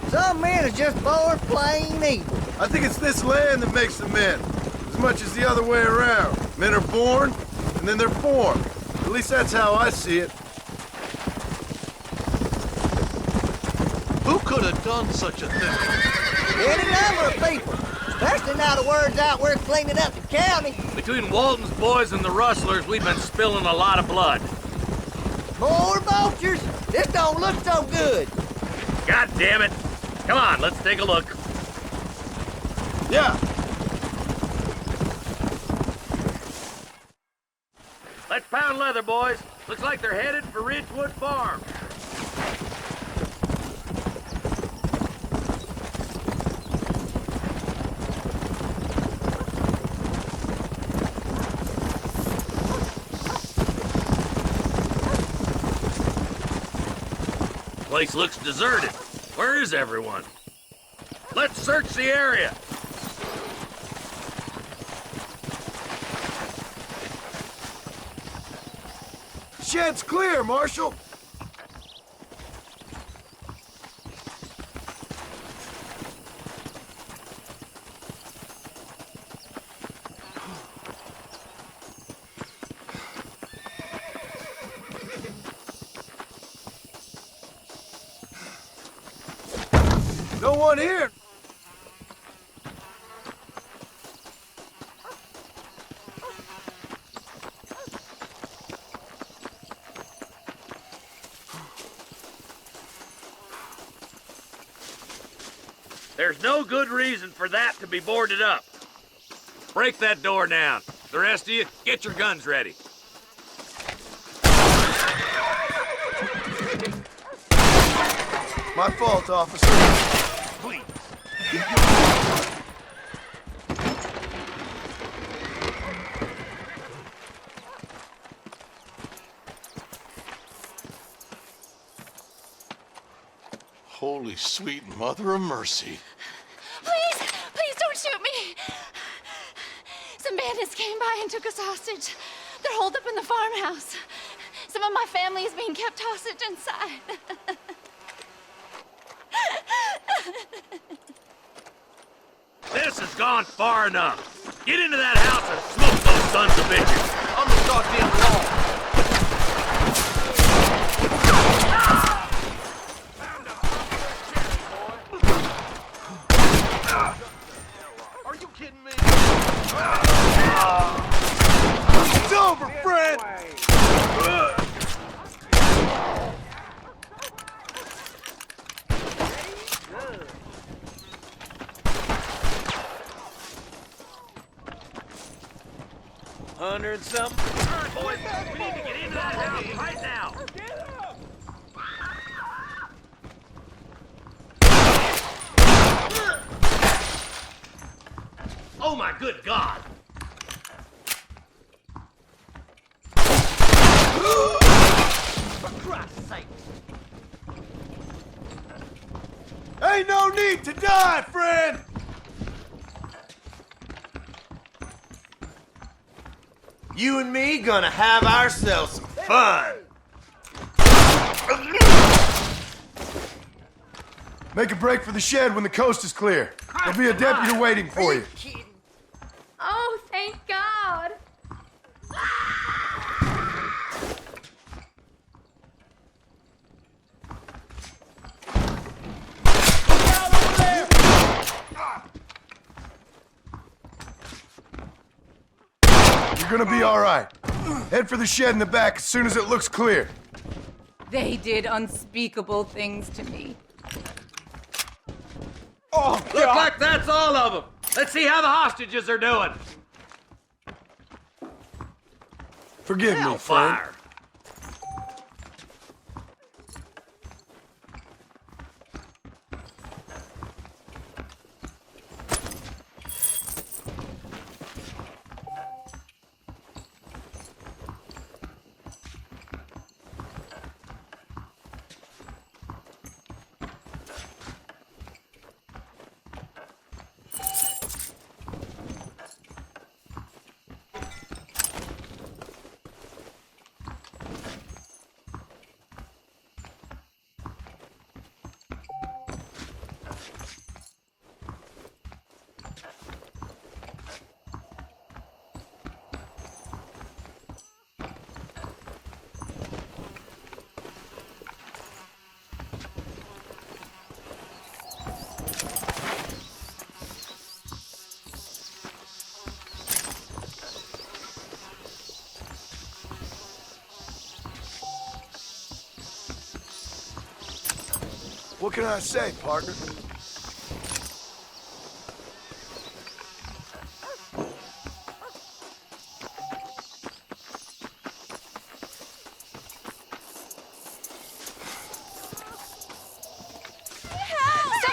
Some men are just born plain evil. I think it's this land that makes the men, as much as the other way around. Men are born, and then they're formed. At least that's how I see it. Who could have done such a thing? Any number of people. Especially now the word's out we're cleaning up the county. Between Walton's boys and the rustlers, we've been spilling a lot of blood. More vultures? This don't look so good. God damn it. Come on, let's take a look. Yeah. Let's pound leather, boys. Looks like they're headed for Ridgewood Farm. Place looks deserted. Where is everyone? Let's search the area. Shed's clear, Marshal. No one here. There's no good reason for that to be boarded up. Break that door down. The rest of you, get your guns ready. My fault, officer. Please. Holy sweet mother of mercy. bandits came by and took us hostage. They're holed up in the farmhouse. Some of my family is being kept hostage inside. This has gone far enough. Get into that house and smoke those sons of bitches. On the goddamn wall. Are you kidding me? It's over, friend! Hundred and something. Boys, we need to get into that house right now. Oh my good God! For Christ's sake! Ain't no need to die, friend! You and me gonna have ourselves some fun. Make a break for the shed when the coast is clear. There'll be a deputy waiting for you. Oh, thank God. You're gonna be all right. Head for the shed in the back as soon as it looks clear. They did unspeakable things to me. Oh, look like that's all of them. Let's see how the hostages are doing. Forgive me, friend. Hellfire. What can I say, partner? Some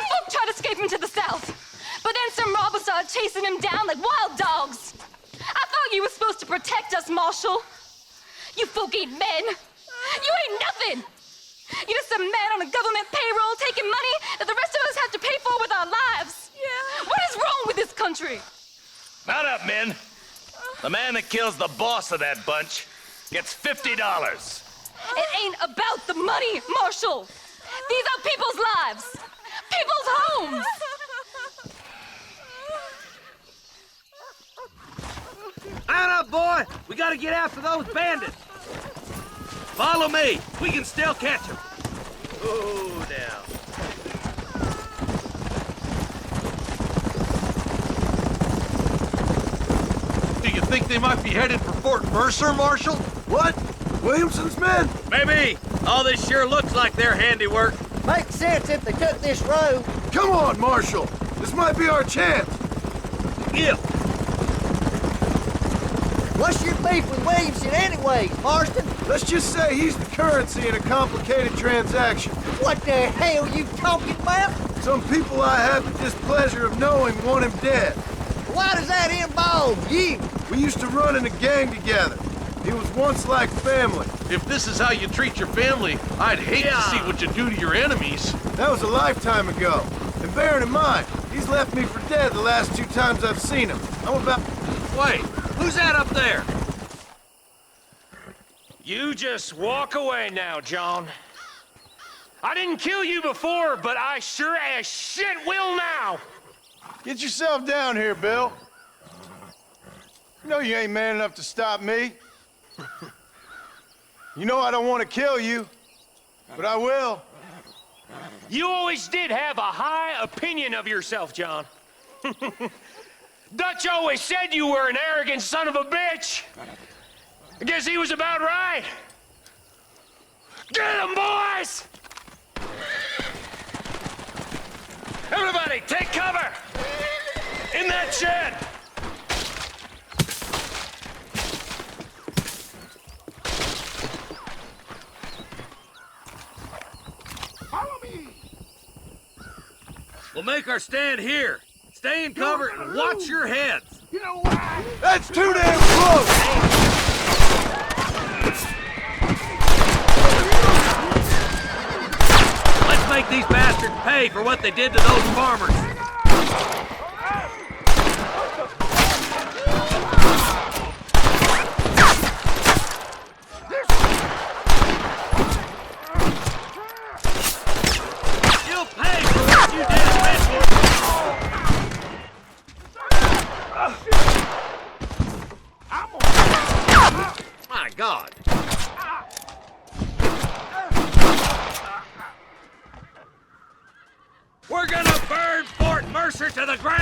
folk tried escaping to the south, but then some robbers started chasing him down like wild dogs. I thought you were supposed to protect us, Marshal. You folk ain't men. You ain't nothing. You're just a man on a government payroll taking money that the rest of us have to pay for with our lives. Yeah. What is wrong with this country? Mount up, men. The man that kills the boss of that bunch gets $50. It ain't about the money, Marshal. These are people's lives, people's homes. Mount up, boy! We gotta get after those bandits! Follow me! We can still catch them! Oh, now. Do you think they might be headed for Fort Mercer, Marshal? What? Williamson's men? Maybe. All this sure looks like their handiwork. Makes sense if they took this road. Come on, Marshal. This might be our chance. If. What's your beef with Williamson anyway, Marston? Let's just say he's the currency in a complicated transaction. What the hell you talking about? Some people I have the displeasure of knowing want him dead. Why does that involve you? We used to run in a gang together. He was once like family. If this is how you treat your family, I'd hate to see what you do to your enemies. That was a lifetime ago. And bearing in mind, he's left me for dead the last 2 times I've seen him. I'm about... Wait, Who's that up there? You just walk away now, John. I didn't kill you before, but I sure as shit will now. Get yourself down here, Bill. You know you ain't man enough to stop me. You know I don't want to kill you, but I will. You always did have a high opinion of yourself, John. Dutch always said you were an arrogant son of a bitch. I guess he was about right. Get him, boys! Everybody, take cover! In that shed! Follow me! We'll make our stand here. Stay in cover and watch your heads. You know why? That's too damn close! Let's make these bastards pay for what they did to those farmers. You'll pay for what you did in Westwood. My God. We're gonna burn Fort Mercer to the ground!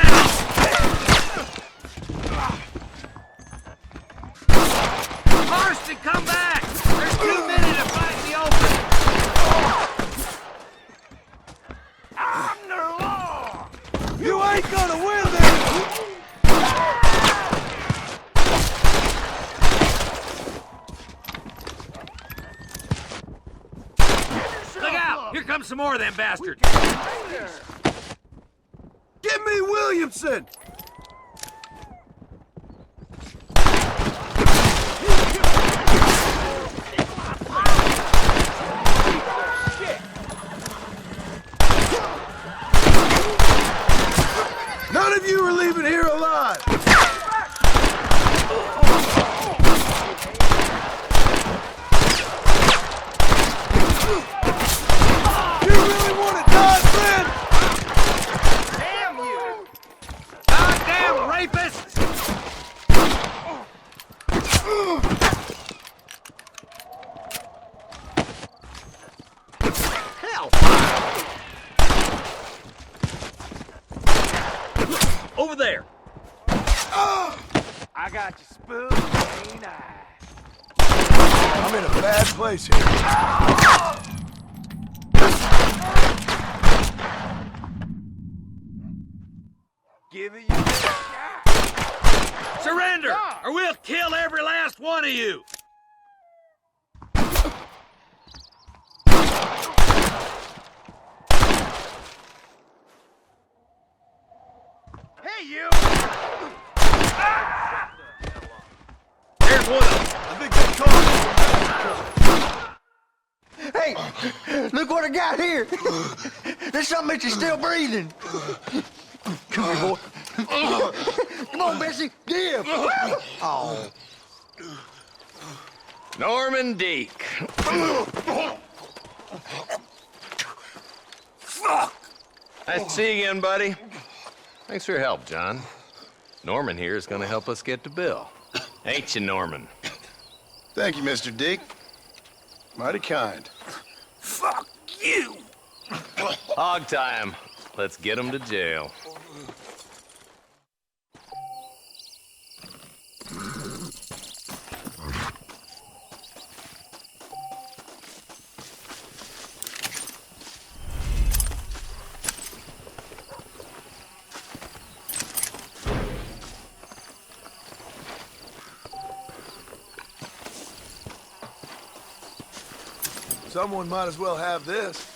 Marston, come back! There's too many to fight in the open! I'm the law! You ain't gonna win this! Look out! Here comes some more of them bastards! Give me Williamson! None of you are leaving here alive! You really want to die, friend? Damn you! Goddamn rapists! Hellfire! Over there! I got you spooked, ain't I? I'm in a bad place here. Give it your best shot. Surrender, or we'll kill every last one of you! Hey, you! There's one of them. I think they caught Hey, look what I got here. There's something that you're still breathing. Come here, boy. Come on, Bessie. Give. Oh. Norman Deek. Fuck! Nice to see you again, buddy. Thanks for your help, John. Norman here is gonna help us get to Bill. Ain't you, Norman? Thank you, Mr. Deke. Mighty kind. Fuck you! Hog time. Let's get him to jail. Someone might as well have this.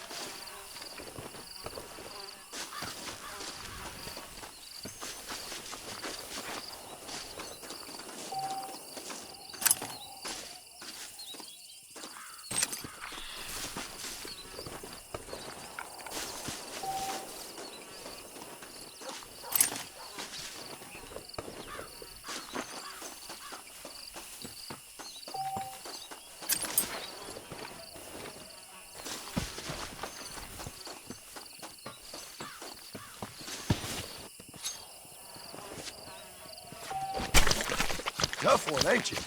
Tough one, ain't you?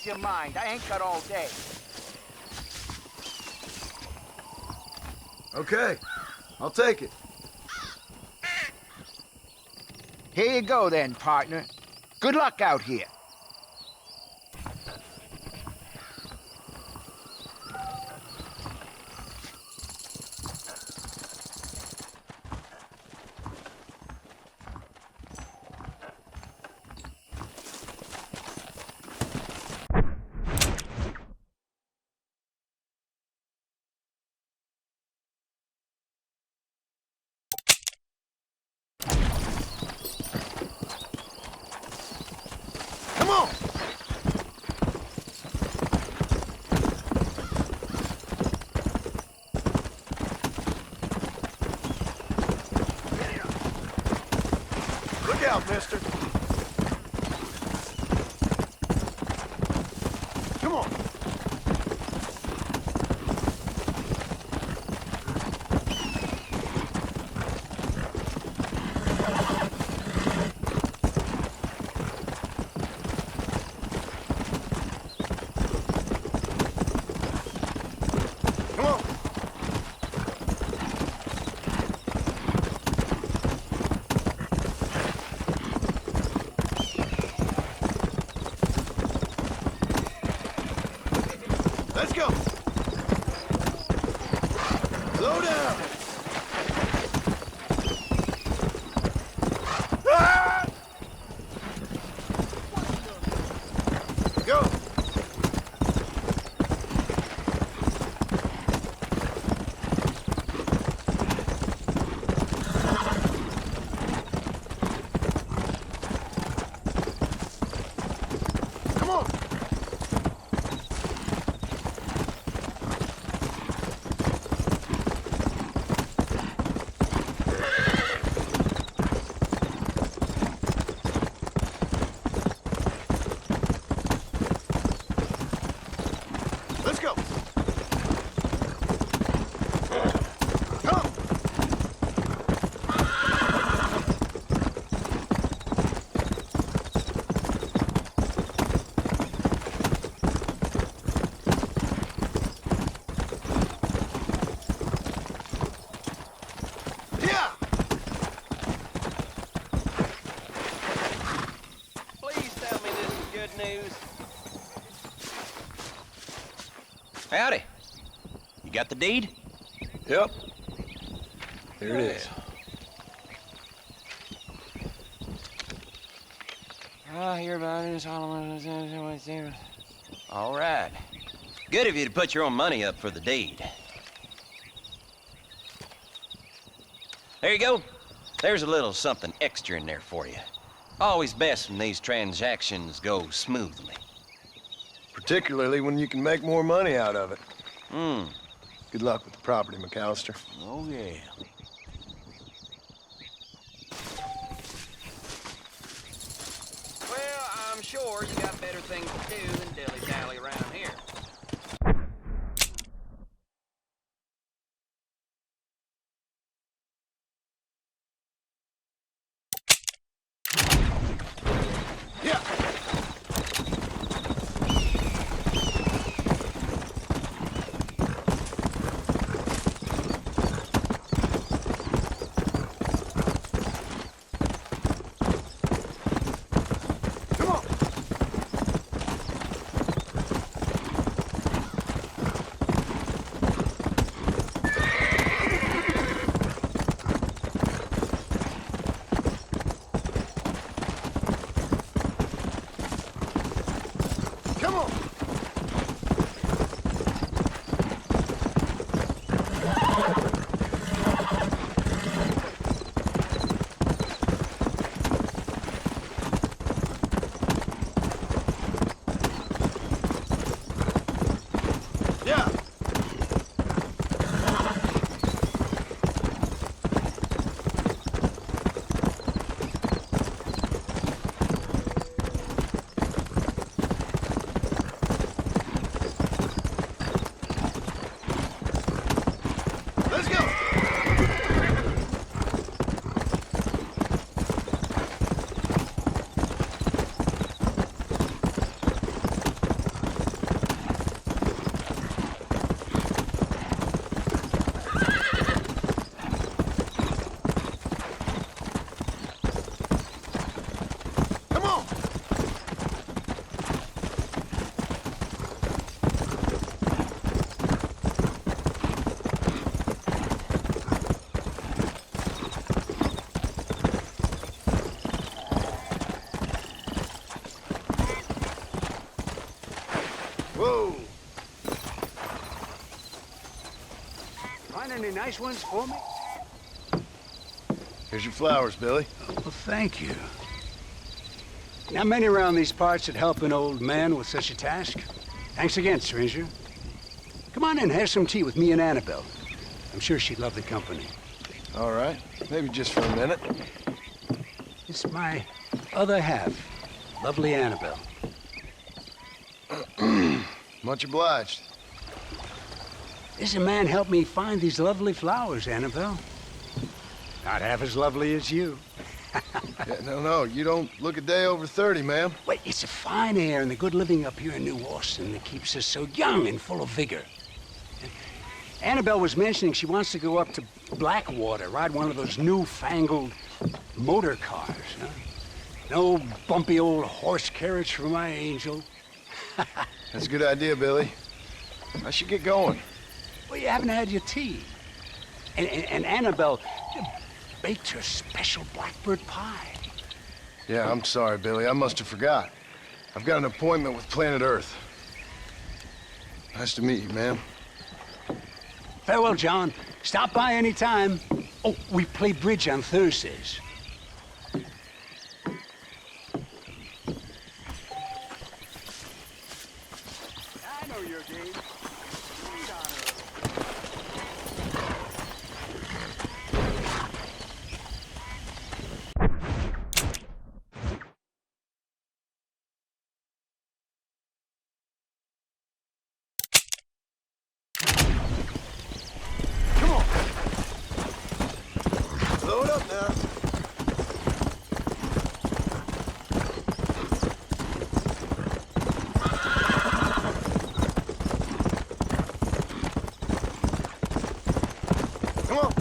Your mind. I ain't got all day. Okay, I'll take it. Here you go then, partner. Good luck out here. Come on! Look out, mister. Come on. Let's go. Slow down. Ah! Go. Come on. news. Howdy. You got the deed? Yep. Here it is. I hear about it. All right. Good of you to put your own money up for the deed. There you go. There's a little something extra in there for you. Always best when these transactions go smoothly. Particularly when you can make more money out of it. Hmm. Good luck with the property, McAllister. Oh, yeah. Well, I'm sure you got better things to do than dilly-dally around here. Whoa! Find any nice ones for me? Here's your flowers, Billy. Well, thank you. Not many around these parts that help an old man with such a task. Thanks again, stranger. Come on in, have some tea with me and Annabelle. I'm sure she'd love the company. All right. Maybe just for a minute. It's my other half, lovely Annabelle. Much obliged. This man helped me find these lovely flowers, Annabelle. Not half as lovely as you. No, you don't look a day over 30, ma'am. Wait, it's the fine air and the good living up here in New Austin that keeps us so young and full of vigor. Annabelle was mentioning she wants to go up to Blackwater, ride one of those newfangled motor cars. Huh? No bumpy old horse carriage for my angel. That's a good idea, Billy. I should get going. Well, you haven't had your tea. And Annabelle baked her special blackbird pie. Yeah, I'm sorry, Billy. I must have forgot. I've got an appointment with Planet Earth. Nice to meet you, ma'am. Farewell, John. Stop by any time. Oh, we play bridge on Thursdays. I know your game. Load up now. Come on.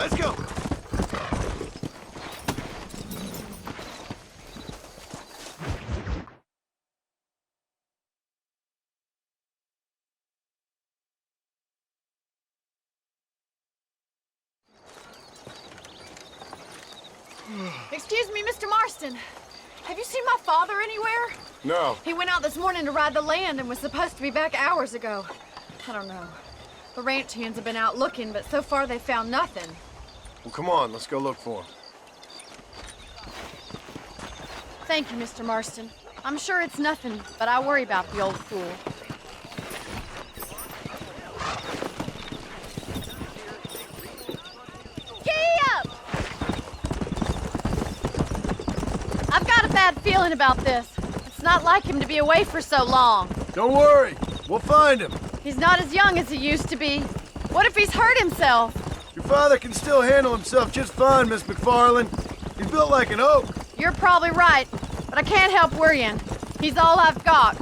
Let's go. Excuse me, Mr. Marston. Have you seen my father anywhere? No. He went out this morning to ride the land and was supposed to be back hours ago. I don't know. The ranch hands have been out looking, but so far they found nothing. Well, come on, let's go look for him. Thank you, Mr. Marston. I'm sure it's nothing, but I worry about the old fool. I've got a bad feeling about this. It's not like him to be away for so long. Don't worry. We'll find him. He's not as young as he used to be. What if he's hurt himself? Your father can still handle himself just fine, Miss McFarland. He's built like an oak. You're probably right, but I can't help worrying. He's all I've got.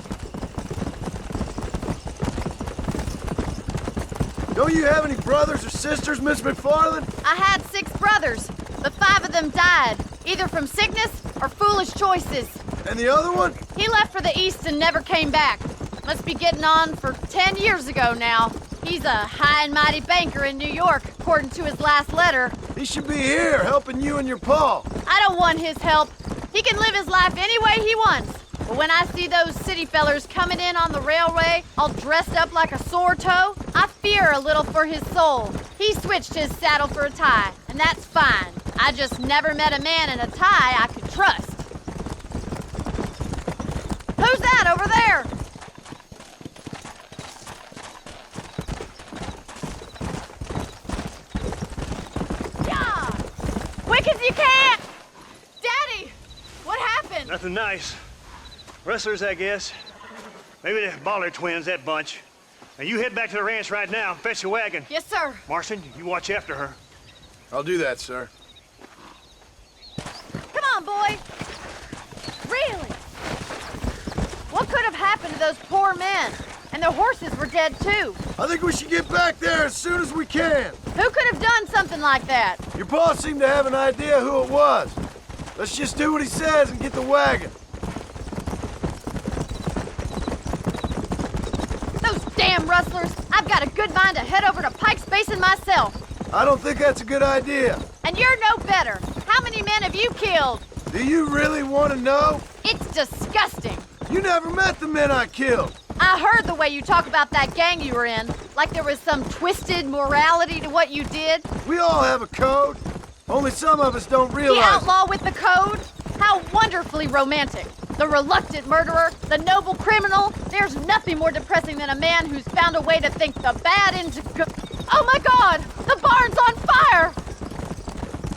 Don't you have any brothers or sisters, Miss McFarland? I had 6 brothers, but 5 of them died, either from sickness or foolish choices. And the other one? He left for the east and never came back. Must be getting on for 10 years ago now. He's a high and mighty banker in New York, according to his last letter. He should be here, helping you and your pa. I don't want his help. He can live his life any way he wants. But when I see those city fellers coming in on the railway, all dressed up like a sore toe, I fear a little for his soul. He switched his saddle for a tie, and that's fine. I just never met a man in a tie I could trust. Who's that over there? Yeah! Quick as you can! Daddy! What happened? Nothing nice. Rustlers, I guess. Maybe the Baller twins, that bunch. Now you head back to the ranch right now and fetch the wagon. Yes, sir. Marston, you watch after her. I'll do that, sir. Come on, boy. Really? What could have happened to those poor men? And their horses were dead, too. I think we should get back there as soon as we can. Who could have done something like that? Your boss seemed to have an idea who it was. Let's just do what he says and get the wagon. Those damn rustlers! I've got a good mind to head over to Pike's Basin myself. I don't think that's a good idea. And you're no better. How many men have you killed? Do you really want to know? It's disgusting. You never met the men I killed. I heard the way you talk about that gang you were in, like there was some twisted morality to what you did. We all have a code. Only some of us don't realize. The outlaw with the code? How wonderfully romantic. The reluctant murderer, the noble criminal. There's nothing more depressing than a man who's found a way to think the bad into good. Oh my God! The barn's on fire!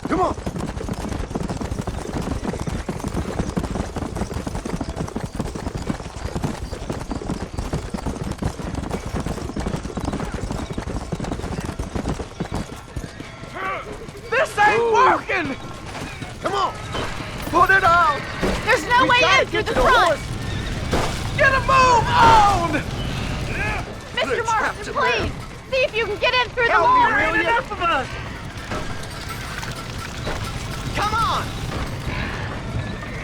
Come on. This ain't working! Come on! Put it out! There's no way in through the front! Get a move on! Mr. Marston, please! See if you can get in through the Help me, wall! will you? Enough of us! Come on!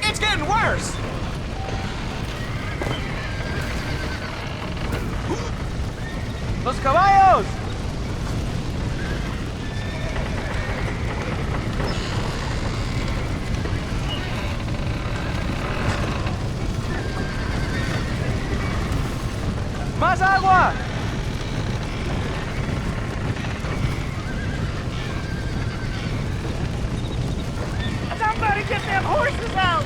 It's getting worse! Los caballos! ¡Más agua! Somebody get them horses out!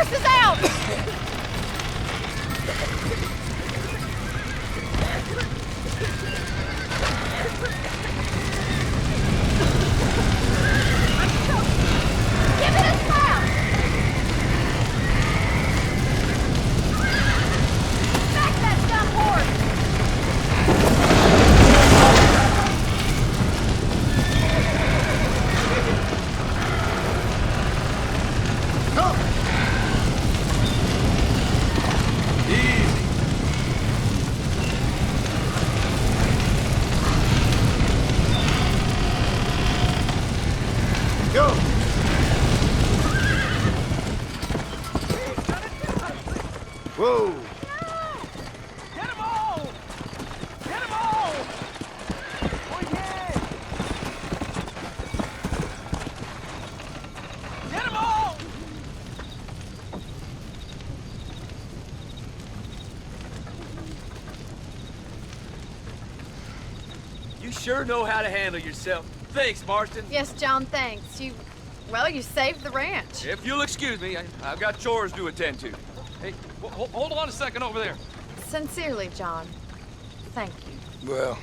horses out! Give it a slap! Back that dumb horse! Go! Whoa! Get 'em all! Get 'em all! Oh, yeah! Get 'em all! You sure know how to handle yourself. Thanks, Marston. Yes, John, thanks. Well, you saved the ranch. If you'll excuse me, I've got chores to attend to. Hey, hold on a second over there. Sincerely, John. Thank you. Well,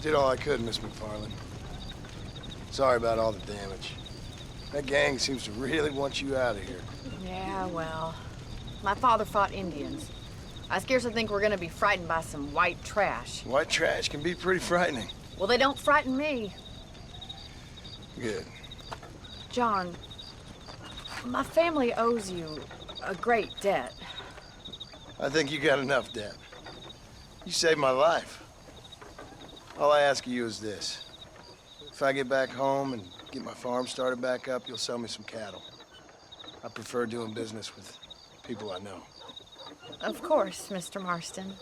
did all I could, Miss McFarland. Sorry about all the damage. That gang seems to really want you out of here. Yeah, well, my father fought Indians. I scarcely think we're gonna be frightened by some white trash. White trash can be pretty frightening. Well, they don't frighten me. Good. John, my family owes you a great debt. I think you got enough debt. You saved my life. All I ask of you is this. If I get back home and get my farm started back up, you'll sell me some cattle. I prefer doing business with people I know. Of course, Mr. Marston.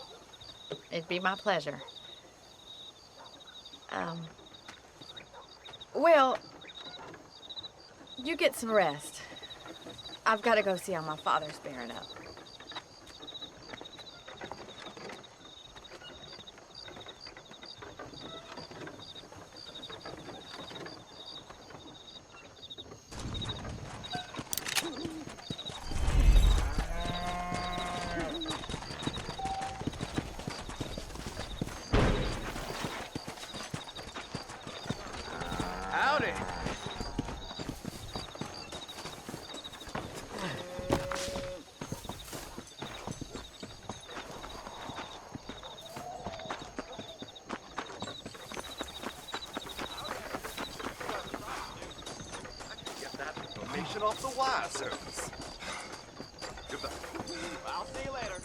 It'd be my pleasure. Well, you get some rest. I've got to go see how my father's bearing up. Howdy. Get that information off the wire service. Goodbye. I'll see you later.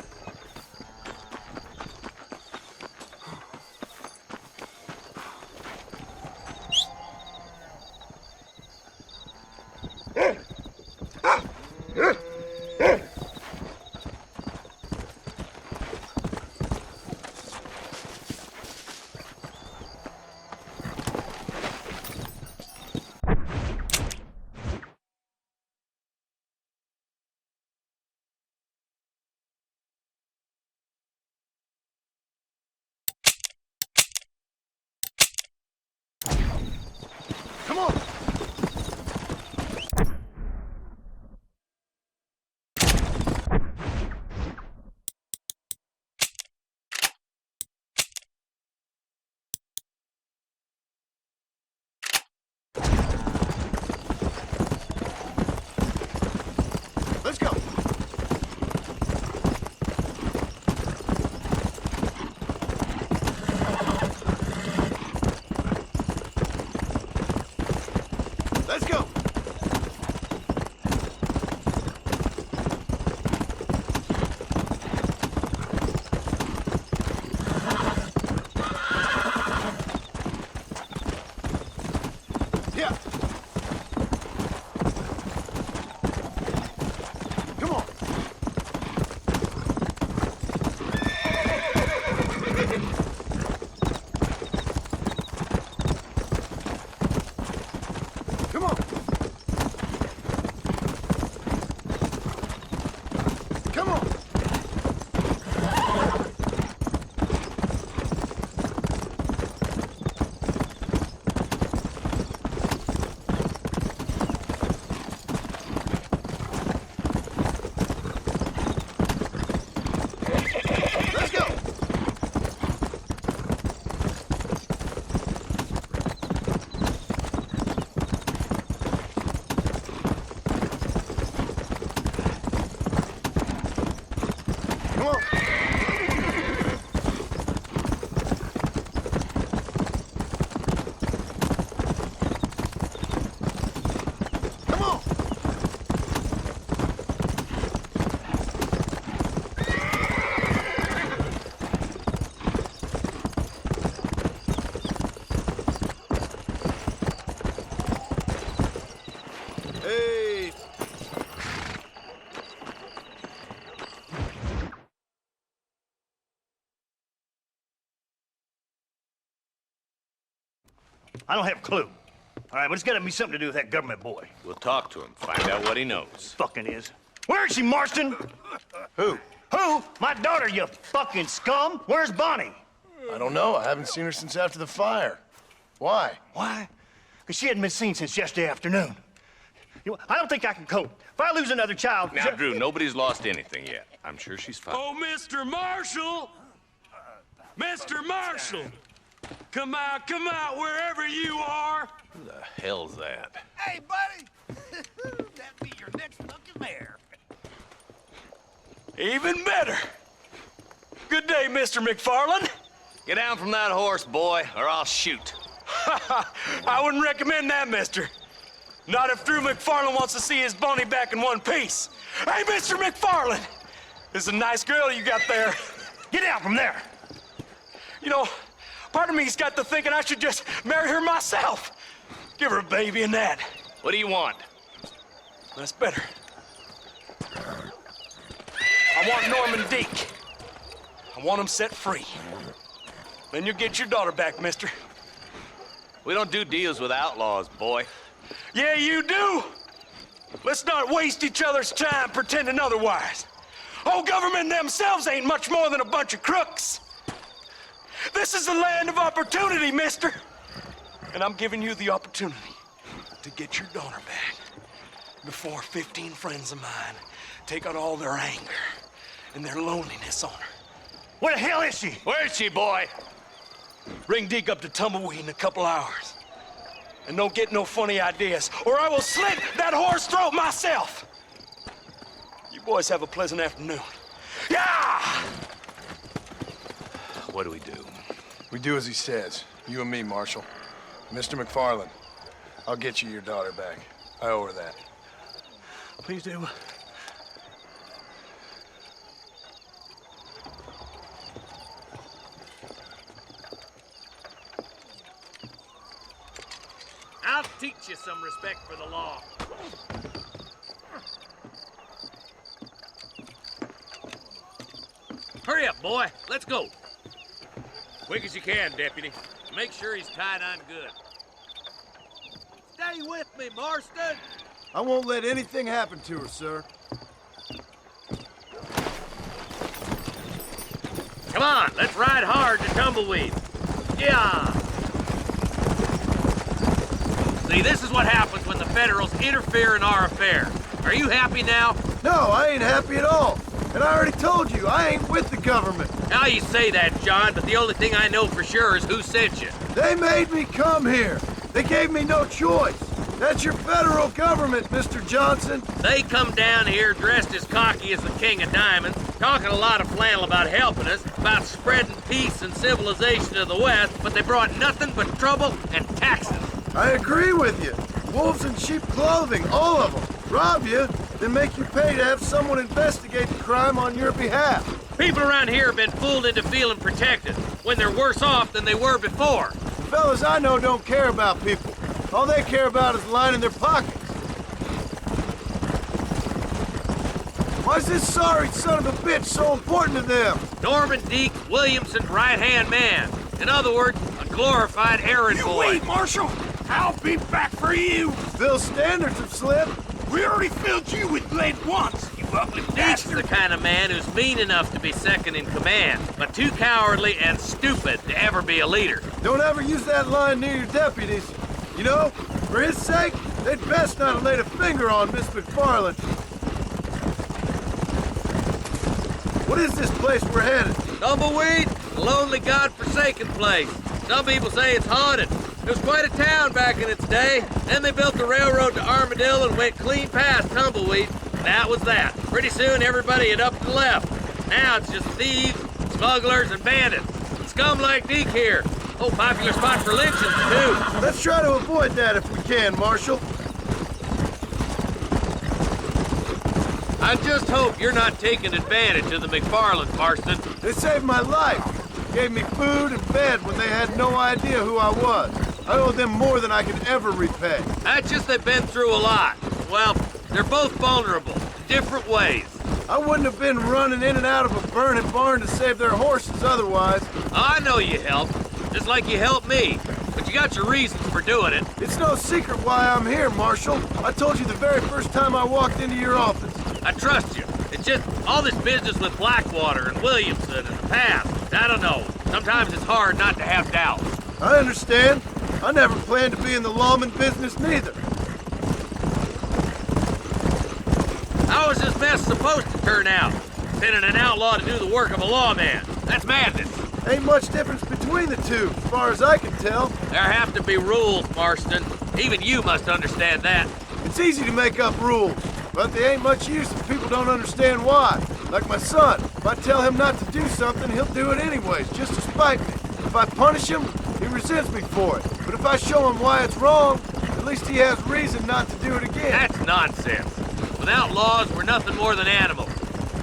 Come on. Come on. Hey. I don't have a clue. All right, but it's got to be something to do with that government boy. We'll talk to him, find out what he knows. Fucking is. Where is she, Marston? Who? Who? My daughter, you fucking scum. Where's Bonnie? I don't know. I haven't seen her since after the fire. Why? Why? Because she hadn't been seen since yesterday afternoon. I don't think I can cope. If I lose another child... Now, Drew, nobody's lost anything yet. I'm sure she's fine. Oh, Mr. Marshall! Mr. Marshall! Come out, wherever you are! Who the hell's that? Hey, buddy! That'd be your next fucking mare. Even better. Good day, Mr. McFarland. Get down from that horse, boy, or I'll shoot. I wouldn't recommend that, mister. Not if Drew McFarland wants to see his Bonnie back in one piece. Hey, Mr. McFarland! This is a nice girl you got there. Get out from there! You know, part of me's got to thinking I should just marry her myself. Give her a baby and that. What do you want? That's better. I want Norman Deek. I want him set free. Then you'll get your daughter back, mister. We don't do deals with outlaws, boy. Yeah, you do! Let's not waste each other's time pretending otherwise. Old government themselves ain't much more than a bunch of crooks. This is the land of opportunity, mister. And I'm giving you the opportunity to get your daughter back before 15 friends of mine take out all their anger and their loneliness on her. Where the hell is she? Where is she, boy? Bring Deke up to Tumbleweed in a couple hours. And don't get no funny ideas, or I will slit that horse throat myself. You boys have a pleasant afternoon. Yeah! What do we do? We do as he says. You and me, Marshal. Mr. McFarland, I'll get you your daughter back. I owe her that. Please do. I'll teach you some respect for the law. Hurry up, boy. Let's go. Quick as you can, Deputy. Make sure he's tied on good. Stay with me, Marston. I won't let anything happen to her, sir. Come on, let's ride hard to Tumbleweed. Yeah! See, this is what happens when the Federals interfere in our affair. Are you happy now? No, I ain't happy at all. And I already told you, I ain't with the government. Now you say that, John, but the only thing I know for sure is who sent you. They made me come here. They gave me no choice. That's your federal government, Mr. Johnson. They come down here dressed as cocky as the King of Diamonds, talking a lot of flannel about helping us, about spreading peace and civilization to the West, but they brought nothing but trouble and taxes. I agree with you. Wolves in sheep clothing, all of them. Rob you, then make you pay to have someone investigate the crime on your behalf. People around here have been fooled into feeling protected, when they're worse off than they were before. The fellas I know don't care about people. All they care about is lining their pockets. Why's this sorry son of a bitch so important to them? Norman Deek, Williamson's right-hand man. In other words, a glorified errand boy. Wait, Marshal! I'll be back for you! Bill's standards have slipped. We already filled you with lead once, you ugly Deek's bastard! the kind of man who's mean enough to be second in command, but too cowardly and stupid to ever be a leader. Don't ever use that line near your deputies. You know, for his sake, they'd best not have laid a finger on Miss McFarland. What is this place we're headed? Tumbleweed, a lonely, godforsaken place. Some people say it's haunted. It was quite a town back in its day. Then they built the railroad to Armadillo and went clean past Tumbleweed. That was that. Pretty soon, everybody had up and left. Now it's just thieves, smugglers, and bandits. Scum like Deke here. Oh, popular spot for lynchings, too. Let's try to avoid that if we can, Marshal. I just hope you're not taking advantage of the McFarlands, Marston. They saved my life. Gave me food and bed when they had no idea who I was. I owe them more than I can ever repay. That's just they've been through a lot. Well, they're both vulnerable, different ways. I wouldn't have been running in and out of a burning barn to save their horses otherwise. I know you helped, just like you helped me. But you got your reasons for doing it. It's no secret why I'm here, Marshal. I told you the very first time I walked into your office. I trust you. It's just all this business with Blackwater and Williamson and the past. I don't know. Sometimes it's hard not to have doubts. I understand. I never planned to be in the lawman business neither. How is this mess supposed to turn out? Sending an outlaw to do the work of a lawman. That's madness. Ain't much difference between the two, as far as I can tell. There have to be rules, Marston. Even you must understand that. It's easy to make up rules, but they ain't much use if people don't understand why. Like my son. If I tell him not to do something, he'll do it anyways, just to spite me. If I punish him, he resents me for it. But if I show him why it's wrong, at least he has reason not to do it again. That's nonsense. Without laws, we're nothing more than animals.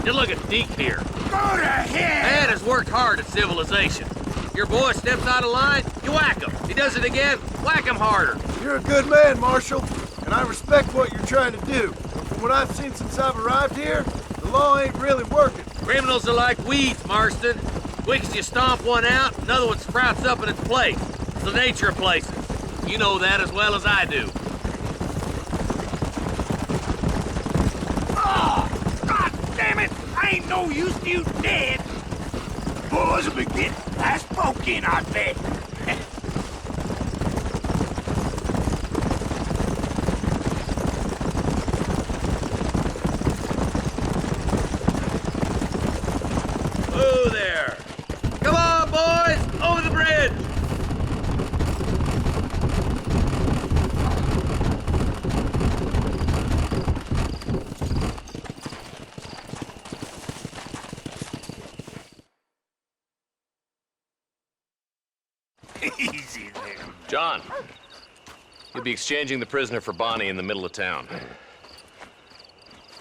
You look at Deke here. Go to hell! Man has worked hard at civilization. Your boy steps out of line, you whack him. He does it again, whack him harder. You're a good man, Marshal, and I respect what you're trying to do. But from what I've seen since I've arrived here, the law ain't really working. Criminals are like weeds, Marston. Quick as you stomp one out, another one sprouts up in its place. It's the nature of places. You know that as well as I do. Damn it! I ain't no use to you dead. Boys will be getting last poke in, I bet. Whoa there! Come on, boys! Over the bridge! Easy there. John, you'll be exchanging the prisoner for Bonnie in the middle of town.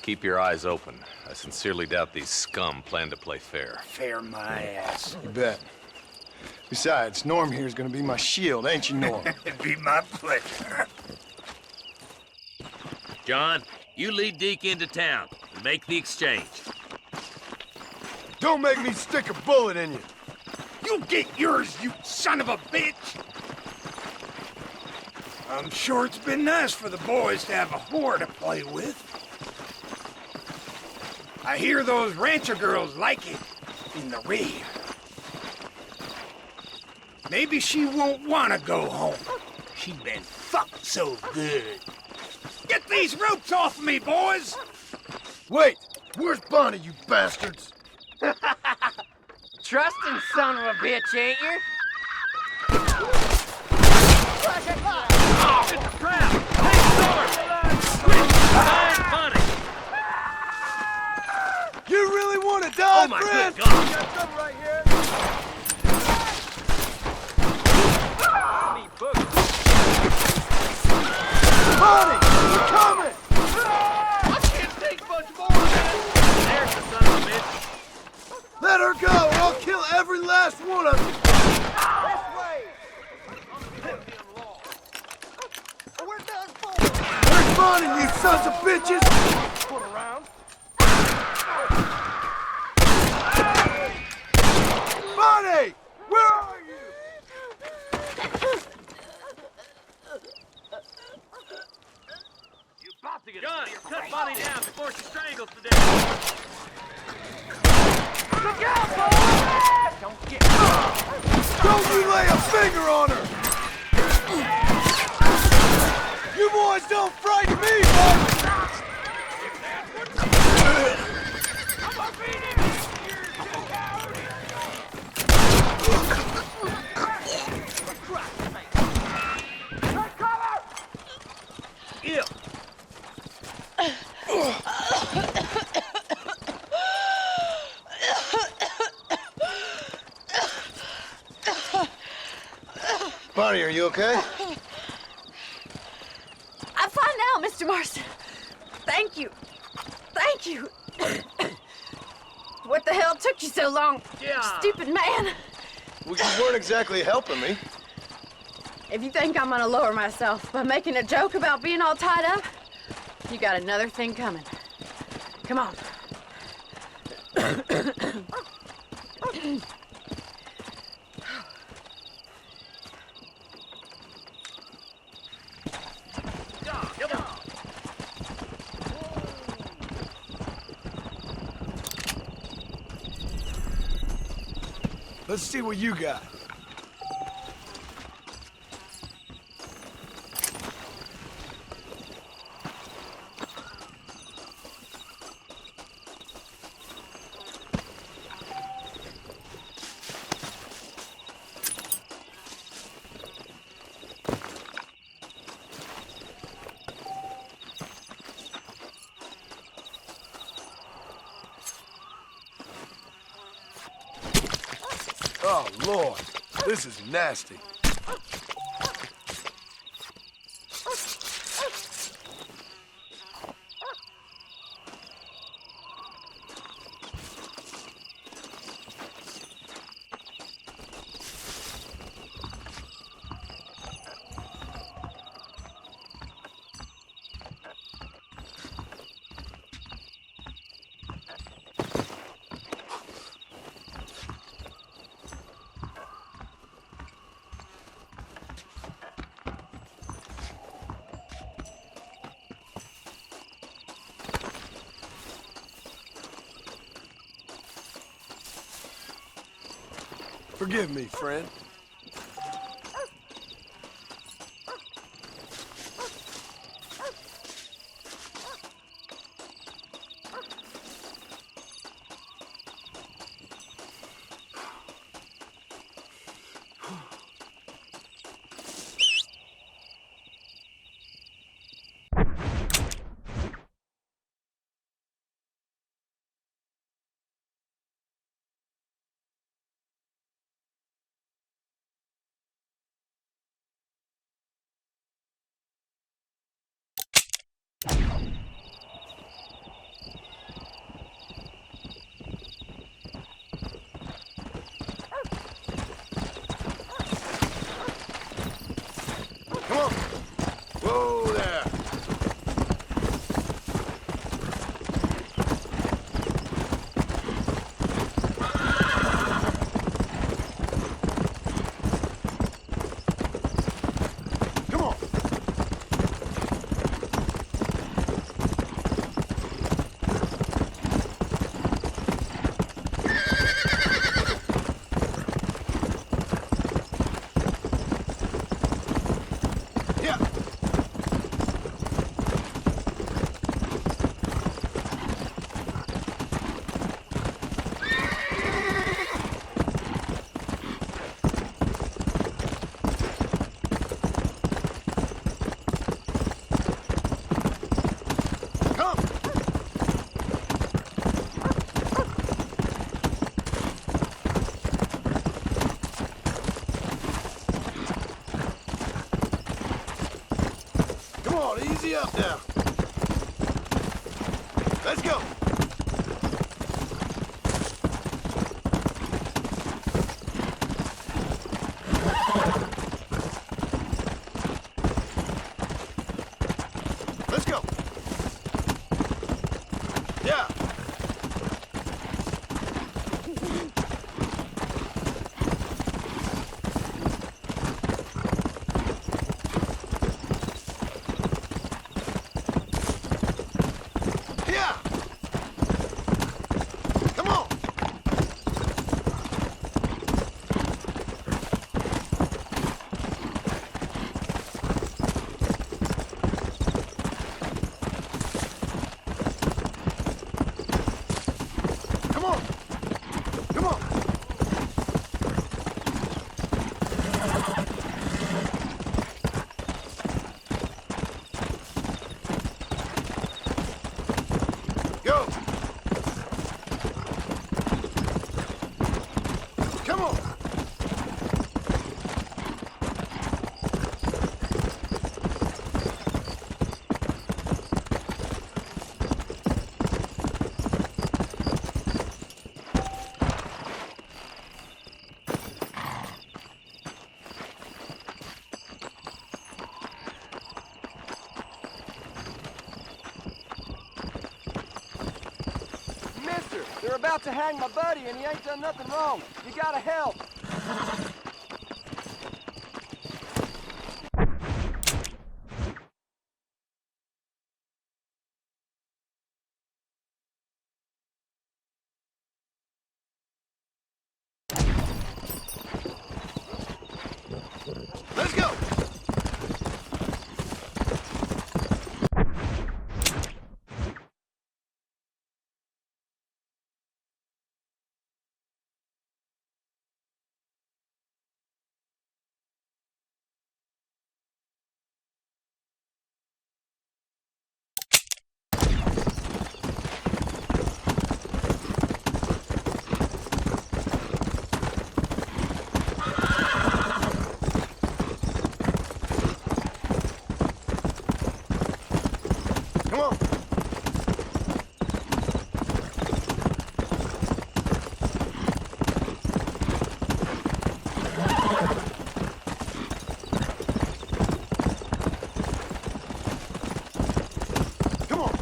Keep your eyes open. I sincerely doubt these scum plan to play fair. Fair my ass. You bet. Besides, Norm here's gonna be my shield, ain't you, Norm? It'd be my pleasure. John, you lead Deke into town and make the exchange. Don't make me stick a bullet in you. You get yours, you son of a bitch! I'm sure it's been nice for the boys to have a whore to play with. I hear those rancher girls like it in the rear. Maybe she won't want to go home. She's been fucked so good. Get these ropes off of me, boys! Wait! Where's Bonnie, you bastards? Trusting son of a bitch, ain't you? Oh, it's a trap! Take sword! Find Bonnie! You really want to die, Oh my friend? good God! You got some right here. Bonnie, we're coming! I can't take much more, man! There's the son of a bitch. Let her go, or I'll kill every last one of you. This way! We're done for! Where's Bonnie, you sons of bitches? Put around. Bonnie! Where are you? You about to get John, cut Bonnie down before she strangles to death. Look out, boy! Don't get... Don't you lay a finger on her! You boys don't frighten me, boys! Yeah. Bonnie, are you okay? I'm fine now, Mr. Marston. Thank you. Thank you. What the hell took you so long, stupid man? Well, you weren't exactly helping me. If you think I'm gonna lower myself by making a joke about being all tied up, you got another thing coming. Come on. Let's see what you got. Oh, Lord. This is nasty. Forgive me, friend. Come on. Whoa there. Come on. Yeah. Come. Come on, easy up now. Let's go. Let's go. Yeah. about to hang my buddy, and he ain't done nothing wrong. You gotta help. Let's go! Come on. Come on.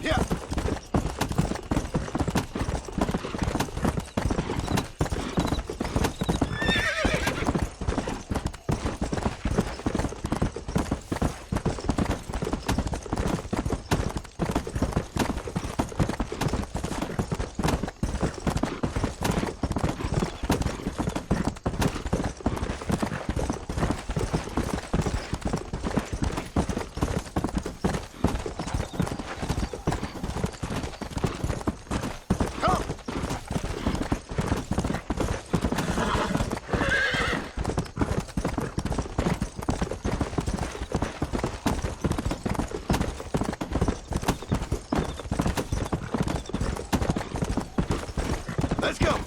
Yeah. Let's go.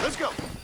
Let's go.